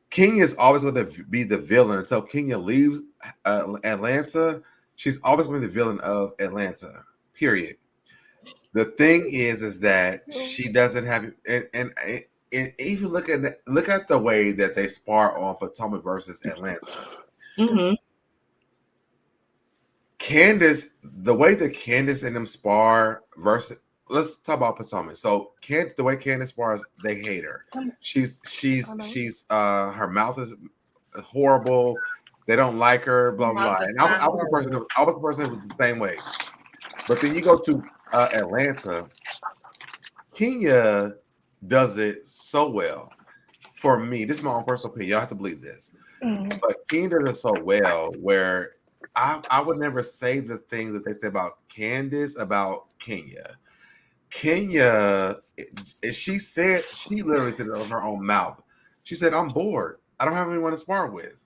Kenya is always going to be the villain until Kenya leaves Atlanta. She's always going to be the villain of Atlanta. Period. The thing is that she doesn't have, and if you look at the way that they spar on Potomac versus Atlanta. Mm-hmm. Candace, the way that Candace and them spar versus. Let's talk about Potomac. So, the way Candace spars, they hate her. She's her mouth is horrible. They don't like her. Blah blah. And I was the person. Who was the same way. But then you go to Atlanta. Kenya does it so well. For me, this is my own personal opinion. Y'all have to believe this. But Kenya does it so well where I would never say the things that they say about Candace about Kenya. Kenya, she literally said it on her own mouth. She said, "I'm bored. I don't have anyone to spar with,"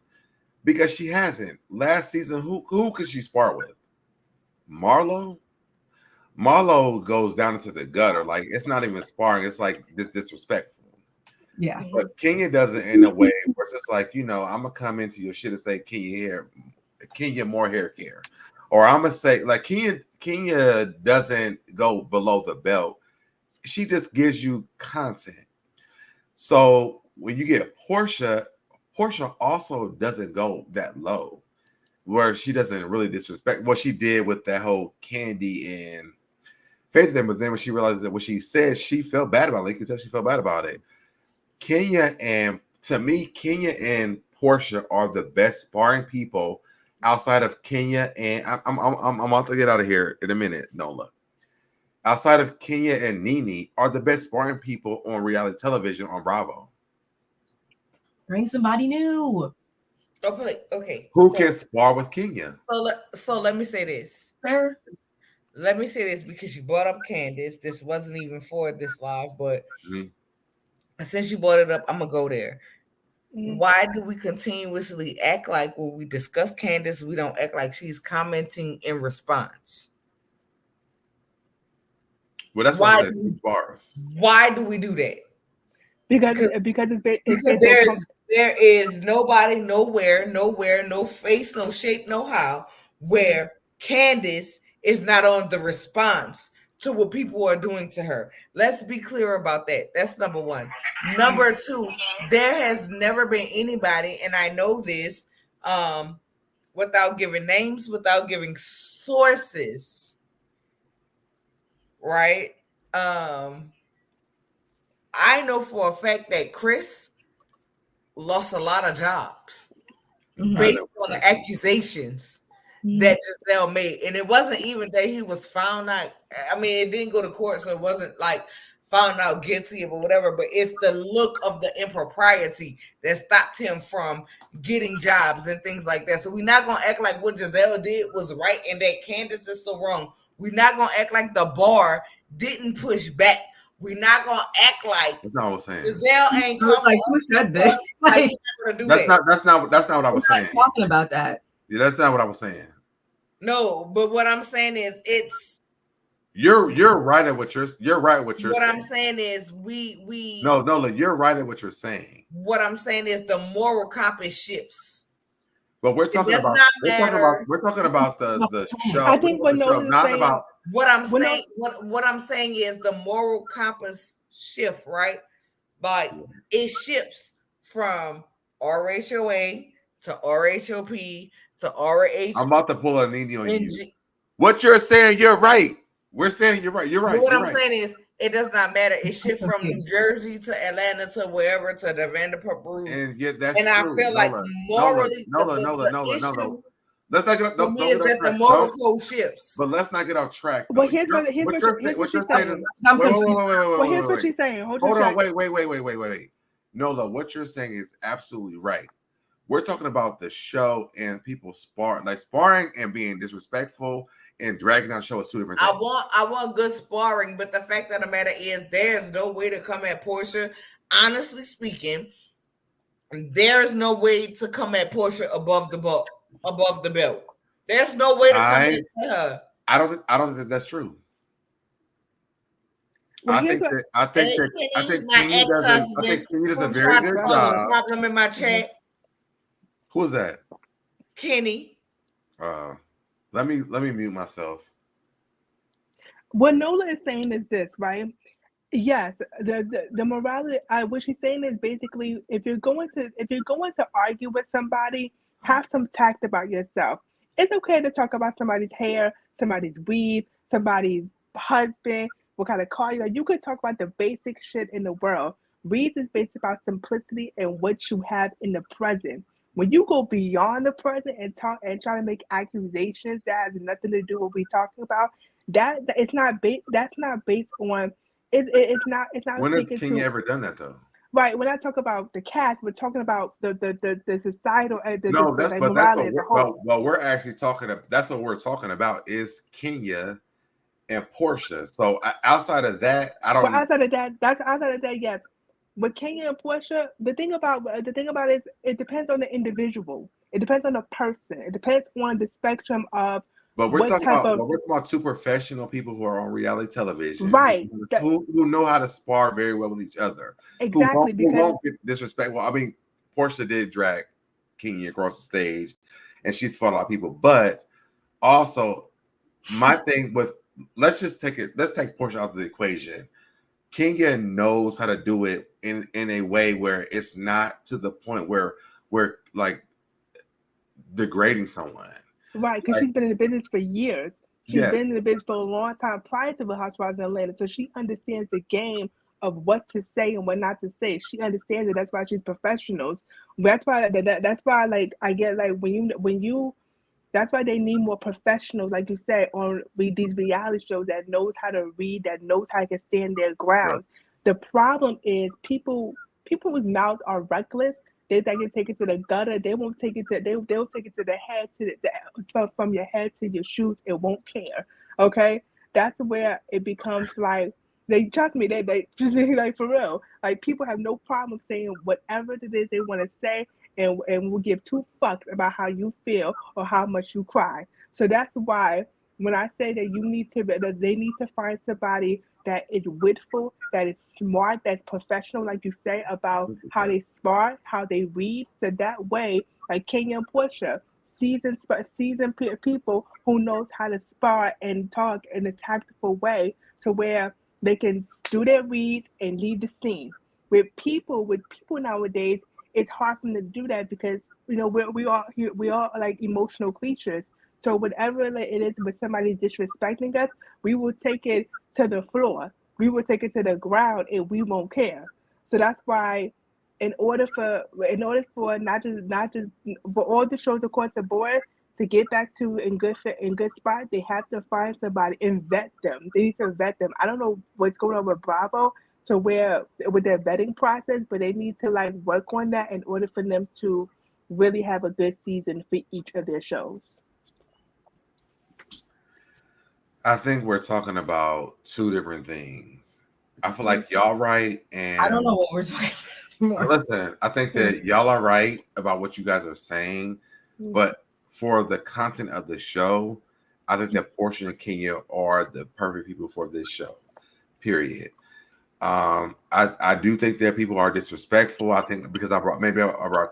because she hasn't. Last season, who could she spar with? Marlo. Marlo goes down into the gutter. Like it's not even sparring. It's like disrespectful. Yeah. But Kenya does it in a way where it's just like, I'm gonna come into your shit and say, Kenya more hair care. Or I'm gonna say like Kenya doesn't go below the belt. She just gives you content. So when you get Porsha also doesn't go that low, where she doesn't really disrespect what she did with that whole Candy and Faith thing. But then when she realized that what she said, she felt bad about it. You can tell she felt bad about it. Kenya and Porsha are the best sparring people outside of Kenya, and I'm about to get out of here in a minute, Nola. outside of Kenya and Nene, are the best sparring people on reality television on Bravo. Bring somebody new. Okay. Who can spar with Kenya? So let me say this. Fair. Let me say this because you brought up Candace. This wasn't even for this live, but since you brought it up, I'm gonna go there. Why do we continuously act like when we discuss Candace, we don't act like she's commenting in response? Well, that's why I said bars. Why do we do that? Because there is nobody, nowhere, no face, no shape, no how, where Candace is not on the response to what people are doing to her. Let's be clear about that. That's number one. Number two, there has never been anybody, and I know this, without giving names, without giving sources, right? I know for a fact that Chris lost a lot of jobs based on the accusations that Giselle made. And it wasn't even that he was found out. I mean, it didn't go to court, so it wasn't like found out guilty or whatever, but it's the look of the impropriety that stopped him from getting jobs and things like that. So we're not going to act like what Giselle did was right and that Candace is so wrong. We're not going to act like the bar didn't push back. We're not gonna act like that's not what I was saying. Giselle ain't like, who said this? Like, that's not what I was saying. Talking about that. Yeah, that's not what I was saying. No, but what I'm saying is it's you're right at what you're right what you're saying. What I'm saying is we No, you're right at what you're saying. What I'm saying is the moral compass shifts. But we're talking about the show. I think what Nolan is saying, about what I'm saying. What I'm saying is the moral compass shift, right? Like it shifts from RHOA to RHOP to RH. I'm about to pull a Nene on you. What you're saying, you're right. We're saying you're right. You're right. But what I'm saying is it does not matter. It shifts from New Jersey to Atlanta to wherever to the Vanderpump Rules. And yeah, that's and true. I feel like morally, Let's not get up. The moral code shifts. But let's not get off track. But here's what you're saying. Here's what she's saying. Hold on. Wait. Nola, what you're saying is absolutely right. We're talking about the show and people sparring and being disrespectful and dragging down the show is two different things. I want good sparring, but the fact of the matter is there's no way to come at Porsha. Honestly speaking, there's no way to come at Porsha above the belt. There's no way to come at her. I don't think that's true. Well, I think Kenny does a very good job. Problem in my chat. Who is that? Kenny. Let me mute myself. What Nola is saying is this, right? Yes, the morality. What she's saying is basically, if you're going to argue with somebody, have some tact about yourself. It's okay to talk about somebody's hair, somebody's weave, somebody's husband, what kind of car you got. You could talk about the basic shit in the world. Reason is based about simplicity and what you have in the present. When you go beyond the present and talk and try to make accusations that has nothing to do with what we're talking about, that's not based on. It's not. When has Kenya ever done that though? Right. When I talk about the cast, we're talking about the societal. Well, we're actually talking. That's what we're talking about is Kenya and Porsha. So outside of that, I don't. Well, outside of that, yes. With Kenya and Porsha, the thing about it is it depends on the individual. It depends on the person. It depends on the spectrum of. But we're talking about two professional people who are on reality television, right? Who know how to spar very well with each other. Exactly. Who won't get disrespectful. I mean, Porsha did drag Kenya across the stage, and she's fought a lot of people. But also, my thing was, let's take Porsha out of the equation. Kenya knows how to do it in a way where it's not to the point where we're like degrading someone. Right, because she's been in the business for years. She's been in the business for a long time prior to the Housewives in Atlanta, so she understands the game of what to say and what not to say. She understands it. That's why she's professionals. That's why like I get like when you That's why they need more professionals, like you said, on these reality shows that knows how to read, that knows how to stand their Right. ground. The problem is people's mouths are reckless. They can take it to the gutter. They won't take it to they'll take it to the head from your head to your shoes. It won't care. Okay, that's where it becomes like they trust me. They like for real. Like people have no problem saying whatever it is they want to say, and will give two fucks about how you feel or how much you cry. So that's why when I say that that they need to find somebody that is witful, that is smart, that's professional, like you say, about how they spar, how they read. So that way, like Kenya and Porsha, seasoned people who knows how to spar and talk in a tactful way, to where they can do their reads and leave the scene. With people nowadays, it's hard for them to do that because we are like emotional creatures. So whatever it is, when somebody's disrespecting us, we will take it to the floor. We will take it to the ground, and we won't care. So that's why, in order for not just for all the shows across the board to get back to in good spot, they have to find somebody and vet them. They need to vet them. I don't know what's going on with Bravo to where with their vetting process, but they need to like work on that in order for them to really have a good season for each of their shows. I think we're talking about two different things. I feel like y'all right, and I don't know what we're talking about. listen, I think that y'all are right about what you guys are saying, but for the content of the show, I think that Porsha and Kenya are the perfect people for this show. Period. I do think that people are disrespectful. I think because I brought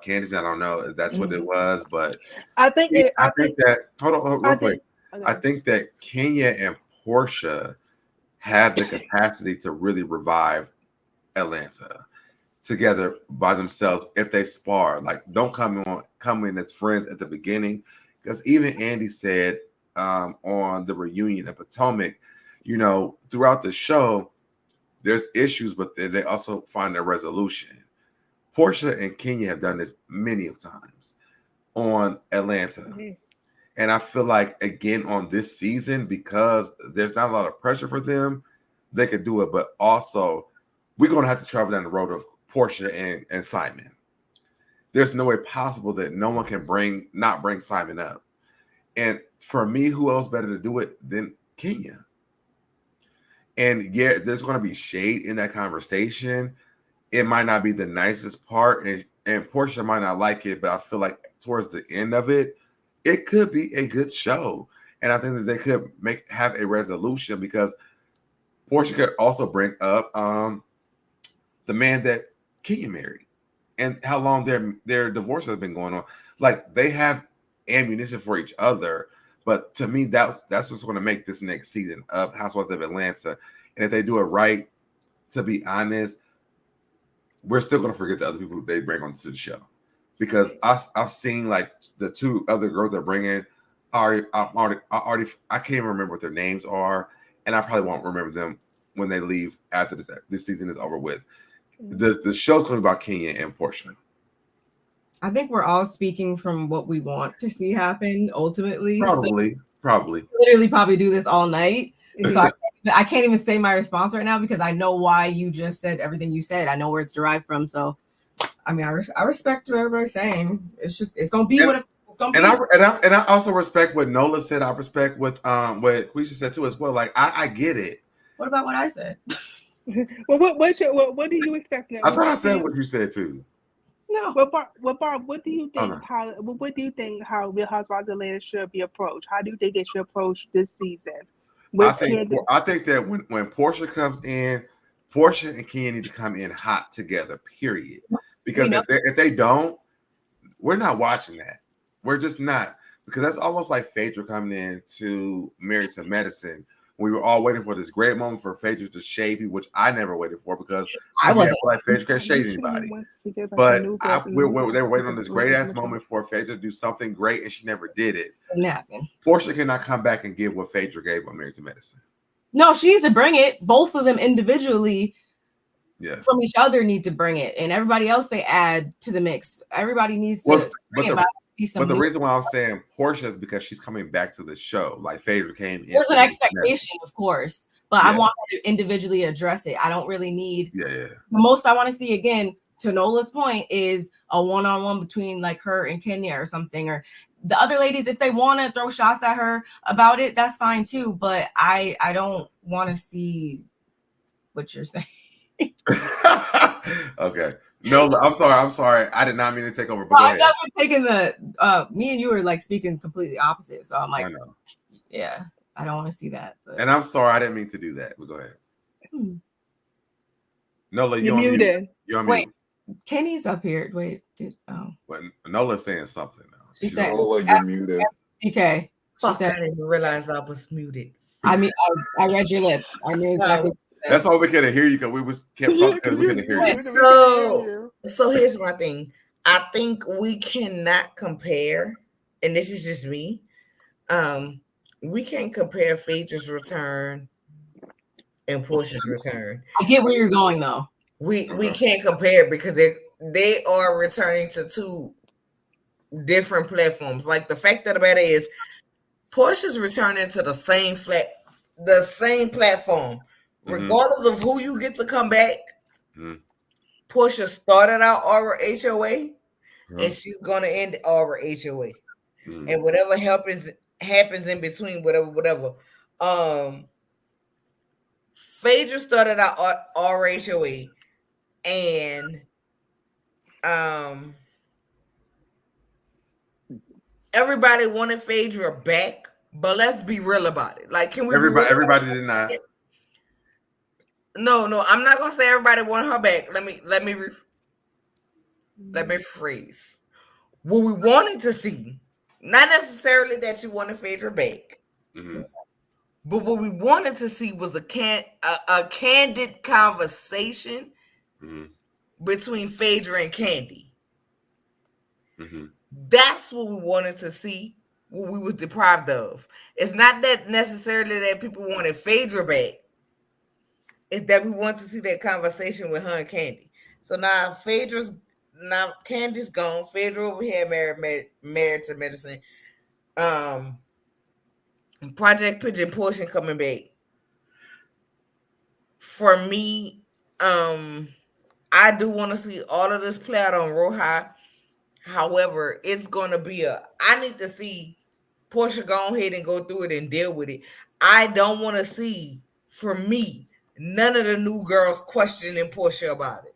Candace. I don't know if that's what it was, but I think that hold on real quick. Okay. I think that Kenya and Porsha have the capacity to really revive Atlanta together by themselves if they spar. Like, don't come in as friends at the beginning, because even Andy said on the reunion at Potomac, throughout the show, there's issues, but they also find a resolution. Porsha and Kenya have done this many of times on Atlanta. Mm-hmm. And I feel like, again, on this season, because there's not a lot of pressure for them, they could do it. But also, we're going to have to travel down the road of Porsha and Simon. There's no way possible that no one can not bring Simon up. And for me, who else better to do it than Kenya? And yeah, there's going to be shade in that conversation. It might not be the nicest part, and Porsha might not like it, but I feel like towards the end of it, it could be a good show. And I think that they could have a resolution, because Porsha could also bring up the man that Kenya married and how long their divorce has been going on. Like, they have ammunition for each other. But to me, that's what's going to make this next season of Housewives of Atlanta. And if they do it right, to be honest, we're still going to forget the other people they bring onto the show. Because I've seen like the two other girls that bring in, I can't even remember what their names are, and I probably won't remember them when they leave after this season is over with. The show's going to be about Kenya and Porsha. I think we're all speaking from what we want to see happen ultimately. Probably. Literally probably do this all night. So I can't even say my response right now, because I know why you just said everything you said. I know where it's derived from. So, I mean, I respect what everybody's saying. It's going to be what it's going to be. And I also respect what Nola said. I respect what Quisha said too as well. Like, I get it. What about what I said? Well, what do you expect? I thought I said what you said too. No. Barb, what do you think? What do you think how Real Housewives of Atlanta should be approached? How do you think they should approach this season? I think that when Porsha comes in, Porsha and Kenya need to come in hot together. Period. Because if they don't, we're not watching that. We're just not, because that's almost like Phaedra coming in to Married to Medicine. We were all waiting for this great moment for Phaedra to shade me, which I never waited for, because I wasn't like Phaedra can't shade anybody. But they were waiting on this great ass moment for Phaedra to do something great, and she never did it. Porsha cannot come back and give what Phaedra gave on Married to Medicine. No, she needs to bring it. Both of them individually, from each other, need to bring it, and everybody else they add to the mix. Everybody needs to bring it. But see some. But the reason why I'm saying Porsha is because she's coming back to the show. Like Phaedra came in. There's an expectation, of course, but I want her to individually address it. I don't really need. Yeah. The most I want to see, again, to Nola's point, is a one-on-one between like her and Kenya or something, or the other ladies. If they want to throw shots at her about it, that's fine too. But I don't want to see what you're saying. Okay. No, I'm sorry. I did not mean to take over. But I've never taken the me and you were like speaking completely opposite. So I'm like, I know. Yeah, I don't want to see that. But. And I'm sorry, I didn't mean to do that. But go ahead. Nola, you're muted. You're Wait, Kenny's up here. Wait, But Nola's saying something now. She said, Nola, you're muted. CK. She said, I didn't realize I was muted. I mean, I read your lips. I knew exactly. That's why we couldn't hear you, because we kept talking because we couldn't hear you. So here's my thing. I think we cannot compare, and this is just me. We can't compare Phaedra's return and Porsha's return. I get where you're going though. We can't compare because they are returning to two different platforms. Like the fact of the matter is, Porsha's returning to the same platform. Regardless of who you get to come back, Porsha started out our HOA, and she's gonna end our HOA, and whatever happens in between, whatever. Phaedra started out our HOA, and everybody wanted Phaedra back, but let's be real about it. Like, can we? Everybody did not. No, I'm not gonna say everybody wanted her back. Let me rephrase. What we wanted to see, not necessarily that you wanted Phaedra back, but what we wanted to see was a candid conversation between Phaedra and Candy. That's what we wanted to see. What we were deprived of. It's not that necessarily that people wanted Phaedra back. Is that we want to see that conversation with her and Candy. So now Candy's gone. Phaedra over here married to Medicine. Project Pigeon Portion coming back. For me, I do want to see all of this play out on Roja. However, it's gonna be I need to see Porsha go ahead and go through it and deal with it. I don't want to see, for me, none of the new girls questioning Porsha about it.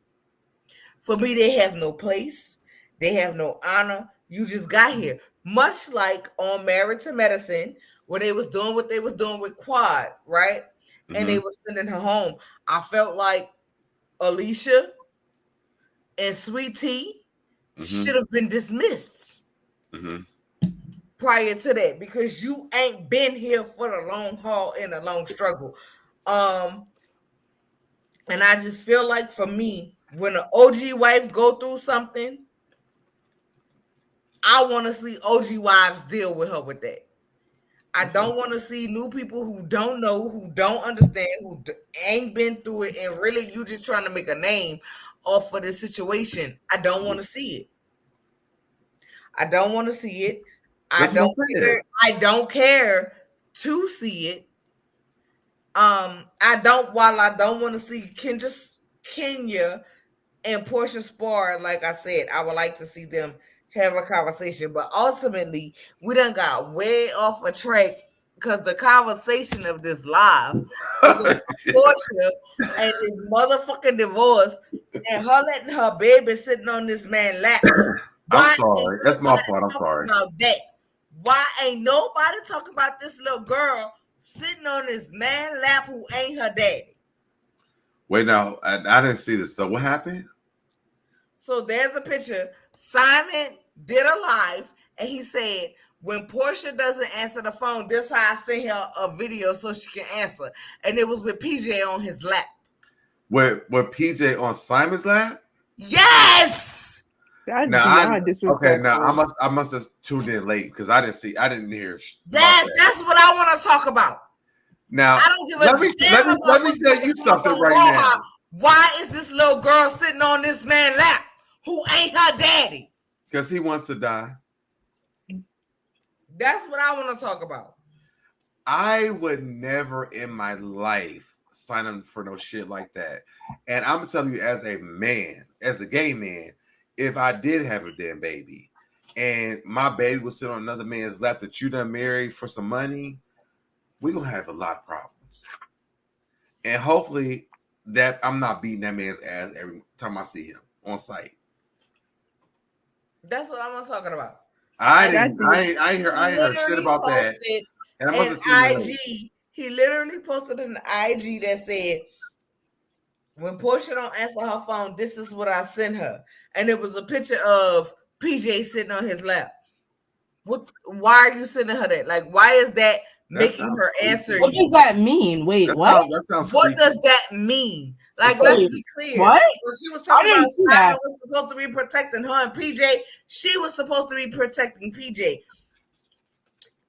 For me, they have no place. They have no honor. You just got here. Much like on Married to Medicine, when they was doing what they was doing with Quad, right? And they was sending her home. I felt like Alicia and Sweet Tea should have been dismissed prior to that, because you ain't been here for the long haul and a long struggle. And I just feel like, for me, when an OG wife go through something, I want to see OG wives deal with her with that. I don't want to see new people who don't know, who don't understand, who ain't been through it, and really you just trying to make a name off of this situation. I don't want to see it. I don't want to see it. I don't care to see it. While I don't want to see Kenya and Porsha spar, like I said, I would like to see them have a conversation. But ultimately, we done got way off a track, because the conversation of this live was Porsha and this motherfucking divorce, and her letting her baby sitting on this man's lap. I'm sorry. That's my fault. I'm sorry. About that. Why ain't nobody talking about this little girl sitting on this man's lap who ain't her daddy? Wait, now, I didn't see this. So what happened? So there's a picture. Simon did a live, and he said, when Porsha doesn't answer the phone, this how I sent her a video so she can answer. And it was with PJ on his lap. With PJ on Simon's lap? Yes! That's now disrespectful. I must have tuned in late, because I didn't hear. Yes, that's what I want to talk about. Now, I don't give a let me tell you something right now. Why is this little girl sitting on this man's lap who ain't her daddy? Because he wants to die. That's what I want to talk about. I would never in my life sign up for no shit like that. And I'm telling you, as a man, as a gay man, if I did have a damn baby and my baby was sitting on another man's lap that you done married for some money, we're gonna have a lot of problems. And hopefully that I'm not beating that man's ass every time I see him on site. That's what I'm talking about. I ain't heard shit about that. And I must have seen IG. He literally posted an IG that said, when Porsha don't answer her phone, this is what I sent her. And it was a picture of PJ sitting on his lap. Why are you sending her that? Like, why is that making her answer What you? does that mean? Wait, what? What does that mean? Like, let's be clear. What? When she was talking about Simon was supposed to be protecting her and PJ, she was supposed to be protecting PJ.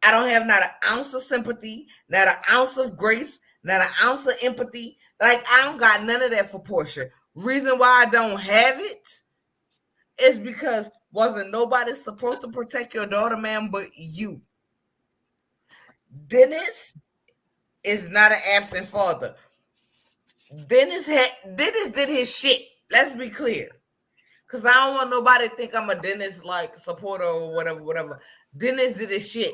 I don't have not an ounce of sympathy, not an ounce of grace, not an ounce of empathy. Like, I don't got none of that for Porsha. Reason why I don't have it is because wasn't nobody supposed to protect your daughter, man, but you. Dennis is not an absent father. Dennis did his shit. Let's be clear. Because I don't want nobody to think I'm a Dennis like supporter or whatever. Dennis did his shit.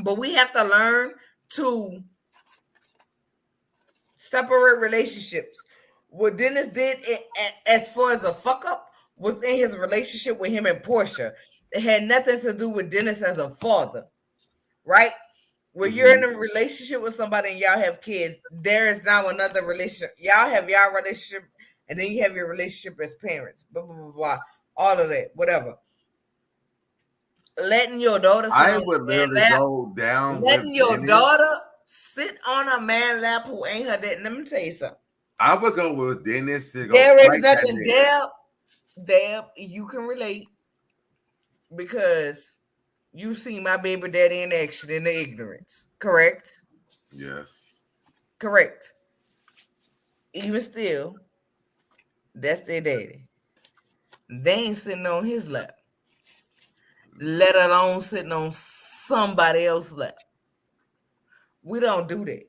But we have to learn to separate relationships. What Dennis did as far as a fuck up was in his relationship with him and Porsha. It had nothing to do with Dennis as a father, right? When you're in a relationship with somebody and y'all have kids, there is now another relationship. Y'all have y'all relationship, and then you have your relationship as parents. Blah blah blah blah. All of that, whatever. Letting your daughter sit I would literally go down. Letting your daughter sit on a man lap who ain't her dad. Let me tell you something. I would go with Dennis to go. There is nothing, Deb, you can relate because you see my baby daddy in action in the ignorance, correct? Yes. Correct. Even still, that's their daddy. They ain't sitting on his lap, let alone sitting on somebody else's lap. We don't do that.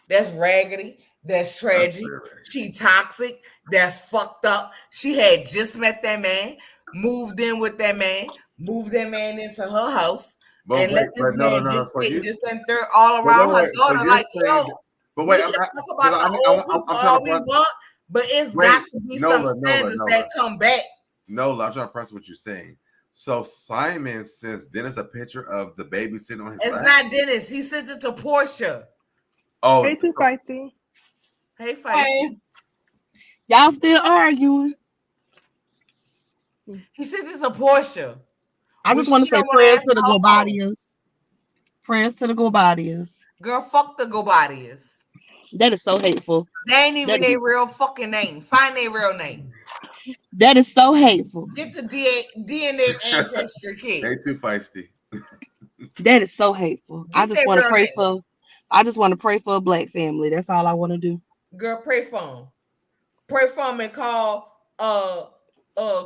That's raggedy. That's tragic. She toxic. That's fucked up. She had just met that man, moved in with that man, moved that man into her house, and let this man dictate this and third all around her daughter. Like, yo, but wait, we can talk about the old people all we want, but it's got to be some standards that come back. Nola, I'm trying to press what you're saying. So Simon sends Dennis a picture of the baby sitting on his lap. It's not Dennis. He sent it to Porsha. Oh, hey, too feisty. Hey, feisty. Y'all still arguing? He sent it to Porsha. I just want to say prayers to the Gobadias. Prayers to the Gobadias. Girl, fuck the Gobadias. That is so hateful. They ain't even their real fucking name. Find their real name. That is so hateful. Get the DNA ancestry kid. They too feisty. That is so hateful. I just want to pray for a black family. That's all I want to do. Girl, pray for them. Pray for them and call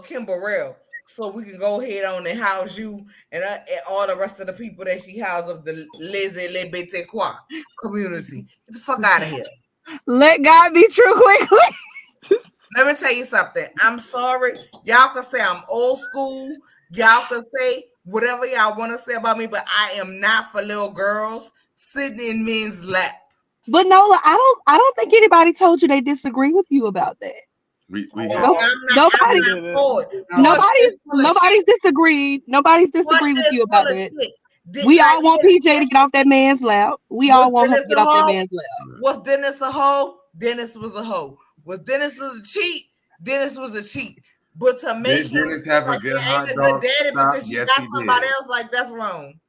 Kim Burrell so we can go ahead on and house you and all the rest of the people that she housed of the Lizzie LGBTQ community. Get the fuck out of here. Let God be true quickly. Let me tell you something. I'm sorry. Y'all can say I'm old school. Y'all can say whatever y'all want to say about me, but I am not for little girls sitting in men's lap. But Nola, I don't think anybody told you they disagree with you about that. Nobody's disagreed. Nobody's disagreed with you about that. We all want PJ to get off that man's lap. We all want him to get off that man's lap. Was Dennis a hoe? Dennis was a hoe. Was Dennis a cheat? Dennis was a cheat. But to make Dennis have a good hot dog daddy because you got somebody else, like, that's wrong.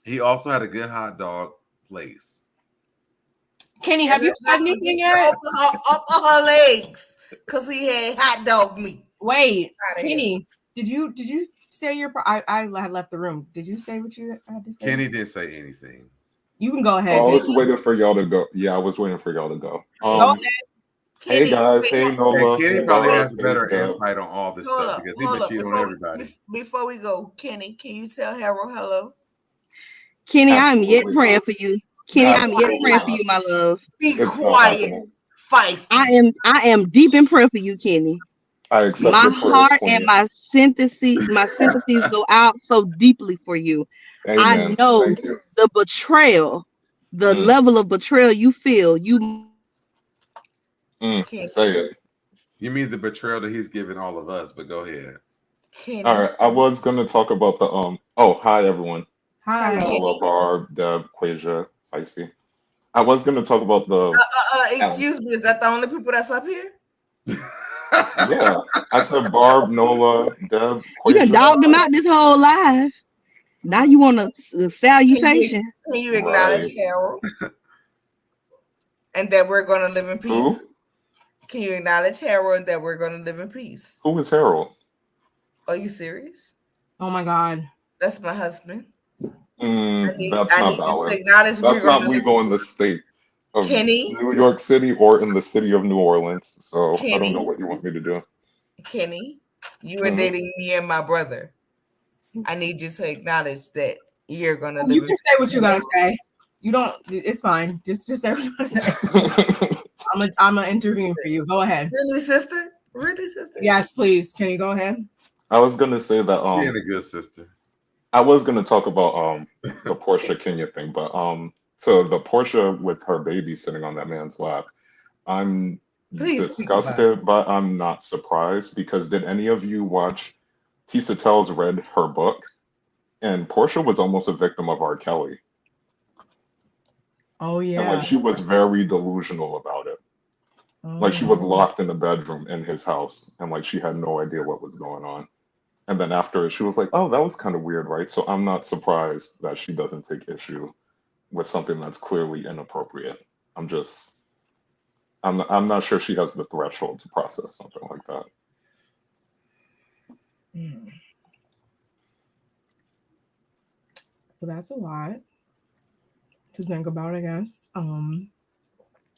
He also had a good hot dog place. Kenny, have you said anything yet? Up her legs because he had hot dog meat. Wait, Kenny, did you say your? I had left the room. Did you say what you had to say? Kenny didn't say anything. You can go ahead. I was waiting for y'all to go. Yeah, I was waiting for y'all to go. Go ahead. Kenny, Hey guys, hey Nola, Kenny hey probably Barb, has hey better Deb. insight on all this hold stuff up, because he's been cheating on everybody. Before we go, Kenny, can you tell Harold hello? Kenny, I'm yet Absolutely praying not. for you. Kenny, I'm yet praying for Absolutely you, my love. Be It's not quiet, happening. feisty. I am deep in prayer for you, Kenny. I accept My your prayers, heart and Queen. my sympathies go out so deeply for you. I Amen. know Thank you. the betrayal, the Mm, level of betrayal you feel. You Kenny, say it. You mean the betrayal that he's giving all of us? But go ahead. All Kenny, right. I was gonna talk about the Oh, hi everyone. Hi. Hello. Nola, Barb, Deb, Quasia, Feisty. I was gonna talk about the excuse me, is that the only people that's up here? yeah. I said Barb, Nola, Deb, done Quasia, and dogged them out Feisty. this whole life. Now you want a salutation. Can you acknowledge Right. Harold and that we're going to live in peace? Who? Can you acknowledge Harold that we're going to live in peace? Who is Harold? Are you serious? Oh my God. That's my husband. That's I not need you to valid. acknowledge we're That's going not to live legal in in the state of Kenny, New York City or in the city of New Orleans. So I don't know Kenny, what you want me to do. Kenny, you are Mhm. dating me and my brother. I need you to acknowledge that you're going to live You in can say what you gotta say. You don't. It's fine. Just say what you gotta say. I'm gonna intervene for you. Go ahead. Really, sister? Really, sister? Yes, please. Can you go ahead? I was gonna say that She ain't a good sister. I was gonna talk about the Porsche Kenya thing, but so the Porsche with her baby sitting on that man's lap, I'm Please speak about it. disgusted, but I'm not surprised because did any of you watch Tisa Tells read her book? And Portia was almost a victim of R. Kelly. Oh And like yeah. she was very delusional about it. Like she was locked in the bedroom in his house and like she had no idea what was going on. And then after she was like, oh, that was kind of weird, right? So I'm not surprised that she doesn't take issue with something that's clearly inappropriate. I'm not sure she has the threshold to process something like that. Well, that's a lot to think about, I guess.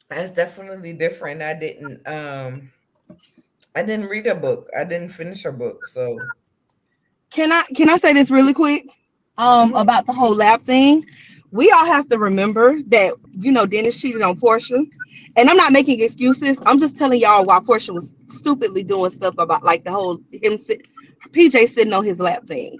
That's definitely different. I didn't read her book. I didn't finish her book. So Can I say this really quick? About the whole lap thing. We all have to remember that Dennis cheated on Portia, and I'm not making excuses. I'm just telling y'all why Portia was stupidly doing stuff about like the whole PJ sitting on his lap thing.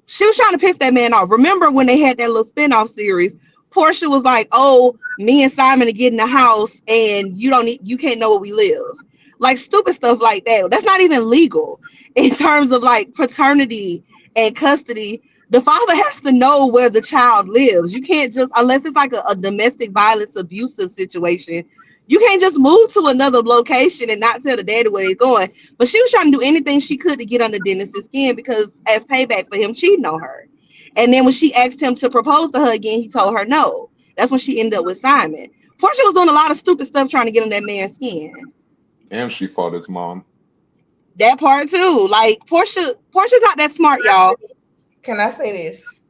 She was trying to piss that man off. Remember when they had that little spinoff series? Portia was like, "Oh, me and Simon are getting a house, and you can't know where we live." Like stupid stuff like that. That's not even legal in terms of like paternity and custody. The father has to know where the child lives. You can't just unless it's like a domestic violence abusive situation. You can't just move to another location and not tell the daddy where he's going. But she was trying to do anything she could to get under Dennis's skin because as payback for him cheating on her. And then when she asked him to propose to her again, he told her no. That's when she ended up with Simon. Portia was doing a lot of stupid stuff trying to get on that man's skin. And she fought his mom. That part too. Like Portia's not that smart, y'all. can I say this?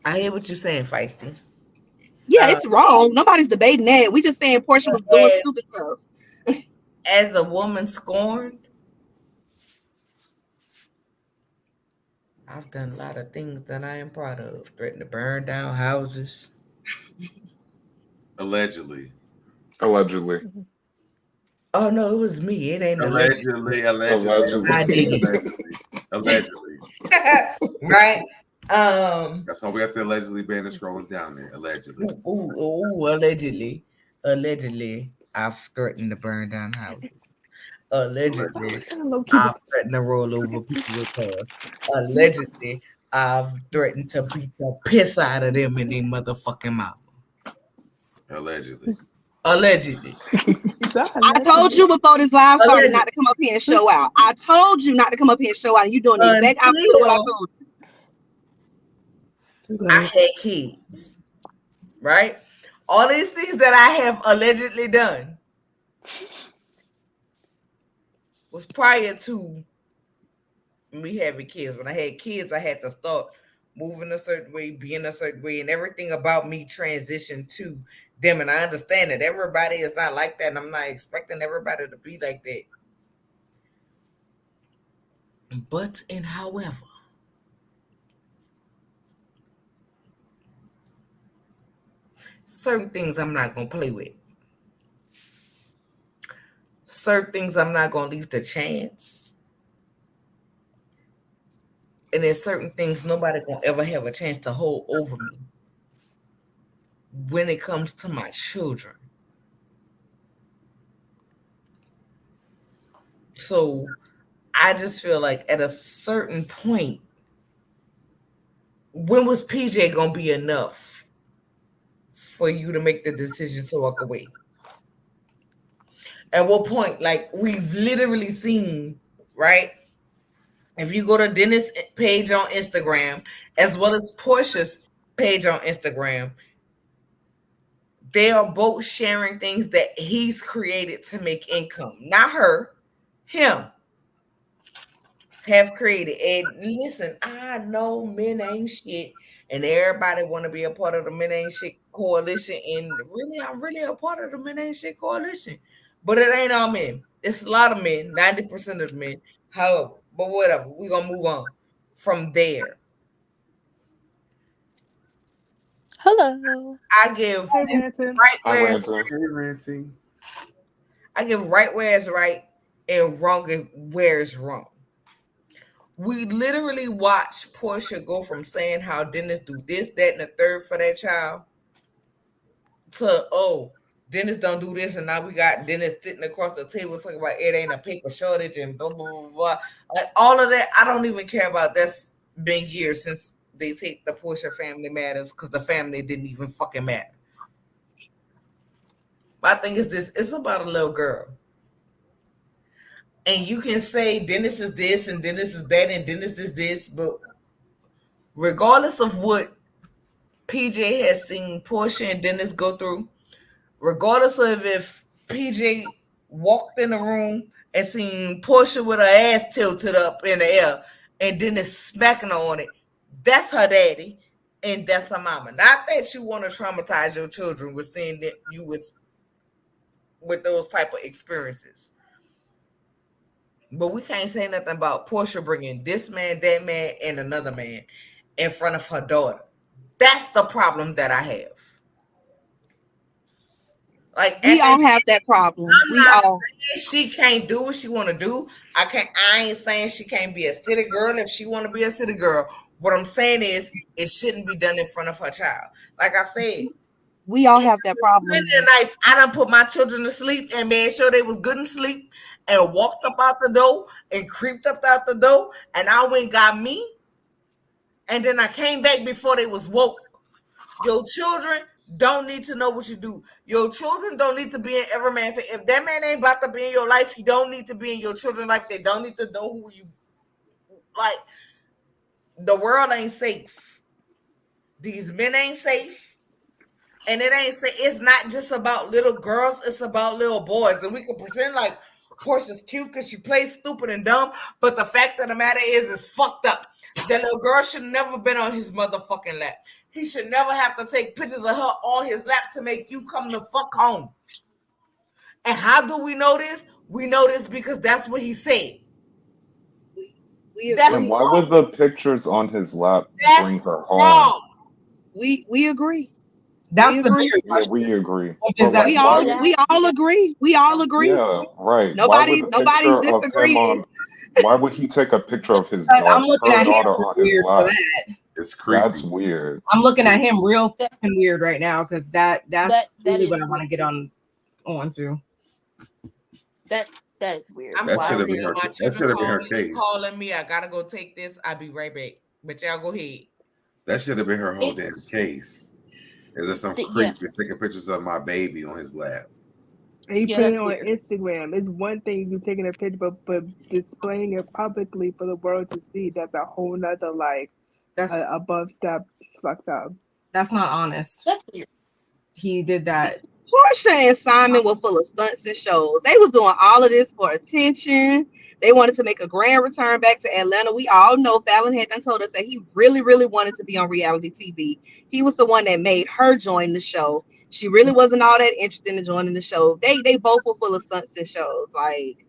I hear what you're saying, Feisty. Yeah, it's wrong. Nobody's debating that. We just saying Portia was doing stupid stuff. As a woman scorned, I've done a lot of things that I am proud of. Threatened to burn down houses. Allegedly. Allegedly. Oh no, it was me. It ain't alleged. Allegedly. I did it. Allegedly. Right? That's why we have to allegedly ban it scrolling down there. Allegedly. Allegedly. Allegedly, I've threatened to burn down houses. Allegedly, I've threatened to roll over people with cars. Allegedly, I've threatened to beat the piss out of them in their motherfucking mouth. Allegedly. Allegedly. I told you before this live started Allegedly. not to come up here and show out. I told you not to come up here and show out, and you doing the exact opposite of what I told you. I had kids, right? All these things that I have allegedly done was prior to me having kids. When I had kids, I had to start moving a certain way, being a certain way, and everything about me transitioned to them. And I understand that everybody is not like that, and I'm not expecting everybody to be like that. But and however, certain things I'm not gonna play with. Certain things I'm not gonna leave to chance. And there's certain things nobody gonna ever have a chance to hold over me when it comes to my children. So I just feel like at a certain point, when was PJ gonna be enough for you to make the decision to walk away? At what point? Like we've literally seen, right? If you go to Dennis' page on Instagram, as well as Portia's page on Instagram, they are both sharing things that he's created to make income. Not her, him have created. And listen, I know men ain't shit, and everybody want to be a part of the Men Ain't Shit coalition. And really, I'm really a part of the Men Ain't Shit coalition, but it ain't all men. It's a lot of men, 90% of the men. However, but whatever, we're gonna move on from there. Hello. I give Hey, Ranton. right Hi, where it's, Ranton. Hey, Ranty. I give right where it's right and wrong where it's wrong. We literally watched Portia go from saying how Dennis do this, that, and the third for that child to, oh, Dennis don't do this, and now we got Dennis sitting across the table talking about it ain't a paper shortage and blah blah blah blah. Like all of that, I don't even care about. That's been years since they take the Portia Family Matters because the family didn't even fucking matter. My thing is this: it's about a little girl, and you can say Dennis is this and Dennis is that and Dennis is this, but regardless of what PJ has seen Portia and Dennis go through, regardless of if PJ walked in the room and seen Portia with her ass tilted up in the air and Dennis smacking her on it, that's her daddy and that's her mama. Not that you want to traumatize your children with seeing that you was with those type of experiences. But we can't say nothing about Portia bringing this man, that man, and another man in front of her daughter. That's the problem that I have. Like We at all the have that problem. I'm We not all. saying she can't do what she want to do. I ain't saying she can't be a city girl if she want to be a city girl. What I'm saying is it shouldn't be done in front of her child. Like I said, We all have that problem. plenty of nights I done put my children to sleep and made sure they was good in sleep and walked up out the door and creeped up out the door and I went and got me and then I came back before they was woke. Your children don't need to know what you do. Your children don't need to be in every man. If that man ain't about to be in your life, he don't need to be in your children's life. They don't need to know who you like. The world ain't safe. These men ain't safe. And it ain't say it's not just about little girls, it's about little boys. And we can pretend like Portia's cute because she plays stupid and dumb, but the fact of the matter is it's fucked up. That little girl should never been on his motherfucking lap. He should never have to take pictures of her on his lap to make you come the fuck home. And how do we know this? We know this because that's what he said. We That's And agree. why wrong. would the pictures on his lap That's bring her home? wrong. We agree. That's We the agree. bigger Yeah, question, we agree. which But is that like, We why? all we all agree. We all agree. Yeah, right. Why would Nobody's the nobody's picture of him disagreeing. on? Why would he take a picture of his I'm daughter, looking her at him daughter, real on his weird for lap? that. It's That's creepy. weird. I'm It's looking at creepy. him real fucking weird right now because that's That really is what I want to get weird. on to. That's weird. I'm That should sorry, have been Wildly. y'all. her. My That children should have been her case. calling me. I gotta go take this. I'll be right back. But y'all go ahead. That should have been her whole It's damn case. Is there some yeah, creep that's taking pictures of my baby on his lap? And he yeah, put it that's on weird. Instagram. It's one thing you taking a picture, but displaying it publicly for the world to see, that's a whole nother like That's above step fucked up. that's not honest. That's weird. He did that. Portia and Simon were full of stunts and shows. They was doing all of this for attention. They wanted to make a grand return back to Atlanta. We all know Fallon had done told us that he really, really wanted to be on reality TV. He was the one that made her join the show. She really wasn't all that interested in joining the show. They both were full of stunts and shows. Like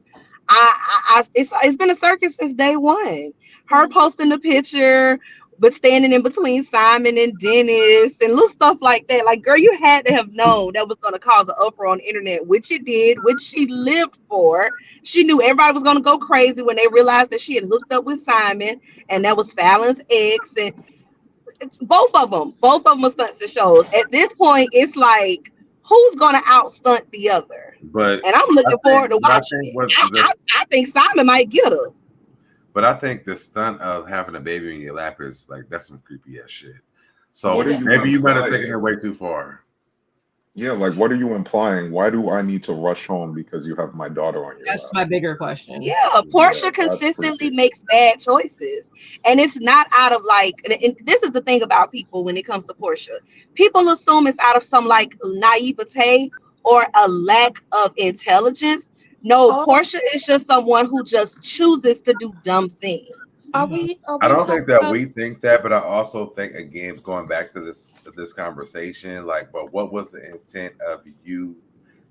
it's been a circus since day one. Her posting the picture, but standing in between Simon and Dennis and little stuff like that. Like, girl, you had to have known that was going to cause an uproar on the internet, which it did, which she lived for. She knew everybody was going to go crazy when they realized that she had hooked up with Simon, and that was Fallon's ex, and both of them are stunts and shows. At this point, it's like, who's going to outstunt the other? But And I'm looking forward to I watching think it. I think Simon might get her. But I think the stunt of having a baby in your lap is like, that's some creepy ass shit. So maybe you might have taken it way too far. Yeah, like, what are you implying? Why do I need to rush home because you have my daughter on your lap? That's my bigger question. Yeah, Porsha consistently makes bad choices. And it's not out of like, and this is the thing about people when it comes to Porsha. People assume it's out of some like naivete or a lack of intelligence. No, Oh, Porsha is just someone who just chooses to do dumb things. are we I don't talking think that about we think that, but I also think, again, going back to this conversation, like, but what was the intent of you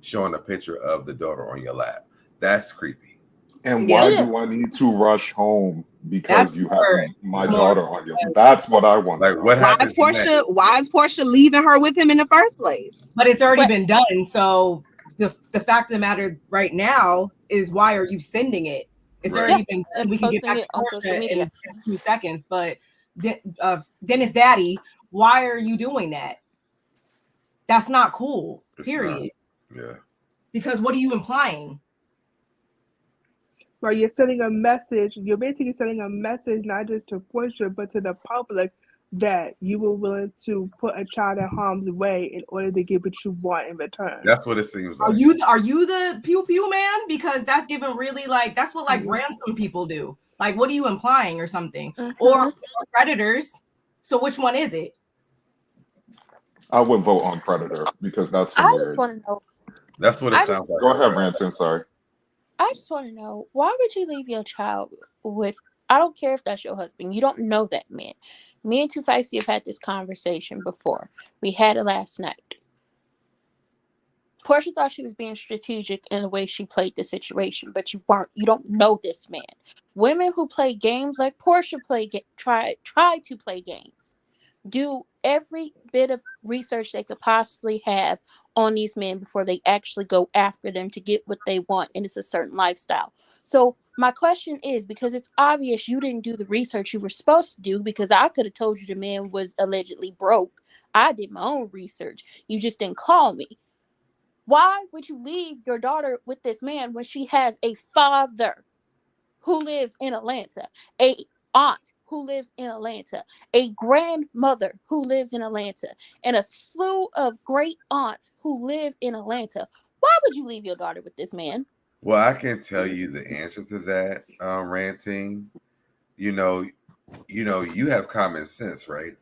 showing a picture of the daughter on your lap? That's creepy. And Yeah. why It do is. I need to rush home because That's you have more- my more- daughter on your? That's what I want. Like, what Why happens is Porsha leaving her with him in the first place? But it's already But- been done. So the fact of the matter right now is, why are you sending it? It's Right. already been. and We can get posting back it to on social Porsha media. in 2 seconds. But Dennis Daddy, why are you doing that? That's not cool. It's Period. not. Yeah. Because what are you implying? Right, you're sending a message. You're basically sending a message not just to Porsche but to the public that you were willing to put a child in harm's way in order to get what you want in return. That's what it seems like. Are you the pew pew man? Because that's given really like, that's what like ransom people do. Like, what are you implying or something? Or predators. So which one is it? I would vote on Predator because that's some I weird. just want to know. That's what it I sounds like. Go ahead, Ranson. Sorry. I just want to know, why would you leave your child with? I don't care if that's your husband. You don't know that man. Me and Too Feisty have had this conversation before. We had it last night. Porsha thought she was being strategic in the way she played the situation, but you weren't. You don't know this man. Women who play games like Porsha try to play games, do every bit of research they could possibly have on these men before they actually go after them to get what they want, and it's a certain lifestyle. So my question is, because it's obvious you didn't do the research you were supposed to do, because I could have told you the man was allegedly broke. I did my own research. You just didn't call me. Why would you leave your daughter with this man when she has a father who lives in Atlanta, a aunt who lives in Atlanta, a grandmother who lives in Atlanta, and a slew of great aunts who live in Atlanta? Why would you leave your daughter with this man? Well, I can tell you the answer to that, Ranting. You know, you have common sense, right?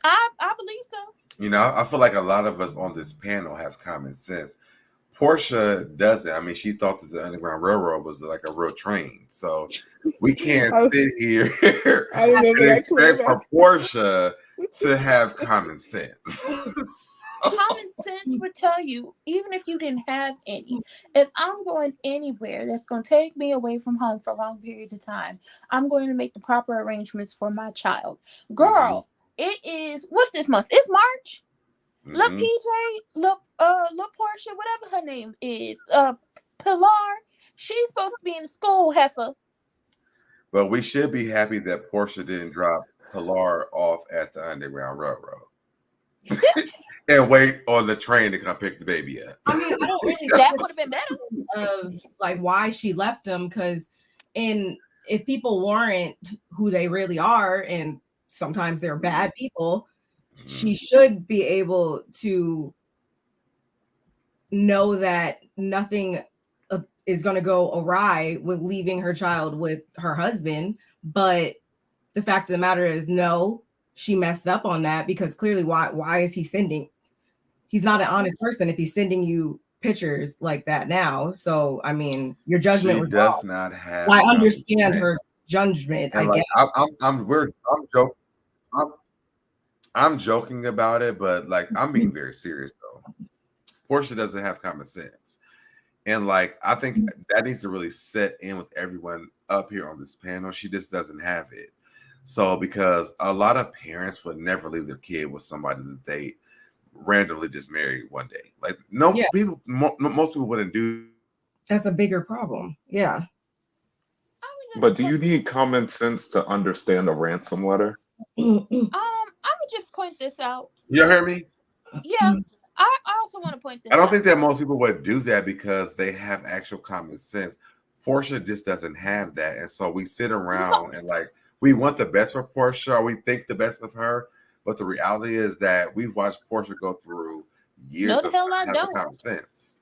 I believe so. You know, I feel like a lot of us on this panel have common sense. Porsha doesn't. I mean, she thought that the Underground Railroad was like a real train. So we can't sit here I remember and that clip. expect for Porsha to have common sense. Common sense would tell you, even if you didn't have any, if I'm going anywhere that's going to take me away from home for long periods of time, I'm going to make the proper arrangements for my child. Girl, it is, what's this month? It's March. Look, PJ, look, Porsha, whatever her name is, Pilar, she's supposed to be in school, heifer. But we should be happy that Porsha didn't drop Pilar off at the Underground Railroad and wait on the train to come pick the baby up. I mean, I don't really That would have been better. of like why she left him, because if people weren't who they really are, and sometimes they're bad people, she should be able to know that nothing is going to go awry with leaving her child with her husband. But the fact of the matter is, no, she messed up on that, because clearly why is he sending? He's not an honest person if he's sending you pictures like that now. So I mean, your judgment She was does wrong. not have I common understand sense. her judgment. I And like guess. I'm joking about it, but like I'm being very serious though. Porsha doesn't have common sense. And like I think that needs to really set in with everyone up here on this panel. She just doesn't have it. So because a lot of parents would never leave their kid with somebody that they randomly just married one day. Like most people wouldn't do. That's a bigger problem. Yeah. But do you need common sense to understand a ransom letter? I would just point this out. You hear me? Yeah. I also want to point this out. I don't think that most people would do that because they have actual common sense. Porsha just doesn't have that. And so we sit around and like we want the best for Porsha, or we think the best of her. But the reality is that we've watched Porsha go through years of having common sense.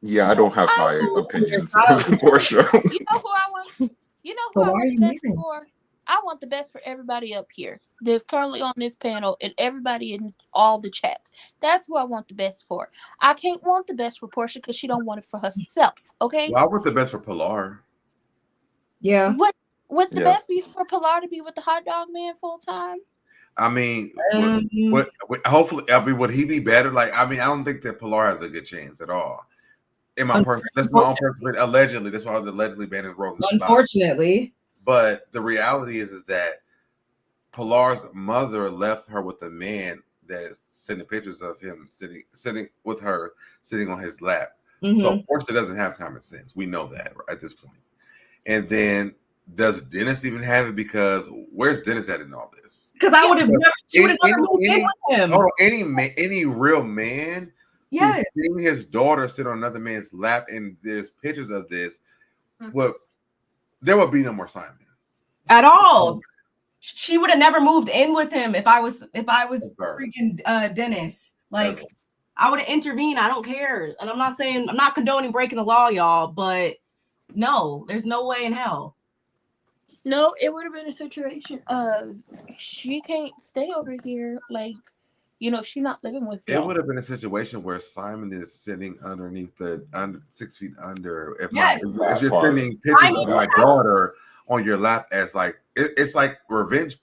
Yeah, I don't have high opinions of Porsha. You know who I want? You know who I want the best for? I want the best for everybody up here that's currently on this panel and everybody in all the chats. That's who I want the best for. I can't want the best for Porsha because she don't want it for herself. Okay. Well, I want the best for Pilar. Yeah. Would the best be for Pilar to be with the hot dog man full time? I mean, hopefully, I mean, would he be better? Like, I mean, I don't think that Pilar has a good chance at all. In my that's my own personal opinion. Allegedly, that's why the allegedly ban is wrong. Unfortunately. But the reality is that Pilar's mother left her with a man that's sending pictures of him sitting with her, sitting on his lap. Mm-hmm. So Porsha doesn't have common sense. We know that at this point. And then does Dennis even have it? Because where's Dennis at in all this? Because I would have never moved in with him. Oh, any real man who's seeing his daughter sit on another man's lap and there's pictures of this, there would be no more Simon at all. She would have never moved in with him if I was freaking Dennis. Like I would have intervened. I don't care. And I'm not condoning breaking the law, y'all, but no, there's no way in hell. No, it would have been a situation of she can't stay over here. Like, you know, she's not living with y'all. It would have been a situation where Simon is sitting underneath 6 feet under. If you're sending pictures of my daughter on your lap as like it's like revenge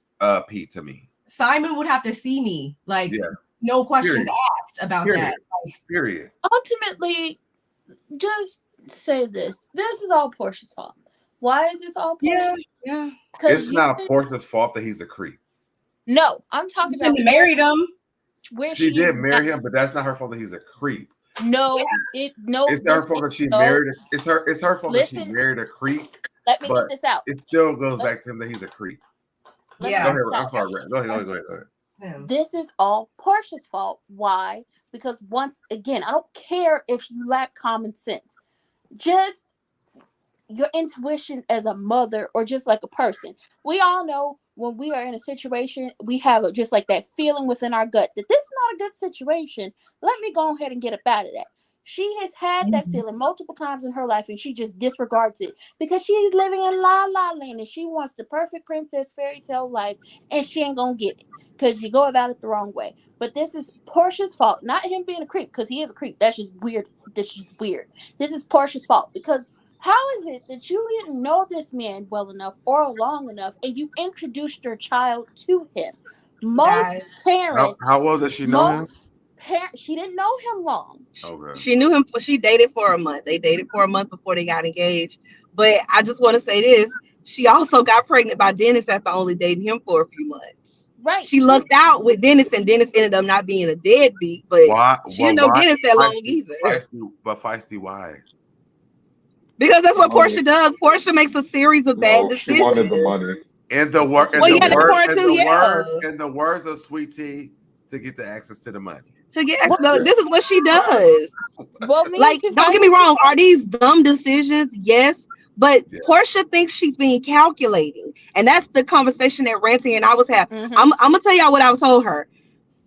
P to me. Simon would have to see me, like no questions asked about that. Period. Ultimately, just say this. This is all Porsha's fault. Why is this all Porsha? Yeah. It's not Porsha's fault that he's a creep. No, I'm talking about married him. She did marry him, but that's not her fault that he's a creep. No, it's her fault that she married. It's her fault that she married a creep. Let me get this out. It still goes back to him that he's a creep. Go ahead. I'm sorry. Go ahead. This is all Porsha's fault. Why? Because once again, I don't care if you lack common sense. Just your intuition as a mother or just like a person. We all know when we are in a situation, we have just like that feeling within our gut that this is not a good situation. Let me go ahead and get up out of that. She has had that feeling multiple times in her life and she just disregards it because she's living in la la land and she wants the perfect princess fairy tale life and she ain't gonna get it because you go about it the wrong way. But this is Porsha's fault, not him being a creep because he is a creep. That's just weird. This is Porsha's fault because how is it that you didn't know this man well enough or long enough and you introduced your child to him? Most parents. How well does she know him? She didn't know him long. Okay. She knew him. She dated for a month. They dated for a month before they got engaged. But I just want to say this: she also got pregnant by Dennis after only dating him for a few months. Right. She lucked out with Dennis, and Dennis ended up not being a deadbeat. But she didn't know Dennis that long either. Feisty, why? Because that's what Porsha does. Porsha makes a series of bad decisions. She wanted the money. In the words of Sweet Tea, to get the access to the money. This is what she does. Well, like, don't get me wrong. Are these dumb decisions? Yes. But Porsha thinks she's being calculating. And that's the conversation that Ranty and I was having. Mm-hmm. I'm going to tell y'all what I told her.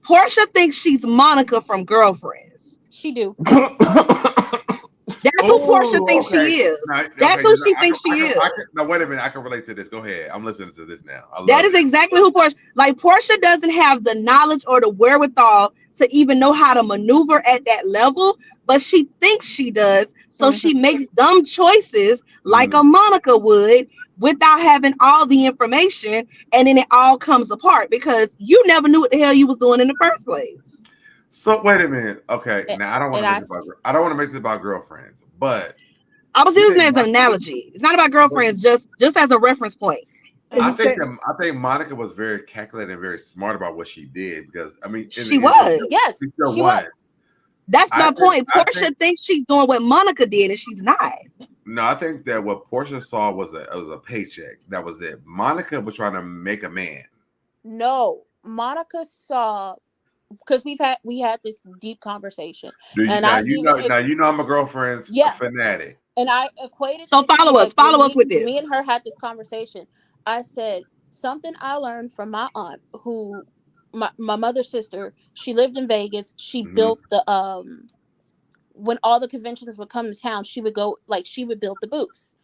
Porsha thinks she's Monica from Girlfriends. She do. That's who Porsha thinks she is. That's who she thinks she is. Now, wait a minute. I can relate to this. Go ahead. I'm listening to this now. That is exactly who Porsha. Like, Porsha doesn't have the knowledge or the wherewithal to even know how to maneuver at that level, but she thinks she does. So Mhm. she makes dumb choices like a Mm. Monica would without having all the information. And then it all comes apart because you never knew what the hell you was doing in the first place. So wait a minute. Okay, And, now I don't want and to make this about. I don't want to make this about girlfriends, but I was you using think it as an analogy. It's not about girlfriends, just as a reference point. I Mhm. think that I think Monica was very calculated and very smart about what she did because I mean, in the She end, was. she Yes, still she won. was. That's I the think point. I think Portia thinks she's doing what Monica did, and she's not. no, I think that what Porsha saw was a paycheck. That was it. Monica was trying to make a man. No, Monica saw, because we had this deep conversation, Do you and I even now you know I'm a girlfriend's yeah, fanatic. and I equated So this to like when follow us with this. me and her had this conversation. I said something I learned from my aunt, who my mother's sister. She lived in Vegas. She Mm-hmm. built the when all the conventions would come to town, she would go, like, she would build the booths.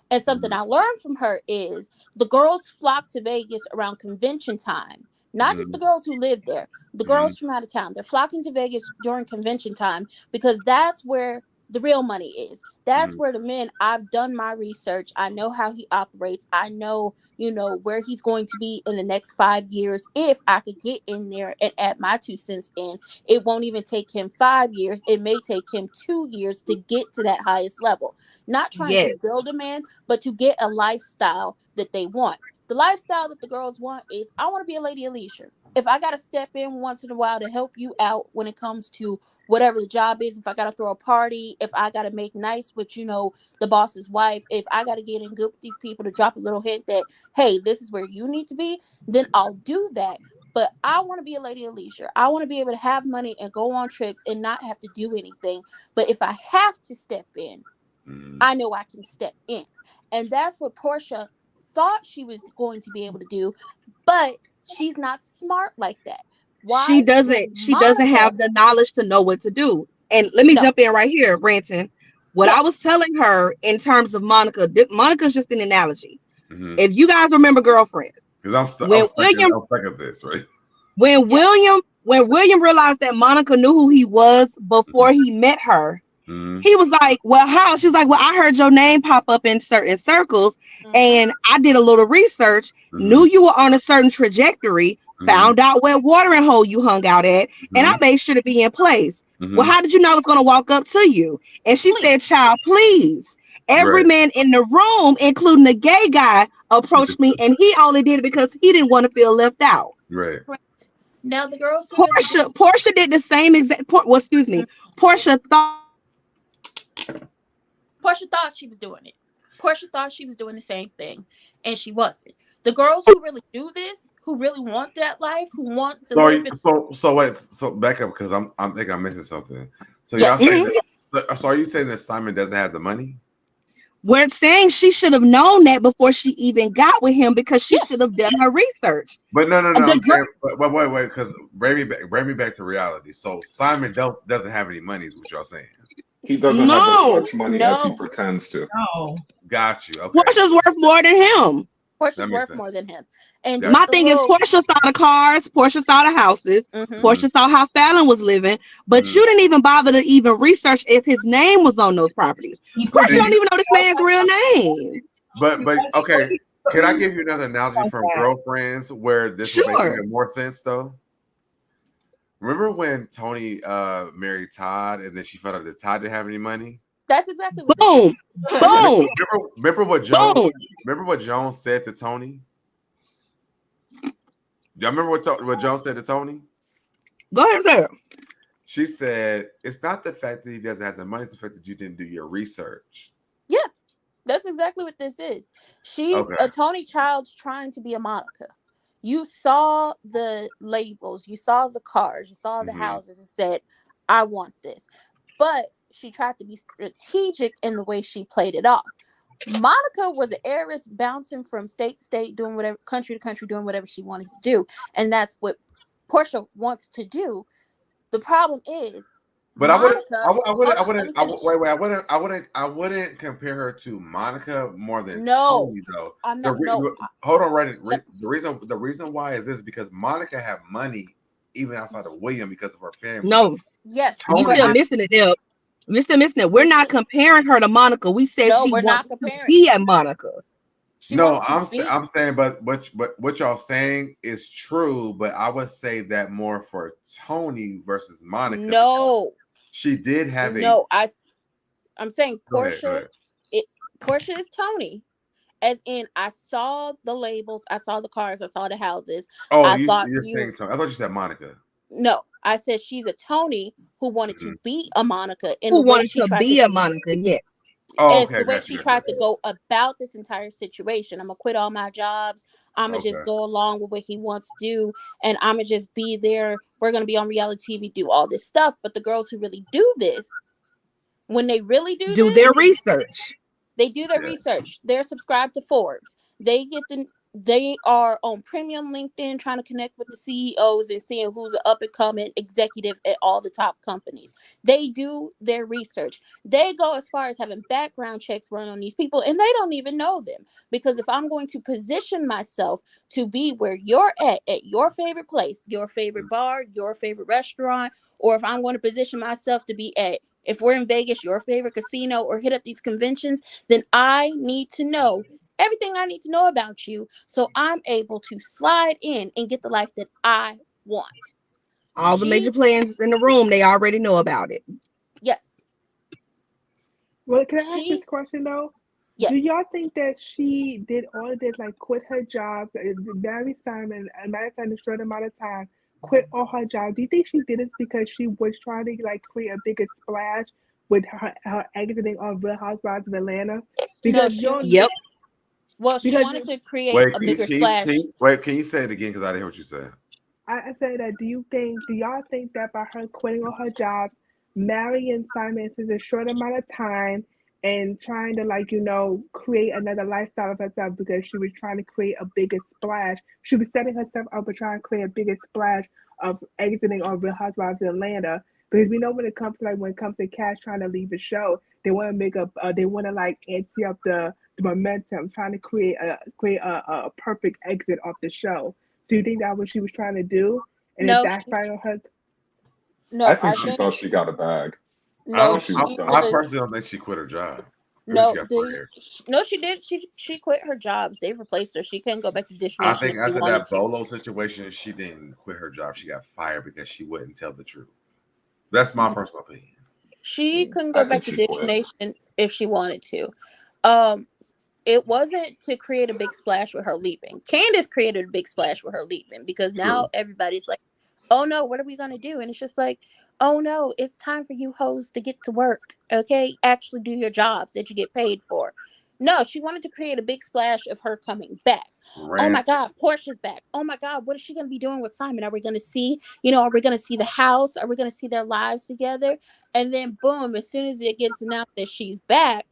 And something Mm-hmm. I learned from her is the girls flock to Vegas around convention time. Not just the girls who live there, the Mm-hmm. girls from out of town. They're flocking to Vegas during convention time because that's where the real money is. That's Mm-hmm. where the men, I've done my research. I know how he operates. I know, where he's going to be in the next 5 years. If I could get in there and add my 2 cents in, it won't even take him 5 years. It may take him 2 years to get to that highest level. Not trying to Yes. build a man, but to get a lifestyle that they want. The lifestyle that the girls want is, I want to be a lady of leisure. If I got to step in once in a while to help you out when it comes to whatever the job is, if I got to throw a party, if I got to make nice with, the boss's wife, if I got to get in good with these people to drop a little hint that, hey, this is where you need to be, then I'll do that. But I want to be a lady of leisure. I want to be able to have money and go on trips and not have to do anything. But if I have to step in, Mm-hmm. I know I can step in. And that's what Porsha thought she was going to be able to do, but she's not smart like that. She Why? Because doesn't Monica, have the knowledge to know what to do. And let me no, jump in right here, Branson. What yeah, I was telling her in terms of Monica, Monica's just an analogy. Mm-hmm. If you guys remember Girlfriends, Because when William I'm stuck at this, right? when yeah, William realized that Monica knew who he was before he met her, Mm-hmm. he was like, well, how? She's like, well, I heard your name pop up in certain circles, mm-hmm, and I did a little research, Mm-hmm. knew you were on a certain trajectory, Mm-hmm. found out what watering hole you hung out at, and I made sure to be in place. Well, Mm-hmm. how did you know I was going to walk up to you? And she please, said, child, please. Every Right. man in the room, including the gay guy, approached me, and he only did it because he didn't want to feel left out. Right. correct. Now the girls who really do, Portia did the same exact. Well, excuse me. Portia thought Portia thought she was doing it. Portia thought she was doing the same thing, and she wasn't. The girls who really do this, who really want that life, who want to live in, So wait. So back up because I'm thinking I'm missing something. So y'all yes, saying that? So are you saying that Simon doesn't have the money? we're saying she should have known that before she even got with him because she should yes, have done her research. But no. The I'm girl, saying, but wait, because bring me back to reality. So Simon doesn't have any money, is what y'all saying? He doesn't have as no, much money as he no. pretends to. No. Got you. Okay, Portia's worth more than him. that Portia's makes worth sense. more than him, and Got My just a thing is, little. Portia saw the cars, Portia saw the houses, Mm-hmm. you. Portia saw how Fallon was living, but Mm-hmm. you didn't even bother to even research if his name was on those properties. He Portia And don't you, even know this man's real name. but okay. Can I give you another analogy like from that. Girlfriends where this would make Sure. even more sense though? Remember when Tony married Todd and then she found out that Todd didn't have any money? That's exactly what this Boom, is. boom, Remember what boom. Jones said to Tony? Y'all remember what Jones said to Tony? Go ahead, sir. She said, "It's not the fact that he doesn't have the money; it's the fact that you didn't do your research." Yeah, that's exactly what this is. She's Okay. a Tony Childs trying to be a Monica. You saw the labels, you saw the cars, you saw the Mm-hmm. houses, and said, I want this. But she tried to be strategic in the way she played it off. Monica was an heiress bouncing from state to state, doing whatever, country to country, doing whatever she wanted to do. And that's what Porsha wants to do. The problem is, But Monica, wait, finish. I wouldn't compare her to Monica more than No, Tony though. I'm not. No, Hold on, right? let- The reason why is this because Monica had money even outside of William because of her family. No, Yes, you but Tony still I'm missing is it there. You're still missing it. We're we're not still comparing her to Monica. We said no, she we're not wants to comparing. be a Monica. She wants no. to be I'm saying, but what y'all saying is true. But I would say that more for Tony versus Monica because no, she did have a. no. I'm saying Go ahead. Go Porsha. ahead. It Porsha is Tony. As in, I saw the labels, I saw the cars, I saw the houses. Oh, I thought you're you saying Tony. I thought you said Monica. no. I said she's a Tony who wanted Mhm. to be a Monica, and the Who way wanted she to tried to be a Monica? Yeah. Oh, it's okay. the way Got you. she Got you. tried to go about this entire situation. I'm gonna quit all my jobs. I'm gonna just Okay. go along with what he wants to do, and I'm gonna just be there. We're gonna be on reality TV, do all this stuff. But the girls who really do this, when they really do Do their this, research. they do their Yeah. research. They're subscribed to Forbes. They are on premium LinkedIn trying to connect with the CEOs and seeing who's an up and coming executive at all the top companies. They do their research. They go as far as having background checks run on these people, and they don't even know them. Because if I'm going to position myself to be where you're at your favorite place, your favorite bar, your favorite restaurant, or if I'm going to position myself to be at, if we're in Vegas, your favorite casino, or hit up these conventions, then I need to know everything I need to know about you so I'm able to slide in and get the life that I want. All the major She, players in the room, they already know about it. yes, Well, can I ask this she, question though? Do yes. y'all think that she did all of this, like quit her job, marry Simon, a matter of fact, in a short amount of time, quit all her job? Do you think she did this because she was trying to like create a bigger splash with her exiting on Real Housewives of Atlanta? No, Because she, you Yep. well, she because wanted to create Wait. a bigger splash. Wait? Can you say it again? Because I didn't hear what you said. I say that do y'all think that by her quitting all her jobs, marrying Simon in a short amount of time and trying to like, create another lifestyle of herself because she was trying to create a bigger splash. She was setting herself up to try and create a bigger splash of exiting on Real Housewives of Atlanta. Because we know when it comes to Cash trying to leave the show, they want to they want to like ante up the momentum, trying to create a perfect exit off the show. So you think that what she was trying to do, and it No, backfired on her? I no, think I she think thought she got a bag. I no, thought she was she done. I was personally don't think she quit her job. I think she no, got fired. no, she did. She quit her jobs. They replaced her. She couldn't go back to Dish I Nation if think she after wanted that to. Bolo situation, she didn't quit her job. She got fired because she wouldn't tell the truth. That's my personal opinion. She couldn't I go think back to she Dish quit. Nation if she wanted to. Um, it wasn't to create a big splash with her leaving. Candace created a big splash with her leaving because now True. everybody's like, oh no, what are we gonna do? And it's just like, oh no, it's time for you hoes to get to work. Okay, actually do your jobs that you get paid for. No, she wanted to create a big splash of her coming back. Oh my Rancid. God, Portia's back. Oh my God, what is she gonna be doing with Simon? Are we gonna see, are we gonna see the house? Are we gonna see their lives together? And then boom, as soon as it gets announced that she's back,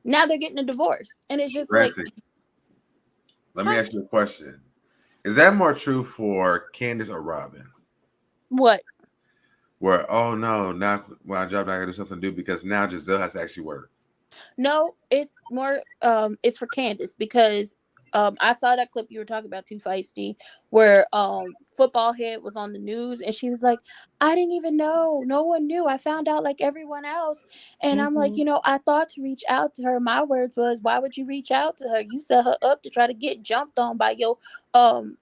now they're getting a divorce. And it's just like, Rancid. Let me huh? ask you a question. Is that more true for Candace or Robin? What? Where, oh no, now my job not gonna do something to do because now Giselle has to actually work. No, it's more it's for Candace because I saw that clip you were talking about, Too Feisty, where football head was on the news and she was like, I didn't even know. No one knew. I found out like everyone else. And I'm like, Hmm. I thought to reach out to her. My words was, why would you reach out to her? You set her up to try to get jumped on by your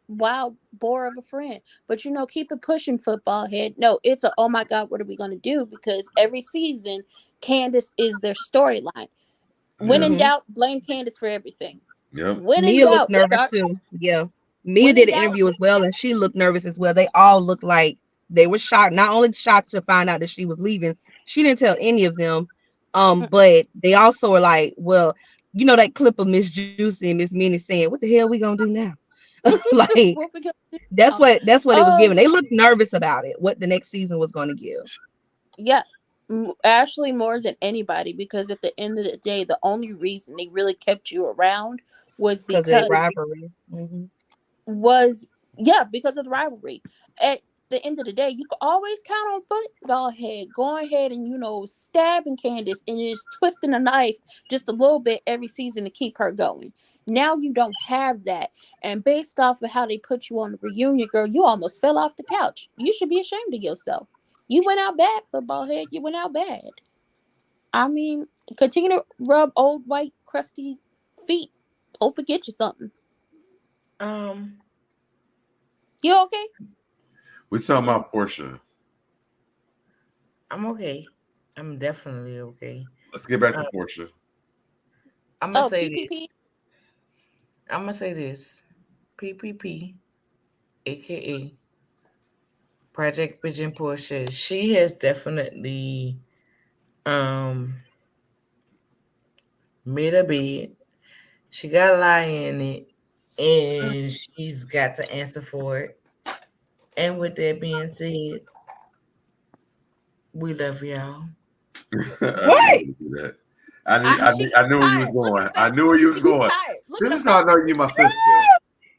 wild boar of a friend. But keep it pushing, football head. No, it's a, oh my God, what are we gonna do? Because every season Candace is their storyline. When Yeah. in Hmm. doubt, blame Candace for everything. Yep. When in Mia looked doubt, nervous start. too. Yeah. Mia When in did an doubt, interview as well, and she looked nervous as well. They all looked like they were shocked. Not only shocked to find out that she was leaving, she didn't tell any of them. But they also were like, well, that clip of Miss Juicy and Miss Minnie saying, "What the hell we gonna do now?" Like what we gonna do that's now? what it was giving. Um, They looked nervous about it. What the next season was going to give yeah, Ashley more than anybody because at the end of the day, the only reason they really kept you around was because of that because rivalry. Hmm. was yeah because of the rivalry. At the end of the day, you can always count on football head going ahead and stabbing Candace and just twisting a knife just a little bit every season to keep her going. Now you don't have that. And based off of how they put you on the reunion, girl, you almost fell off the couch. You should be ashamed of yourself. You went out bad, football head. You went out bad. I mean, continue to rub old white crusty feet. Hope it get you something. Um, You okay? We talking about Porsha. I'm okay. I'm definitely okay. Let's get back to Porsha. I'm gonna Oh, say this. PPP. I'm gonna say this. PPP, aka Project Pigeon Porsha. She has definitely made a bed. She got a lie in it, and she's got to answer for it. And with that being said, we love y'all. I knew What? you would do that. I knew where you was Tired. Look going. at I her knew where you was face. She going. tired. Look This at is her how I face. know you my sister.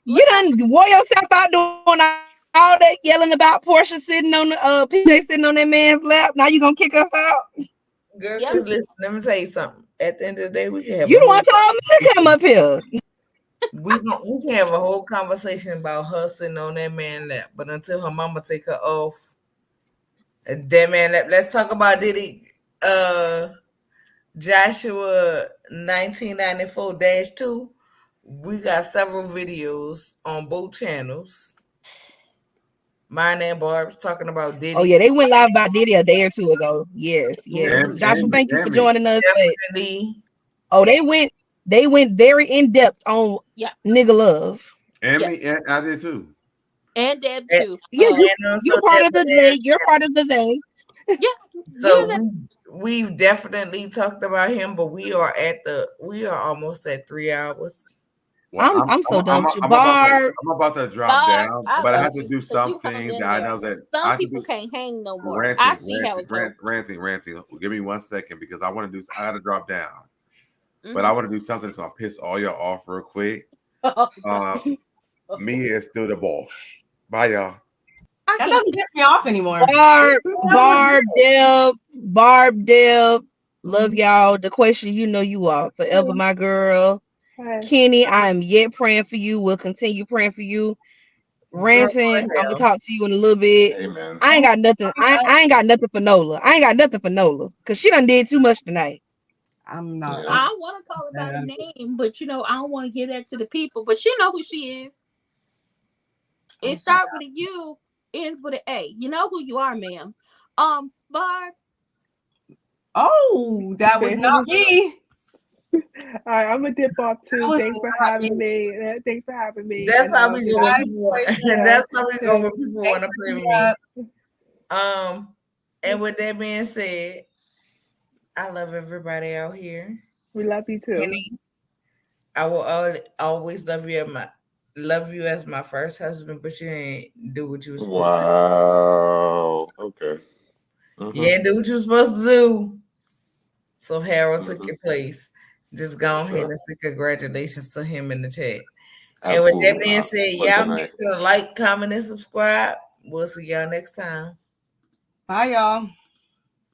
You Look at her. done wore yourself out doing all that yelling about Portia sitting on the PJ sitting on that man's lap. Now you gonna kick us out? Girl, Yep. because listen, let me tell you something. At the end of the day, we can have You a the whole one told me to come up here. we can have a whole conversation about her sitting on that man lap. But until her mama take her off that man lap, let's talk about Diddy Joshua 1994-2. We got several videos on both channels. Mine and Barb's talking about Oh Diddy. yeah, they went live about Diddy a day or two ago. Yes, yes. And Joshua, thank you for Emmy. joining us. Definitely. Oh, they went very in depth on Yeah. nigga love. Emmy, Yes. and I did too. And Deb And, too. Yeah, also you're part of the Definitely. day. You're part of the day. Yeah. So You're that. we've definitely talked about him, but we are almost at 3 hours. Well, I'm so done with you, Barb. I'm about to drop Barb, down, I but I love have to you do because you hung something in that I there. know that I Some have to people do. can't hang no more. I see how it goes. Ranting. Give me 1 second because I want to do. I got to drop down, Mm-hmm. but I want to do something so I piss all y'all off real quick. Mia is still the boss. Bye, y'all. That doesn't piss me off anymore. Barb, Deb, love Mhm. y'all. The question, you know, you are forever my girl. Hi. Kenny, I am yet praying for you. We'll continue praying for you. Girl, Ranting, go I'm gonna hell. talk to you in a little bit. Amen. I ain't got nothing. I ain't got nothing for Nola. I ain't got nothing for Nola because she done did too much tonight. I'm not. Yeah. I want to call her by the name, but you know, I don't want to give that to the people. But she know who she is. It starts with a U, ends with an A. You know who you are, ma'am. Barb. Oh, that was not me. All right, I'm gonna dip off too. was Thanks for not having me. Thanks for having me. That's how we you go know, when people want. That's how we go when people want to play with me. And with that being said, I love everybody out here. we love you too. Kenny, I will always love you as my first husband, but you ain't do what you were supposed to do. Wow. Okay. You ain't do what you were supposed to do. So Harold took Mhm. your place. Just go ahead Sure. and say congratulations to him in the chat. And with that Absolutely being not. said, But y'all good make night. sure to like, comment, and subscribe. We'll see y'all next time. Bye, y'all.